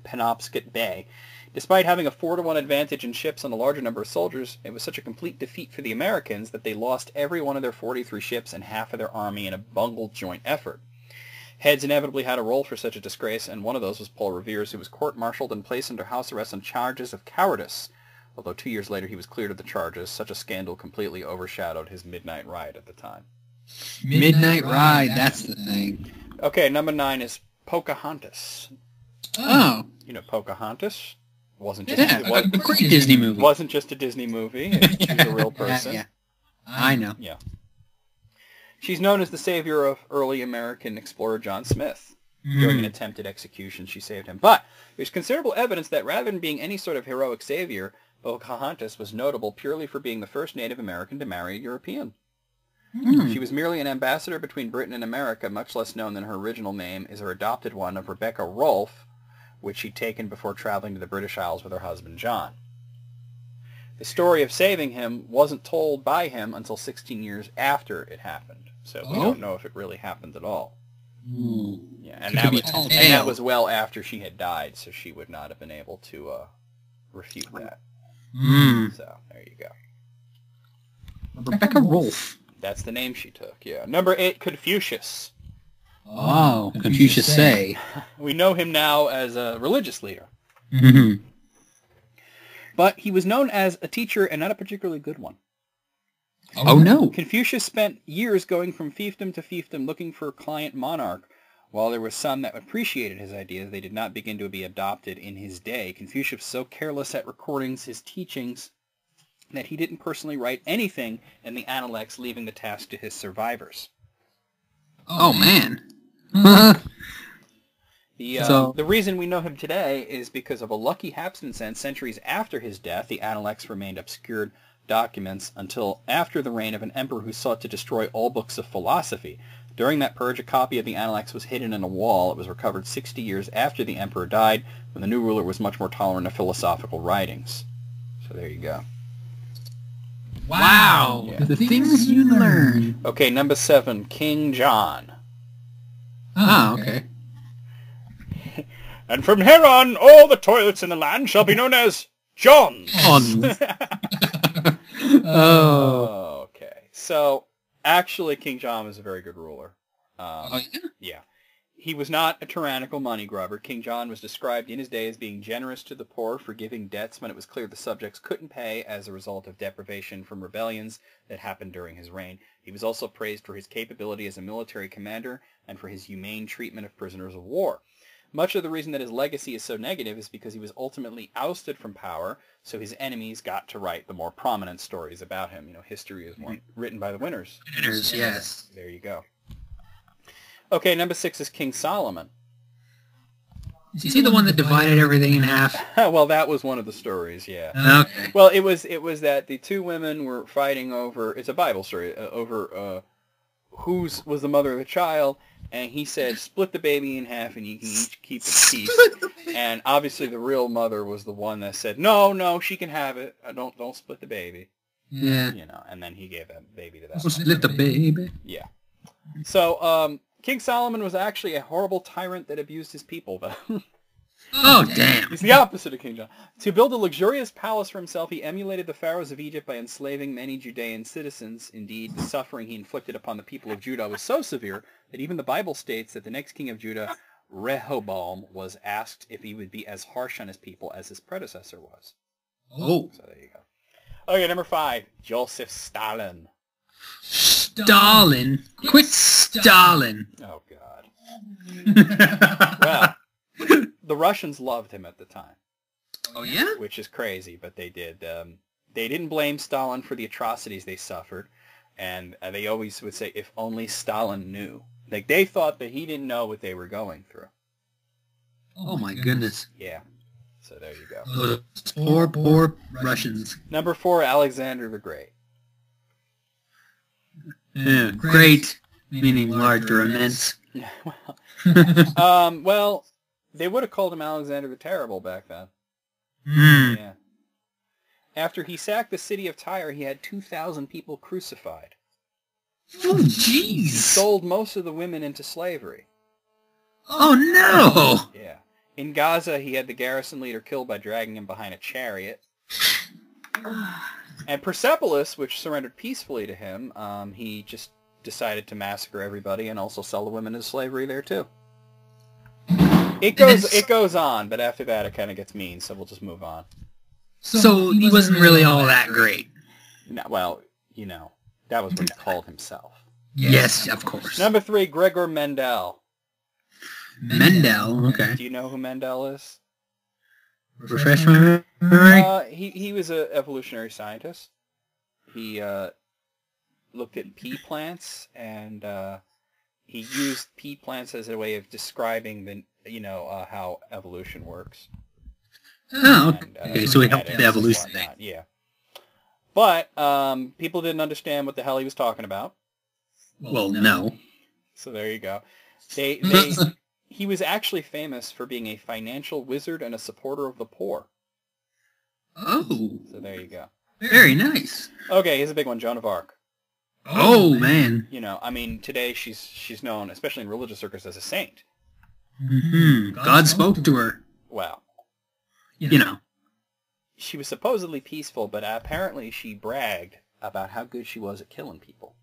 Penobscot Bay. Despite having a 4-to-1 advantage in ships and a larger number of soldiers, it was such a complete defeat for the Americans that they lost every one of their 43 ships and half of their army in a bungled joint effort. Heads inevitably had a role for such a disgrace, and one of those was Paul Revere's, who was court-martialed and placed under house arrest on charges of cowardice. Although 2 years later he was cleared of the charges, such a scandal completely overshadowed his midnight ride at the time. Midnight Ride, that's the thing. Okay, number 9 is Pocahontas. Oh. You know Pocahontas? Wasn't just a great Disney movie. Wasn't just a Disney movie. She's a real person. Yeah. I know. Yeah. She's known as the savior of early American explorer John Smith. During an attempted execution, she saved him. But there's considerable evidence that rather than being any sort of heroic savior, Pocahontas was notable purely for being the first Native American to marry a European. She was merely an ambassador between Britain and America. Much less known than her original name is her adopted one of Rebecca Rolfe, which she'd taken before traveling to the British Isles with her husband John. The story of saving him wasn't told by him until 16 years after it happened, so we don't know if it really happened at all. Yeah, and that was well after she had died, so she would not have been able to refute that. So there you go. Rebecca Rolfe. That's the name she took. Yeah. Number 8, Confucius. Oh, Confucius say. We know him now as a religious leader. But he was known as a teacher and not a particularly good one. Oh, no. Confucius spent years going from fiefdom to fiefdom looking for a client monarch. While there were some that appreciated his ideas, they did not begin to be adopted in his day. Confucius was so careless at recording his teachings that he didn't personally write anything in the Analects, leaving the task to his survivors. Oh, man. The reason we know him today is because of a lucky happenstance. Centuries after his death, the Analects remained obscured documents until after the reign of an emperor who sought to destroy all books of philosophy. During that purge, a copy of the Analects was hidden in a wall. It was recovered 60 years after the emperor died, when the new ruler was much more tolerant of philosophical writings. So there you go. Wow, Yeah. the things you learn. Okay, number 7, King John. Ah, okay. And from here on, all the toilets in the land shall be known as John's. Oh. Okay. So, actually, King John was a very good ruler. Oh, yeah? Yeah. He was not a tyrannical money grubber. King John was described in his day as being generous to the poor, forgiving debts when it was clear the subjects couldn't pay as a result of deprivation from rebellions that happened during his reign. He was also praised for his capability as a military commander and for his humane treatment of prisoners of war. Much of the reason that his legacy is so negative is because he was ultimately ousted from power, so his enemies got to write the more prominent stories about him. You know, history is written by the winners. Winners, yes. There you go. Okay, number 6 is King Solomon. Is he the one that divided everything in half? Well, that was one of the stories, yeah. Okay. Well, it was that the two women were fighting over, it's a Bible story, over whose was the mother of the child, and he said, split the baby in half and you can each keep a piece. And obviously the real mother was the one that said, no, she can have it. Don't split the baby. Yeah. You know, and then he gave that baby to that We'll one. split the baby. Yeah. So, King Solomon was actually a horrible tyrant that abused his people, though. Oh, damn. He's the opposite of King John. To build a luxurious palace for himself, he emulated the pharaohs of Egypt by enslaving many Judean citizens. Indeed, the suffering he inflicted upon the people of Judah was so severe that even the Bible states that the next king of Judah, Rehoboam, was asked if he would be as harsh on his people as his predecessor was. Oh. So there you go. Okay, number 5, Joseph Stalin. Stalin. Quit Stalin. Oh, God. Well, the Russians loved him at the time. Oh, yeah? Which is crazy, but they did. They didn't blame Stalin for the atrocities they suffered, and they always would say, if only Stalin knew. Like, they thought that he didn't know what they were going through. Oh, my goodness. Yeah. So there you go. Those poor Russians. Number 4, Alexander the Great. Yeah, great, meaning large or immense. Well, they would have called him Alexander the Terrible back then. Yeah. After he sacked the city of Tyre, he had 2,000 people crucified. Oh, He jeez. sold most of the women into slavery. Oh, no. Yeah. In Gaza, he had the garrison leader killed by dragging him behind a chariot. And Persepolis, which surrendered peacefully to him, he just decided to massacre everybody and also sell the women into slavery there too. It goes on, but after that it kind of gets mean, so we'll just move on. So he wasn't really all that great. No, well, you know, that was what he called himself. Yes, of course. Number 3, Gregor Mendel. Mendel, okay. Do you know who Mendel is? Refresh my memory? He was an evolutionary scientist. He looked at pea plants, and he used pea plants as a way of describing how evolution works. Oh, And, okay, so he helped the genetics and evolution thing. whatnot, yeah. But people didn't understand what the hell he was talking about. Well, no. So there you go. He was actually famous for being a financial wizard and a supporter of the poor. Oh, So there you go. very nice. Okay, here's a big one, Joan of Arc. Oh, man. You know, I mean, today she's known, especially in religious circles, as a saint. Mm-hmm. God spoke to her. Well, You know. she was supposedly peaceful, but apparently she bragged about how good she was at killing people.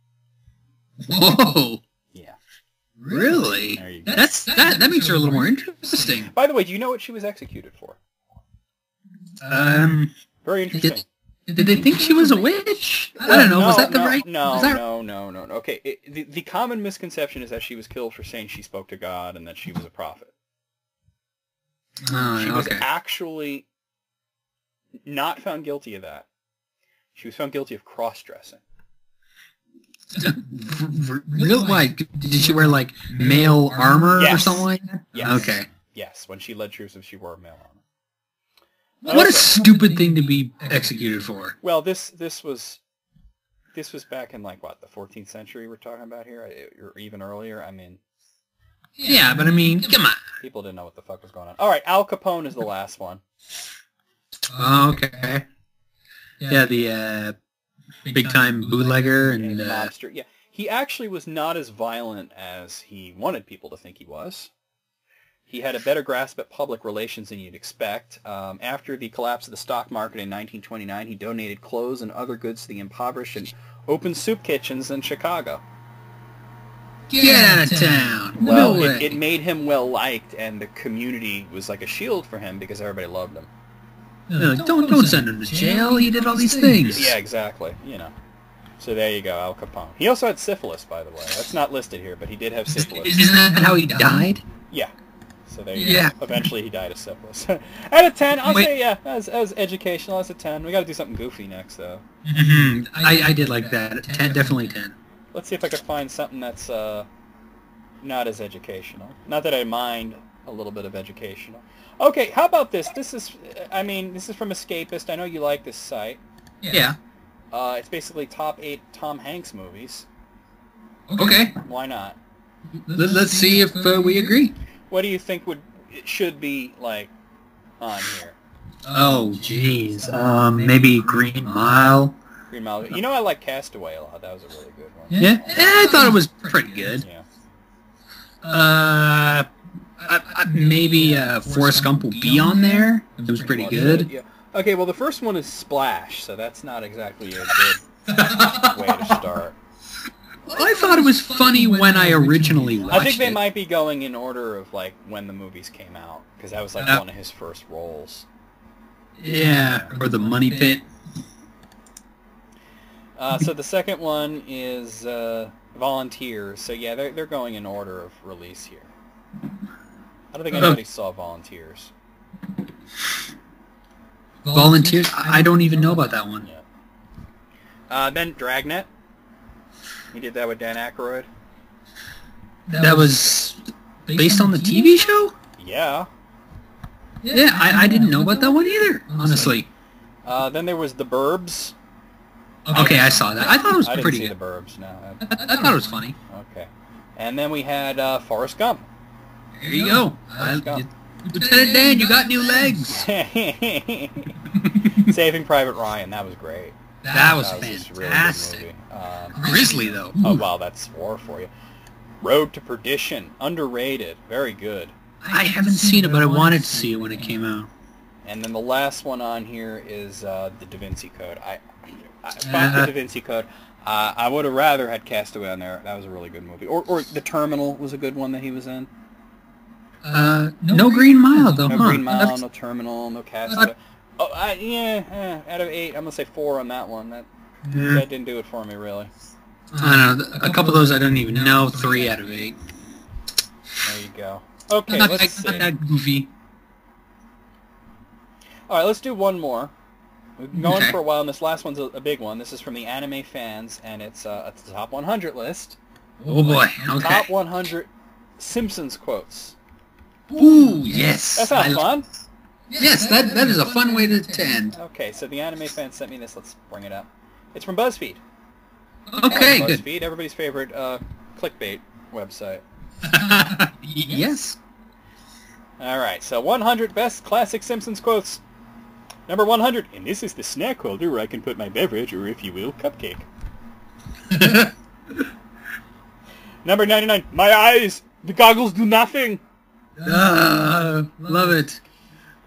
Whoa. Yeah. Really? There you go. That makes her a little more interesting. By the way, do you know what she was executed for? Very interesting. Did they think she was a witch? I don't know. Was that the right? No. was that- Okay, the common misconception is that she was killed for saying she spoke to God and that she was a prophet. Oh, She was okay. actually not found guilty of that. She was found guilty of cross-dressing. Real? Why? Did she wear like male armor or Yes. something like that? Yes. Okay. Yes, when she led troops, she wore a mail armor. What a stupid thing to be executed for. Well, this was back in like what, the 14th century we're talking about here, or even earlier. I mean, yeah, but I mean, come on. People didn't know what the fuck was going on. All right, Al Capone is the last one. Okay. Yeah, the big time bootlegger and mobster. Yeah, he actually was not as violent as he wanted people to think he was. He had a better grasp at public relations than you'd expect. After the collapse of the stock market in 1929, he donated clothes and other goods to the impoverished and opened soup kitchens in Chicago. Get out of town. Well, No way. it made him well-liked, and the community was like a shield for him because everybody loved him. Like, don't send him to jail. He did all these things. Yeah, exactly. You know. So there you go, Al Capone. He also had syphilis, by the way. That's not listed here, but he did have syphilis. Isn't that how he died? Yeah. So there you Yeah. go. Eventually he died of syphilis. Out of 10, I'll say, yeah, as educational, as a 10. We got to do something goofy next, though. Mm-hmm. I did like that. 10, definitely 10. Let's see if I can find something that's not as educational. Not that I mind a little bit of educational. Okay, how about this? This is from Escapist. I know you like this site. Yeah. It's basically top 8 Tom Hanks movies. Okay. Why not? Let's see if we agree. What do you think it should be like on here? Oh, jeez. Maybe Green Mile. Green Mile. You know, I like Castaway a lot. That was a really good one. Yeah, I thought it was pretty good. Yeah. Maybe Forrest Gump will be on there. It was pretty good. Yeah. Okay, well, the first one is Splash, so that's not exactly a good way to start. I thought it was funny when I originally watched it. I think they might be going in order of, like, when the movies came out, because that was, like, one of his first roles. Yeah, or The Money Pit. So the second one is Volunteers. So, yeah, they're going in order of release here. I don't think anybody saw Volunteers. Volunteers? I don't even know about that one. Yeah. Then Dragnet. He did that with Dan Aykroyd. That was based on the TV show? Yeah. Yeah, I didn't know about that one either, honestly. Then there was The Burbs. Okay, I saw that. I thought it was I didn't pretty see good. The Burbs, no. I thought it was funny. Okay. And then we had Forrest Gump. There you go. Lieutenant Dan, you got new legs. Saving Private Ryan, that was great. That was just fantastic. really good movie. Grizzly, though. Oh, wow, that's war for you. Road to Perdition, underrated, very good. I haven't seen it, but I wanted to see it when it came out. And then the last one on here is the Da Vinci Code. I fuck the Da Vinci Code. I would have rather had Castaway on there. That was a really good movie. Or The Terminal was a good one that he was in. No Green Mile, though. No Green Mile, no Terminal, no Castaway. Out of 8, I'm going to say 4 on that one. That didn't do it for me, really. I don't know. A couple of those I don't even know. 3 out of 8. There you go. Okay, Not let's see. that goofy. All right, let's do one more. We've been going for a while, and this last one's a big one. This is from the Anime Fans, and it's the top 100 list. Oh, boy. Okay. Top 100 Simpsons quotes. Ooh, yes. That sounds fun. Yes, that is a fun way to end. Okay, so the Anime Fans sent me this. Let's bring it up. It's from BuzzFeed. Okay, good. BuzzFeed, everybody's favorite clickbait website. Yes. All right, so 100 best classic Simpsons quotes. Number 100, and this is the snack holder where I can put my beverage, or if you will, cupcake. Number 99, my eyes! The goggles do nothing! Love it.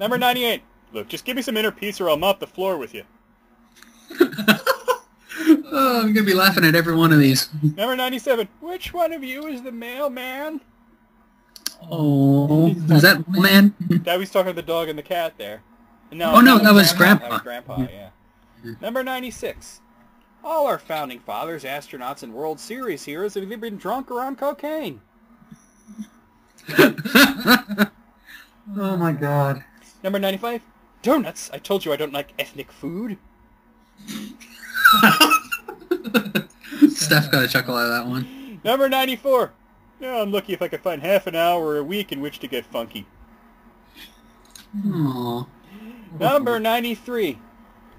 Number 98, look, just give me some inner peace or I'll mop the floor with you. Oh, I'm going to be laughing at every one of these. Number 97, which one of you is the mailman? Oh, is that man? That was talking to the dog and the cat there. No, Oh, no, that was Grandpa. That was Grandpa, yeah. Number 96. All our founding fathers, astronauts, and World Series heroes have either been drunk or on cocaine. Oh, my God. Number 95. Donuts. I told you I don't like ethnic food. Steph got a chuckle out of that one. Number 94. Yeah, I'm lucky if I can find half an hour a week in which to get funky. Aww. Number 93.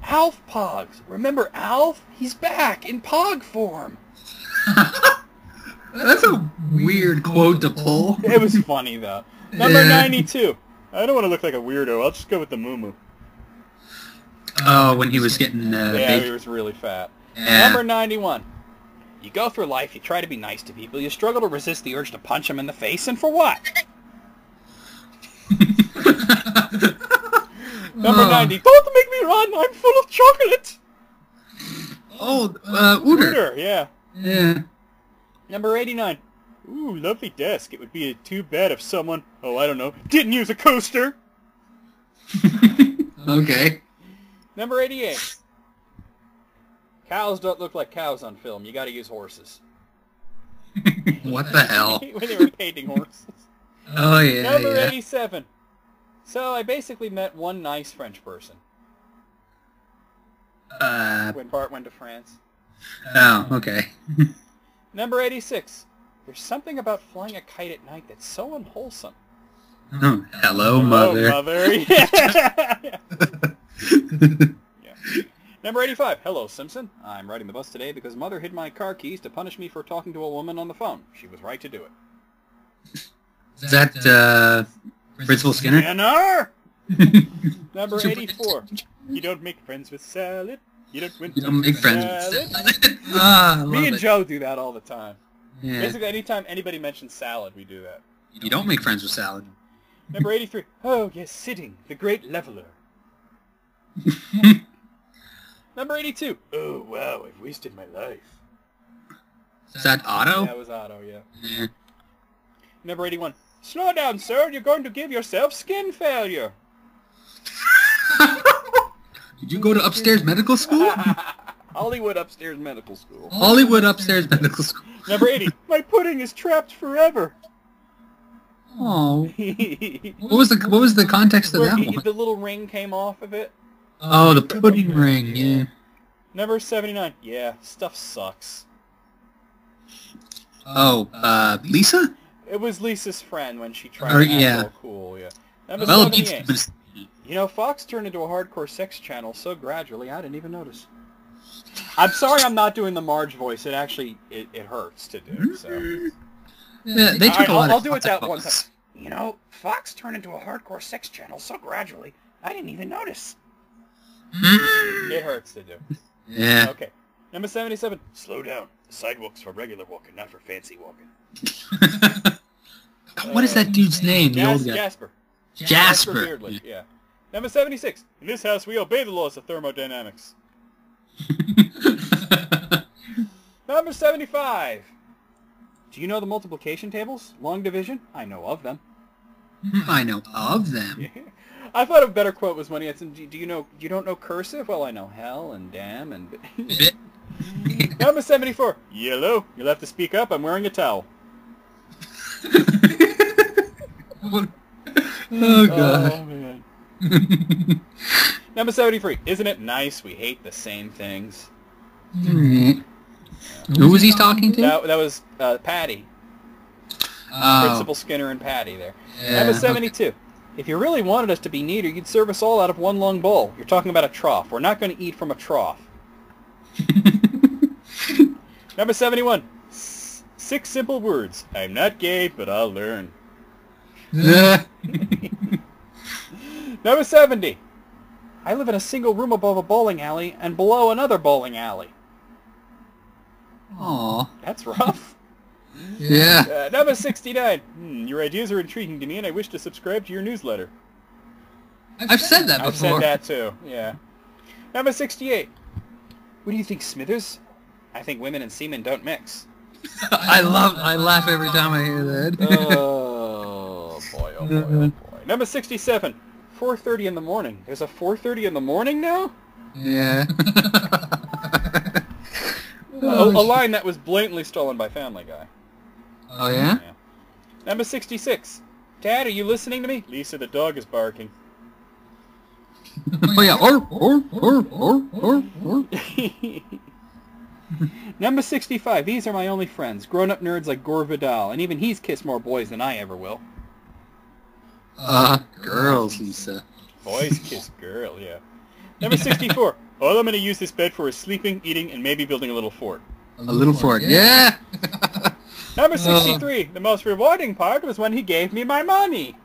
Alf Pogs. Remember Alf? He's back in Pog form. That's a weird quote to pull. It was funny, though. Number 92. I don't want to look like a weirdo. I'll just go with the moo-moo. Oh, when he was getting Yeah, big. he was really fat. Yeah. Number 91. You go through life, you try to be nice to people, you struggle to resist the urge to punch them in the face, and for what? Number 90. Don't make me run, I'm full of chocolate. Oh, Uter. Uter, yeah. Yeah. Number 89. Ooh, lovely desk. It would be too bad if someone, oh, I don't know, didn't use a coaster. Okay. Number 88. Cows don't look like cows on film. You gotta use horses. What the hell? When they were painting horses. Oh, yeah, Number yeah. 87. So I basically met one nice French person. When Bart went to France. Oh, okay. Number 86. There's something about flying a kite at night that's so unwholesome. Oh, hello, mother. Hello, mother. Yeah. Yeah. Number 85. Hello, Simpson. I'm riding the bus today because Mother hid my car keys to punish me for talking to a woman on the phone. She was right to do it. Is that, Principal Skinner? Skinner! Number 84. You don't make friends with salad. You don't make friends with salad. Ah, I love Me and it. Joe do that all the time. Yeah. Basically, anytime anybody mentions salad, we do that. You don't make friends with salad. Number 83. Oh, yes, sitting. The great leveler. Number 82. Oh, wow, I've wasted my life. Is that Otto? That was Otto, yeah. Yeah. Number 81. Slow down, sir. You're going to give yourself skin failure. Did you go to upstairs medical school? Hollywood Upstairs Medical School. Hollywood upstairs medical school. Number 80. My pudding is trapped forever. Oh. What was the context of Where that one? the little ring came off of it. Oh, the pudding ring, yeah. Number 79. Yeah, stuff sucks. Oh, Lisa? It was Lisa's friend when she tried Or, to act yeah. all cool, yeah. Number Well, 78. You know, Fox turned into a hardcore sex channel so gradually I didn't even notice. I'm sorry I'm not doing the Marge voice. It actually, it hurts to do, so. Yeah, they took a lot I'll of do it that one Fox. time. You know, Fox turned into a hardcore sex channel so gradually I didn't even notice. It hurts to do. Yeah. Okay. Number 77. Slow down. The sidewalk's for regular walking, not for fancy walking. What is that dude's name? The old guy. Jasper. Jasper. Beardley, yeah. Number 76. In this house, we obey the laws of thermodynamics. Number 75. Do you know the multiplication tables? Long division? I know of them. I know of them. I thought a better quote was when he had some, do you don't know cursive? Well, I know hell and damn and... Number 74. Yellow. You'll have to speak up. I'm wearing a towel. Oh, God. Oh, man. Number 73. Isn't it nice we hate the same things? Who was he talking to? That was Patty. Oh. Principal Skinner and Patty there. Yeah, Number 72. If you really wanted us to be neater, you'd serve us all out of one long bowl. You're talking about a trough. We're not going to eat from a trough. Number 71. 6 simple words. I'm not gay, but I'll learn. Number 70. I live in a single room above a bowling alley and below another bowling alley. Aw. That's rough. Yeah. Number 69. Your ideas are intriguing to me and I wish to subscribe to your newsletter. I've said that before. I've said that too, yeah. Number 68. What do you think, Smithers? I think women and semen don't mix. I laugh every time I hear that. Oh, boy, oh, boy, oh, boy. Number 67. 4:30 in the morning. There's a 4:30 in the morning now? Yeah. A line that was blatantly stolen by Family Guy. Oh, yeah? Number 66. Dad, are you listening to me? Lisa, the dog is barking. Oh, yeah. Or. Number 65. These are my only friends. Grown-up nerds like Gore Vidal. And even he's kissed more boys than I ever will. Girls, Lisa. Boys kiss girl, yeah. Number 64. All I'm going to use this bed for is sleeping, eating, and maybe building a little fort. A little fort, yeah! Number 63. The most rewarding part was when he gave me my money.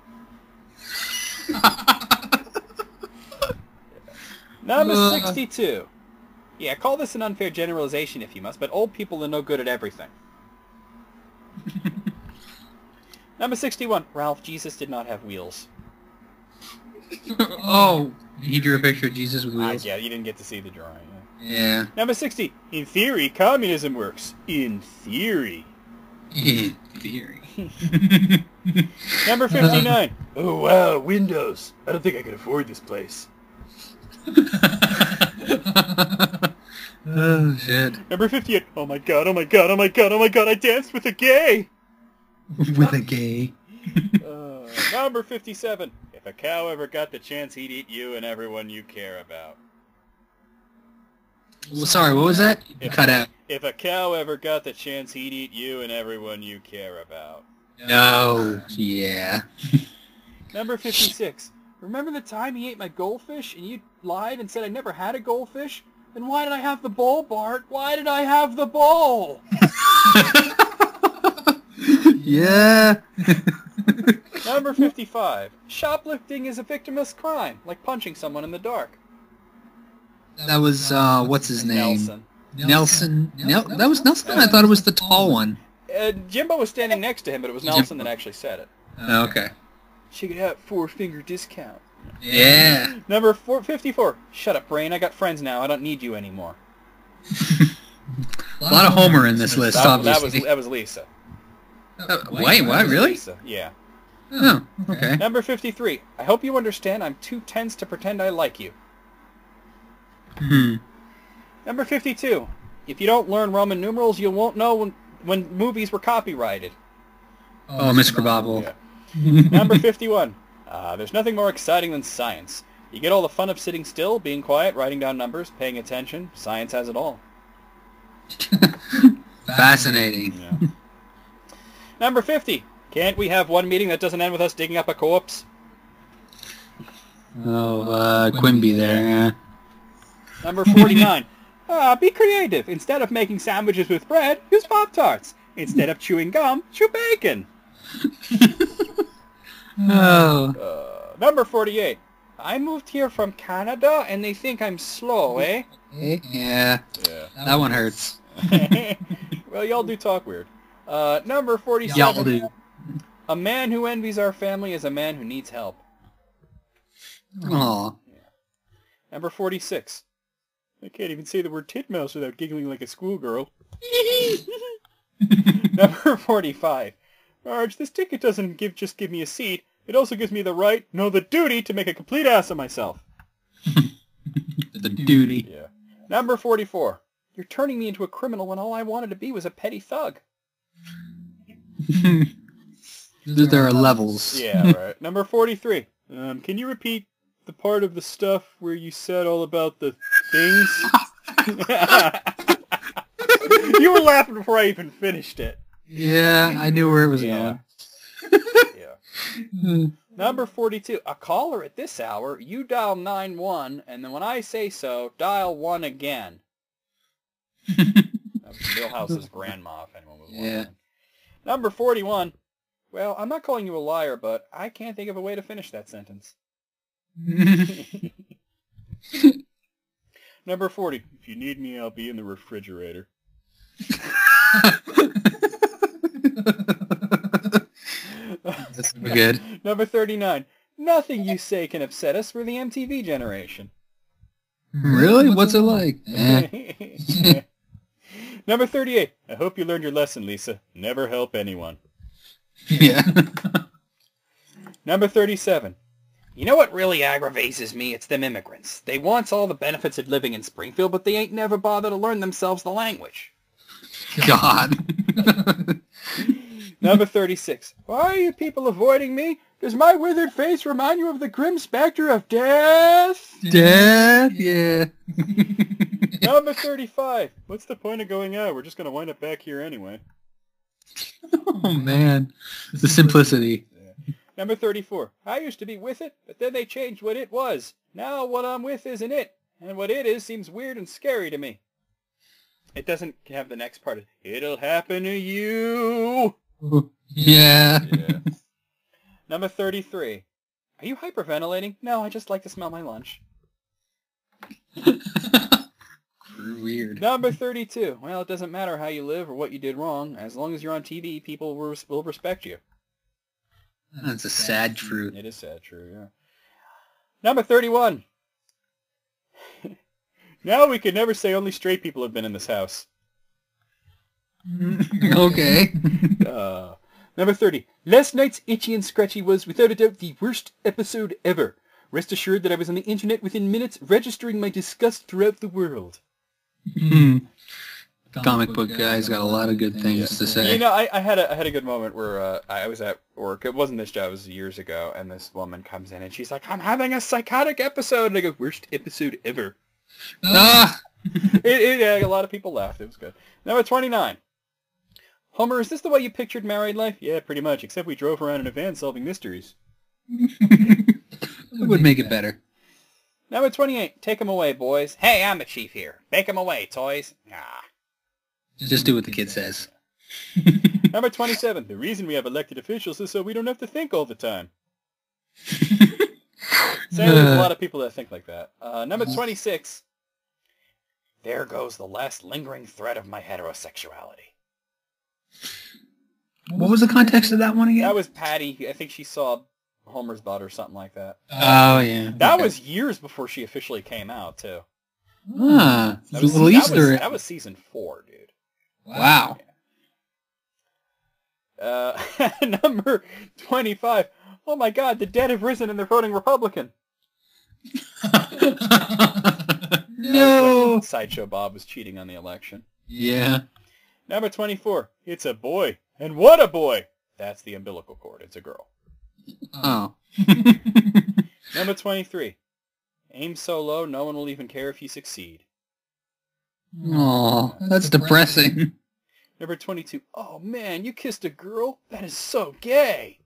Number 62. Yeah, call this an unfair generalization if you must, but old people are no good at everything. Number 61. Ralph, Jesus did not have wheels. Oh, he drew a picture of Jesus with wheels. Yeah, you didn't get to see the drawing. Yeah. Number 60. In theory, communism works. In theory. In theory. Number 59. Oh, wow, Windows. I don't think I can afford this place. Oh, shit. Number 58. Oh my god, oh my god, oh my god, oh my god, I danced with a gay! With a gay. Number 57. If a cow ever got the chance, he'd eat you and everyone you care about. Well, sorry, what was that? Cut out. If a cow ever got the chance, he'd eat you and everyone you care about. No. Yeah. Number 56. Remember the time he ate my goldfish and you lied and said I never had a goldfish? Then why did I have the bowl, Bart? Why did I have the bowl? Yeah. Number 55. Shoplifting is a victimless crime, like punching someone in the dark. That was, what's his name? Nelson. That was Nelson? I thought it was the tall one. Jimbo was standing next to him, but it was Nelson that actually said it. Oh, okay. She could have 4-finger discount. Yeah. Number 54. Shut up, brain. I got friends now. I don't need you anymore. A lot of Homer in this list, obviously. That was Lisa. Wait, what? Really? Lisa. Yeah. Oh, okay. Number 53. I hope you understand I'm too tense to pretend I like you. Number 52. If you don't learn Roman numerals, you won't know when movies were copyrighted. Oh, Miss Krabappel. Yeah. Number 51. There's nothing more exciting than science. You get all the fun of sitting still, being quiet, writing down numbers, paying attention. Science has it all. Fascinating. Yeah. Number 50. Can't we have one meeting that doesn't end with us digging up a corpse? Oh, Quimby there, yeah. Number 49. Be creative. Instead of making sandwiches with bread, use Pop-Tarts. Instead of chewing gum, chew bacon. Number 48. I moved here from Canada and they think I'm slow, eh? Yeah. That one hurts. Well, y'all do talk weird. Number 47. Y'all do. A man who envies our family is a man who needs help. Aw. Number 46. I can't even say the word titmouse without giggling like a schoolgirl. Number 45. Marge, this ticket doesn't just give me a seat. It also gives me the right, no, the duty to make a complete ass of myself. The duty. Yeah. Number 44. You're turning me into a criminal when all I wanted to be was a petty thug. There are levels. Yeah, right. Number 43. Can you repeat the part of the stuff where you said all about the things? You were laughing before I even finished it. Yeah, I knew where it was going. Yeah. Number 42. A caller at this hour, you dial 91, and then when I say so, dial 1 again. That was Milhouse's grandma, if anyone was wondering. Yeah. Number 41. Well, I'm not calling you a liar, but I can't think of a way to finish that sentence. Number 40. If you need me, I'll be in the refrigerator. That's good. Number 39. Nothing you say can upset us. We're the MTV generation. Really? What's it like? Number 38. I hope you learned your lesson, Lisa. Never help anyone. Yeah. Number 37. You know what really aggravates me? It's them immigrants. They want all the benefits of living in Springfield, but they ain't never bothered to learn themselves the language. God. Number 36. Why are you people avoiding me? Does my withered face remind you of the grim specter of death? Death? Yeah. Number 35. What's the point of going out? We're just going to wind up back here anyway. Oh, man. The simplicity. Number 34. I used to be with it, but then they changed what it was. Now what I'm with isn't it, and what it is seems weird and scary to me. It doesn't have the next part. It'll happen to you. Yeah. Yeah. Number 33. Are you hyperventilating? No, I just like to smell my lunch. Weird. Number 32. Well, it doesn't matter how you live or what you did wrong. As long as you're on TV, people will respect you. That's a sad truth. It is sad, true, yeah. Number 31. Now we can never say only straight people have been in this house. Okay. Number 30. Last night's Itchy and Scratchy was, without a doubt, the worst episode ever. Rest assured that I was on the internet within minutes, registering my disgust throughout the world. Comic book guy's got a lot of good things to say. You know, I had a good moment where I was at work. It wasn't this job, it was years ago, and this woman comes in and she's like, I'm having a psychotic episode. And I go, worst episode ever. Ah! Yeah, a lot of people laughed. It was good. Number 29. Homer, is this the way you pictured married life? Yeah, pretty much, except we drove around in a van solving mysteries. It would make it better. Number 28. Take 'em away, boys. Hey, I'm the chief here. Take 'em away, toys. Ah. Just do what the kid says. Number 27. The reason we have elected officials is so we don't have to think all the time. There's a lot of people that think like that. Number 26. There goes the last lingering thread of my heterosexuality. What was the context of that one again? That was Patty. I think she saw Homer's butt or something like that. Oh, yeah. That was years before she officially came out, too. Ah, That was, at least that was season 4, dude. Wow. Number 25. Oh my god, the dead have risen and they're voting Republican. No. Sideshow Bob was cheating on the election. Yeah. Number 24. It's a boy. And what a boy! That's the umbilical cord. It's a girl. Oh. Number 23. Aim so low, no one will even care if you succeed. Oh, that's depressing. Number 22. Oh man, you kissed a girl? That is so gay.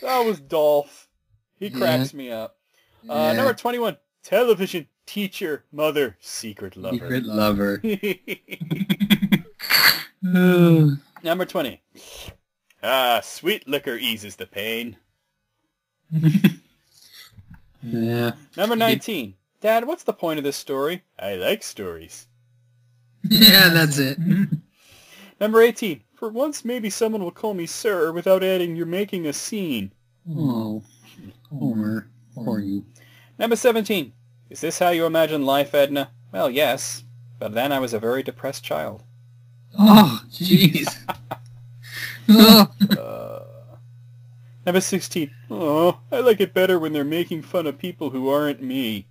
That was Dolph. He cracks me up. Yeah. Number 21. Television, teacher, mother, secret lover. Secret lover. Number 20. Ah, sweet liquor eases the pain. Yeah. Number 19. Dad, what's the point of this story? I like stories. Yeah, that's it. Number 18. For once, maybe someone will call me sir without adding you're making a scene. Oh, Homer, poor you. Number 17. Is this how you imagine life, Edna? Well, yes. But then I was a very depressed child. Oh, jeez. Oh. Number 16. Oh, I like it better when they're making fun of people who aren't me.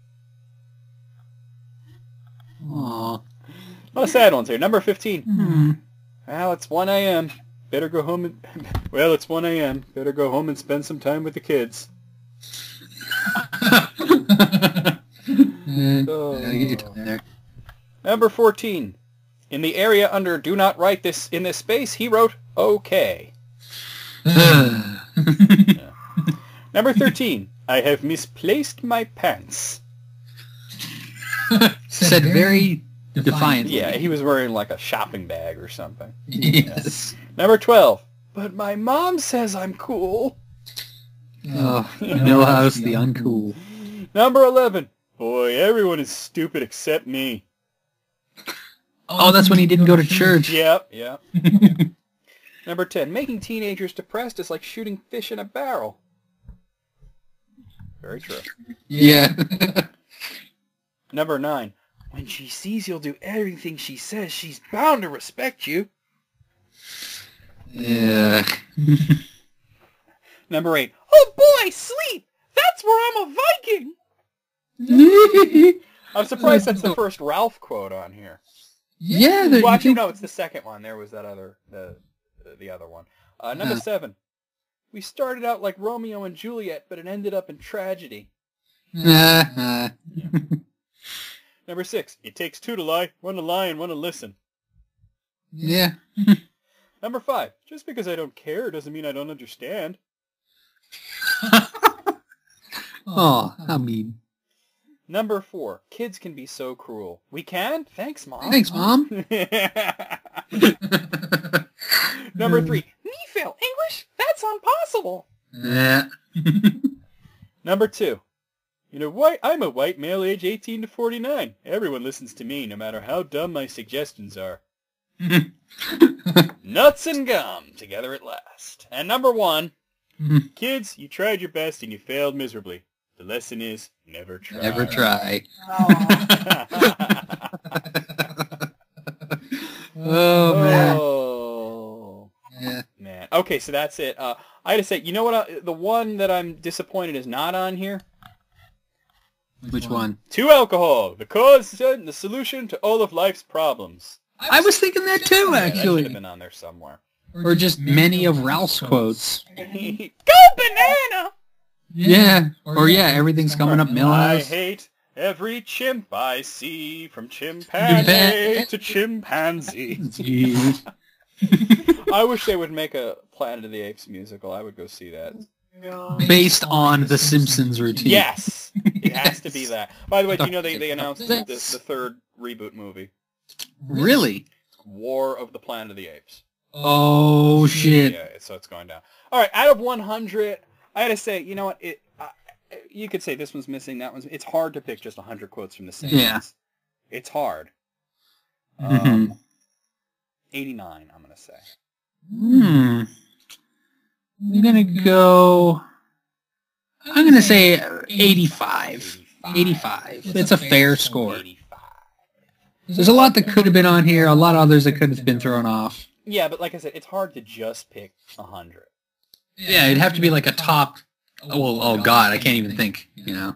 Aw. A lot of sad ones here. Number 15. Well, it's 1 a.m. Better go home and... Well, it's 1 a.m. Better go home and spend some time with the kids. Gotta get your time there. Number 14. In the area under do not write this in this space, he wrote, okay. Yeah. Number 13. I have misplaced my pants. Said very defiantly. Yeah, he was wearing like a shopping bag or something. Yes. Number 12. But my mom says I'm cool. Oh, Millhouse the uncool. Number 11. Boy, everyone is stupid except me. Oh, that's when he didn't go to church. Yep. Number 10. Making teenagers depressed is like shooting fish in a barrel. Very true. Yeah. Number 9. When she sees you'll do everything she says, she's bound to respect you. Yeah. Number 8. Oh boy, sleep! That's where I'm a Viking! I'm surprised that's the first Ralph quote on here. Yeah. Well, actually, no, it's the second one. There was that other, the other one. Number 7. We started out like Romeo and Juliet, but it ended up in tragedy. Number 6. It takes two to lie, one to listen. Yeah. Number 5, just because I don't care doesn't mean I don't understand. Oh, how mean. Number 4, kids can be so cruel. We can? Thanks, Mom. Thanks, Mom. Number 3, me fail English? That's impossible. Yeah. Number 2, you know what? I'm a white male age 18 to 49. Everyone listens to me no matter how dumb my suggestions are. Nuts and gum together at last. And number 1, kids, you tried your best and you failed miserably. The lesson is never try. Never try. Oh, man. Oh, Yeah. man. Okay, so that's it. I had to say, you know what? The one that I'm disappointed is not on here. Which one? 2 alcohol, the cause and the solution to all of life's problems. I was thinking that too, Yeah, that should actually. have been on there somewhere. Or just many of Ralph's quotes. Go banana! Yeah. Or yeah, everything's coming up I Millhouse. hate every chimp I see, from chimpanzee to chimpanzee. Jeez. I wish they would make a Planet of the Apes musical. I would go see that. Based on the Simpsons routine. Yes! It has to be that. By the way, do you know they announced the 3rd reboot movie? Really? War of the Planet of the Apes. Oh, shit. Yeah, so it's going down. All right, out of 100, I had to say, you know what? You could say this one's missing, that one's... It's hard to pick just 100 quotes from the Simpsons. Yeah. It's hard. 89, I'm going to say. I'm going to go... I'm going to say 85. 85. It's a fair score. 85. There's a lot that could have been on here, a lot of others that could have been thrown off. Yeah, but like I said, it's hard to just pick 100. Yeah, it'd have to be like a top... Well, oh god, I can't even think, you know.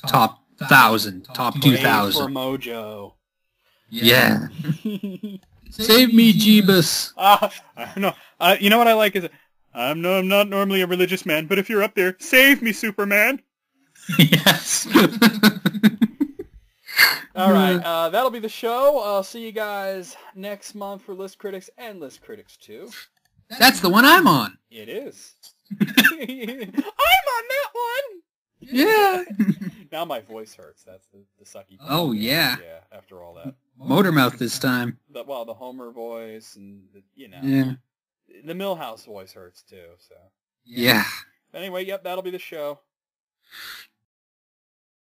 Top 1,000, top Pray for 2,000. Mojo. Yeah. Save me, Jeebus. I don't know. You know what I like is... I'm not normally a religious man, but if you're up there, save me, Superman. Yes. All right, that'll be the show. I'll see you guys next month for List Critics and List Critics 2. That's the one I'm on. It is. I'm on that one. Yeah. Now my voice hurts. That's the sucky thing. Oh, yeah. Yeah, after all that. Motormouth this time. The Homer voice and, Yeah. The Millhouse voice hurts too, so. Yeah. Anyway, yep, that'll be the show.